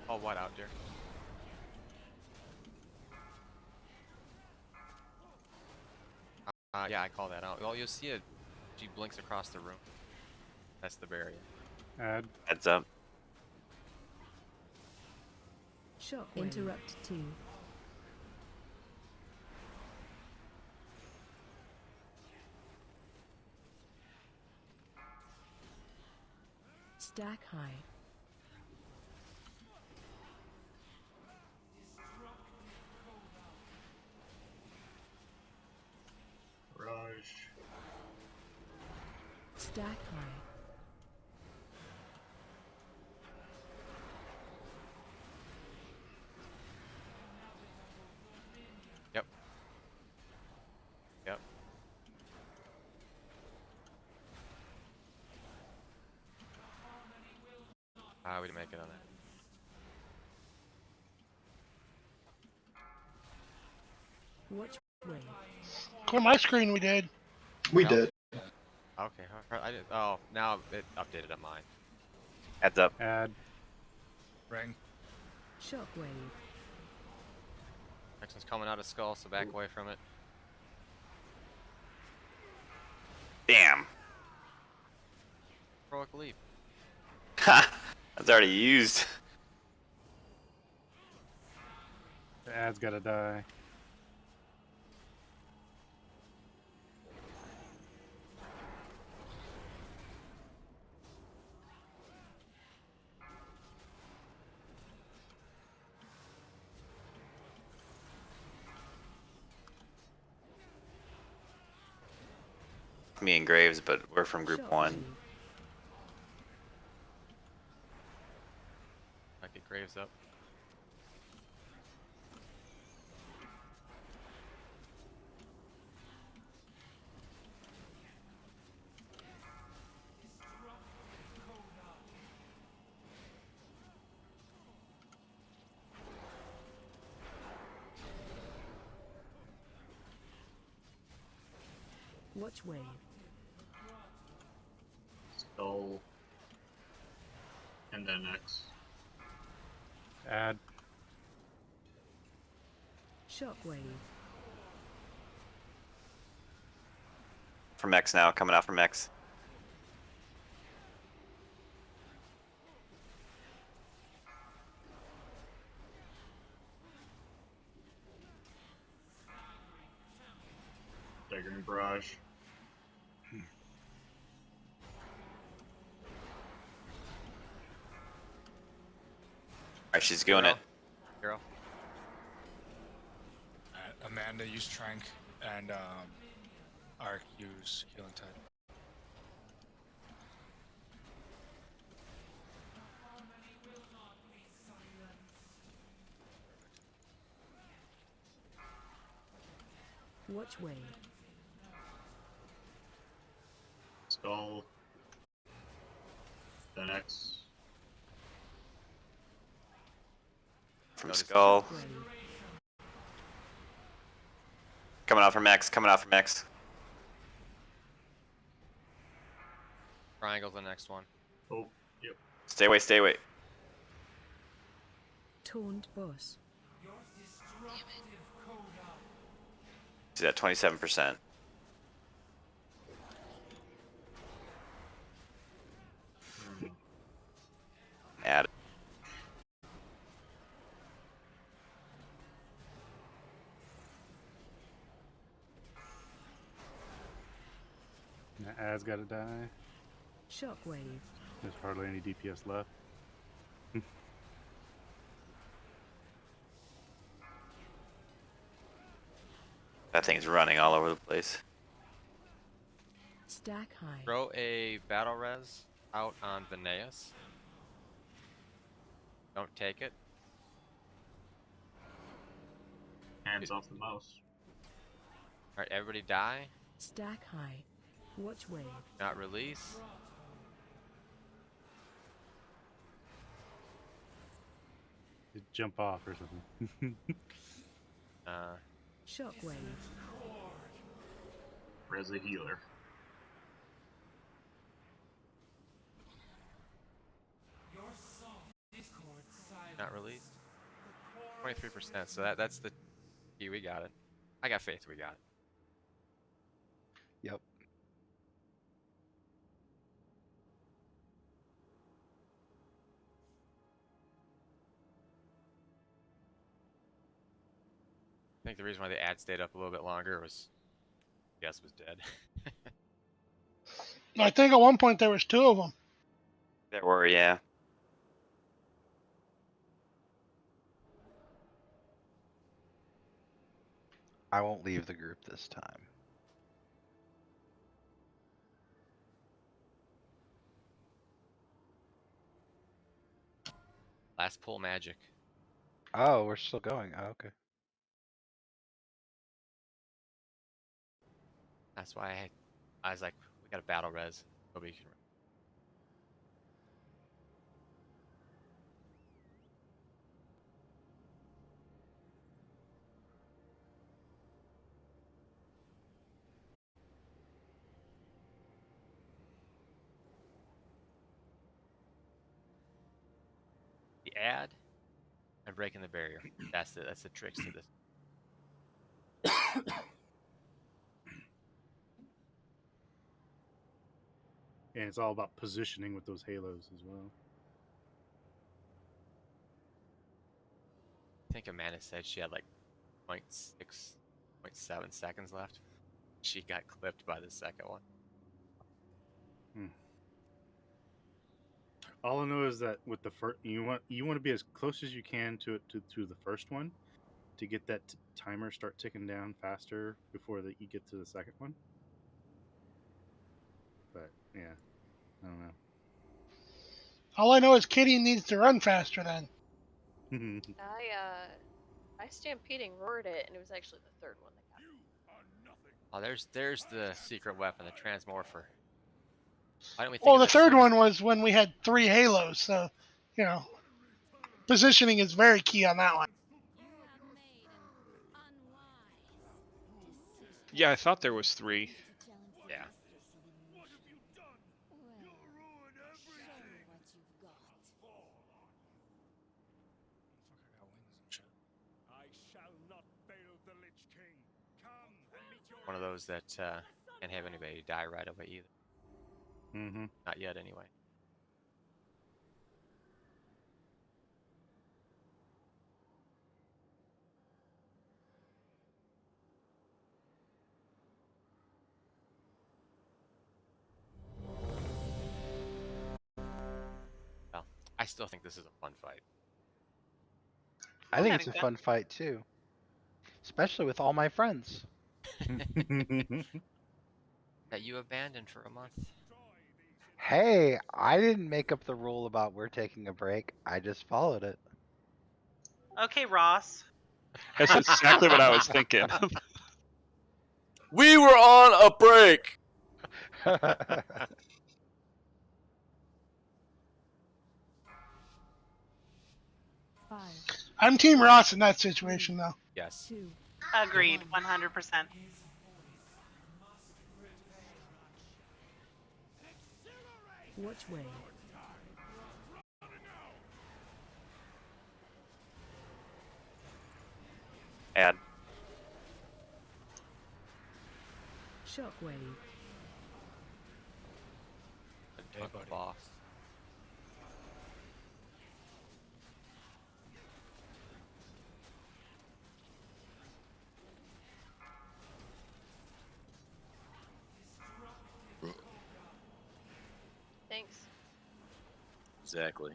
All white out, dear. Yeah, I call that out. Well, you'll see it. She blinks across the room. That's the barrier. Adds up. Shockwave. Interrupt 2. Stack high. Rush. Stack high. Yep. Yep. We didn't make it on that. Watch wave. On my screen, we did. We Yeah. did. Okay, I did. Oh, now it updated on mine. Heads up. Add. Ring. Shockwave. Next one's coming out of skull, so back away from it. Damn. Heroic leap. Ha! That's already used. The ad's gotta die. Me and Graves, but we're from group 1. I get Graves up. Watch wave. Skull. And then X. Add. Shockwave. From X now, coming out from X. Dagger and Barrage. Alright, she's doing it. Hero. Amanda use Trank, and Ark use Healing Tide. Watch wave. Skull. Then X. From Skull. Wave. Coming out from X, coming out from X. Triangle's the next one. Oh, yep. Stay away, stay away. Taunt boss. She's at 27%. Add it. The ad's gotta die. Shockwave. There's hardly any DPS left. That thing's running all over the place. Stack high. Throw a battle res out on Vineas. Don't take it. Hands off the mouse. Alright, everybody die. Stack high. Watch wave. Not release. Just jump off or something. Shockwave. Res a healer. Not released. 23%. So that's the key. We got it. I got faith. We got it. Yep. I think the reason why the ad stayed up a little bit longer was, yes, was dead. I think at one point there was 2 of them. There were, yeah. I won't leave the group this time. Last pull magic. Oh, we're still going. Oh, okay. That's why I was like, we got a battle res. Nobody can. add and breaking the barrier. That's the tricks to this. And it's all about positioning with those halos as well. I think Amanda said she had like 0.6, 0.7 seconds left. She got clipped by the second one. All I know is that with the first, you want to be as close as you can to the first one, to get that timer start ticking down faster before you get to the second one. But yeah, I don't know. All I know is Kitty needs to run faster then. I stampeding roared it, and it was actually the third one that got me. Oh, there's the secret weapon, the transmorpher. Why don't we think Well, of the it third sim- one was when we had 3 halos, so positioning is very key on that one. Yeah, I thought there was 3. Yeah. One of those that can't have anybody die right away either. Mm-hmm. Not yet, anyway. Well, I still think this is a fun fight. I think it's a fun fight too, especially with all my friends. That you abandoned for a month. Hey, I didn't make up the rule about we're taking a break. I just followed it. Okay, Ross. That's exactly what I was thinking. We were on a break. I'm Team Ross in that situation, though. Yes. Agreed, 100%. Watch way. Add. Shockwave. Hey, boss. Thanks. Exactly.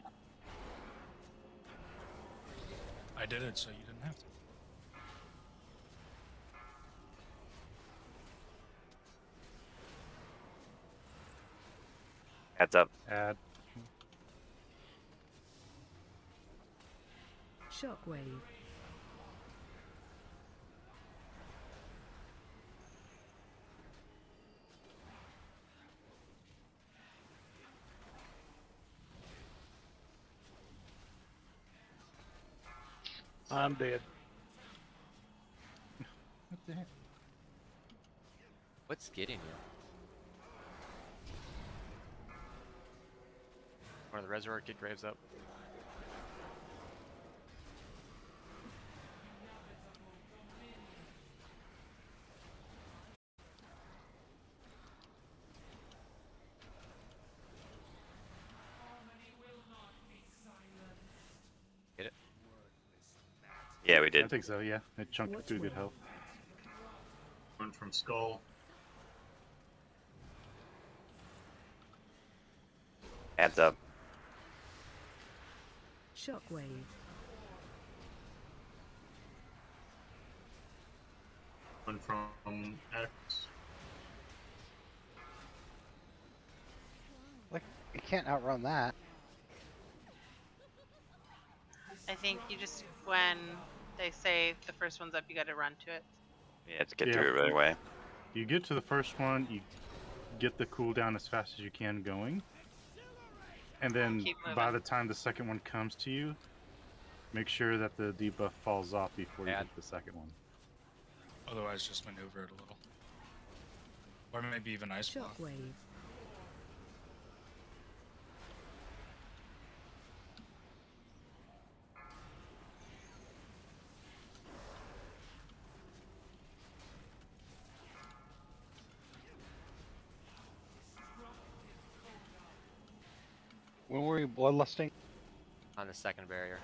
I did it so you didn't have to. Heads up. Add. Shockwave. I'm dead. What the heck? What's getting you? One of the reservoir get graves up. Get it? Yeah, we did. I think so. Yeah, it chunked through good health. One from Skull. Heads up. Shockwave. One from X. Like, you can't outrun that. I think you just, when they say the first one's up, you gotta run to it. Yeah, to get through it right away. You get to the first one, you get the cooldown as fast as you can going. And then Keep by moving. the time the second one comes to you, make sure that the debuff falls off before you Add. hit the second one. Otherwise, just maneuver it a little. Or maybe even ice block. Shockwave. we bloodlusting? On the second barrier.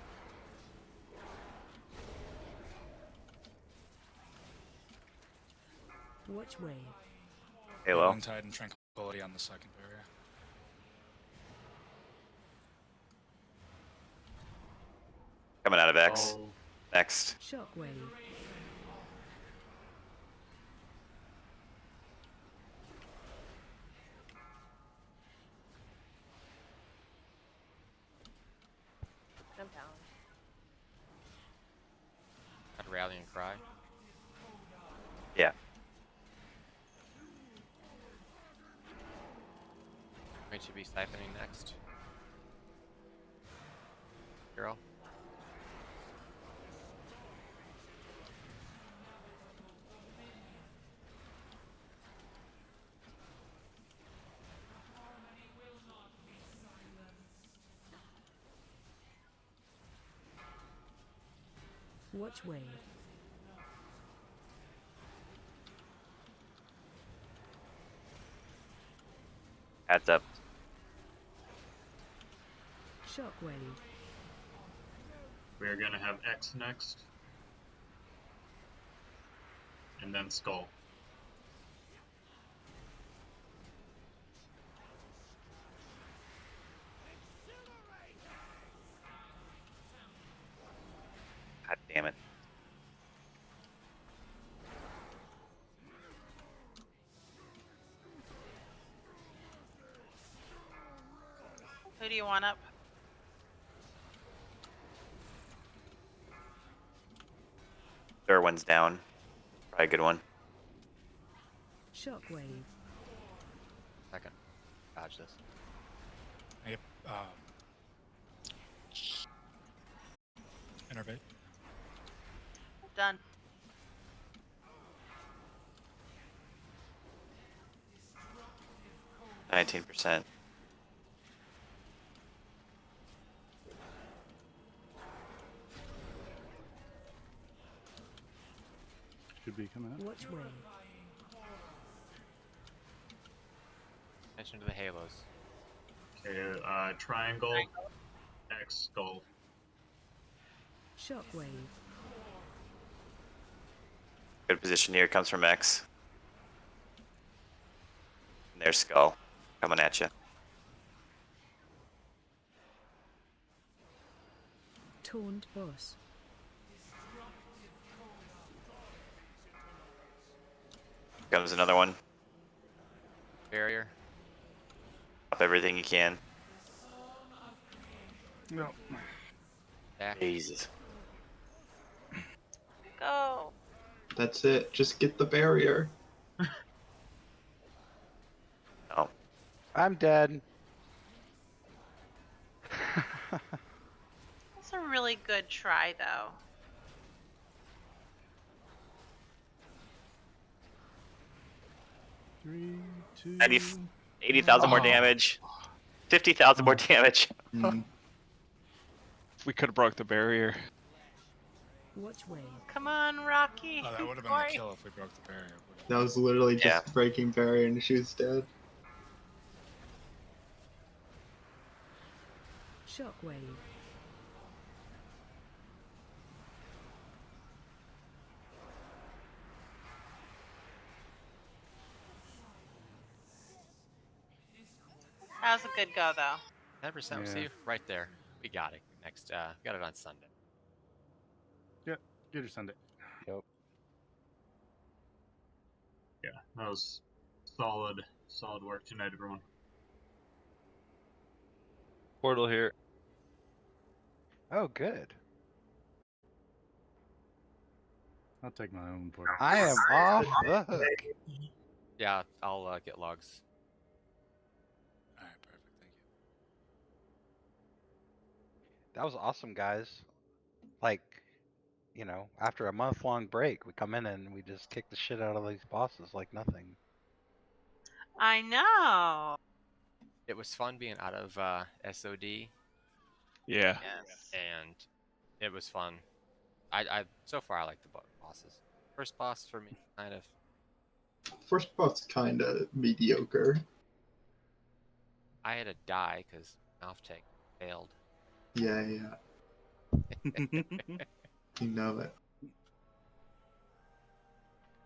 Watch wave. Halo. Tide and Tranquility on the second barrier. Coming out of X. Oh, Next. Shockwave. Compound. Got a rallying cry. Yeah. We should be siphoning next. Girl. Watch wave. Heads up. Shockwave. we're gonna have X next. And then Skull. God damn it. Who do you want up? Derwin's down. Probably a good one. Shockwave. Second. Dodge this. Yep. Innervate. Done. %. Should be coming up. Watch wave. Attention to the halos. Okay, triangle, X, Skull. Shockwave. Good position here. Comes from X. And there's Skull. Coming at you. Taunt boss. Comes another one. Barrier. Up everything you can. No. Back. Jesus. Go. That's it. Just get the barrier. No. I'm dead. That's a really good try, though. 3, 2. 80,000 more Oh. damage. 50,000 more damage. Mm. We could have broke the barrier. Watch wave. Come on, Rocky. Oh, that would have been Sorry. the kill if we broke the barrier. That was literally just Yeah. breaking barrier and she was dead. Shockwave. That was a good go, though. 10% Yeah. receive right there. We got it. Next, got it on Sunday. Yep. Get your Sunday. Yep. Yeah, that was solid work tonight, everyone. Portal here. Oh, good. I'll take my own portal. I am off the hook. Yeah, I'll get logs. Alright, perfect. Thank you. That was awesome, guys. Like, you know, after a month-long break, we come in and we just kick the shit out of these bosses like nothing. I know. It was fun being out of SOD, Yeah. Yes. and it was fun. I so far I like the bosses. First boss for me, kind of. First boss kinda mediocre. I had to die because off take failed. Yeah. You know it.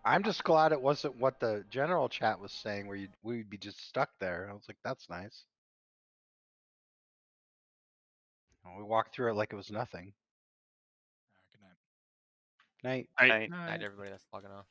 I'm just glad it wasn't what the general chat was saying, where we'd be just stuck there. I was like, that's nice. And we walked through it like it was nothing. Good night. Night. Night, everybody that's logging off.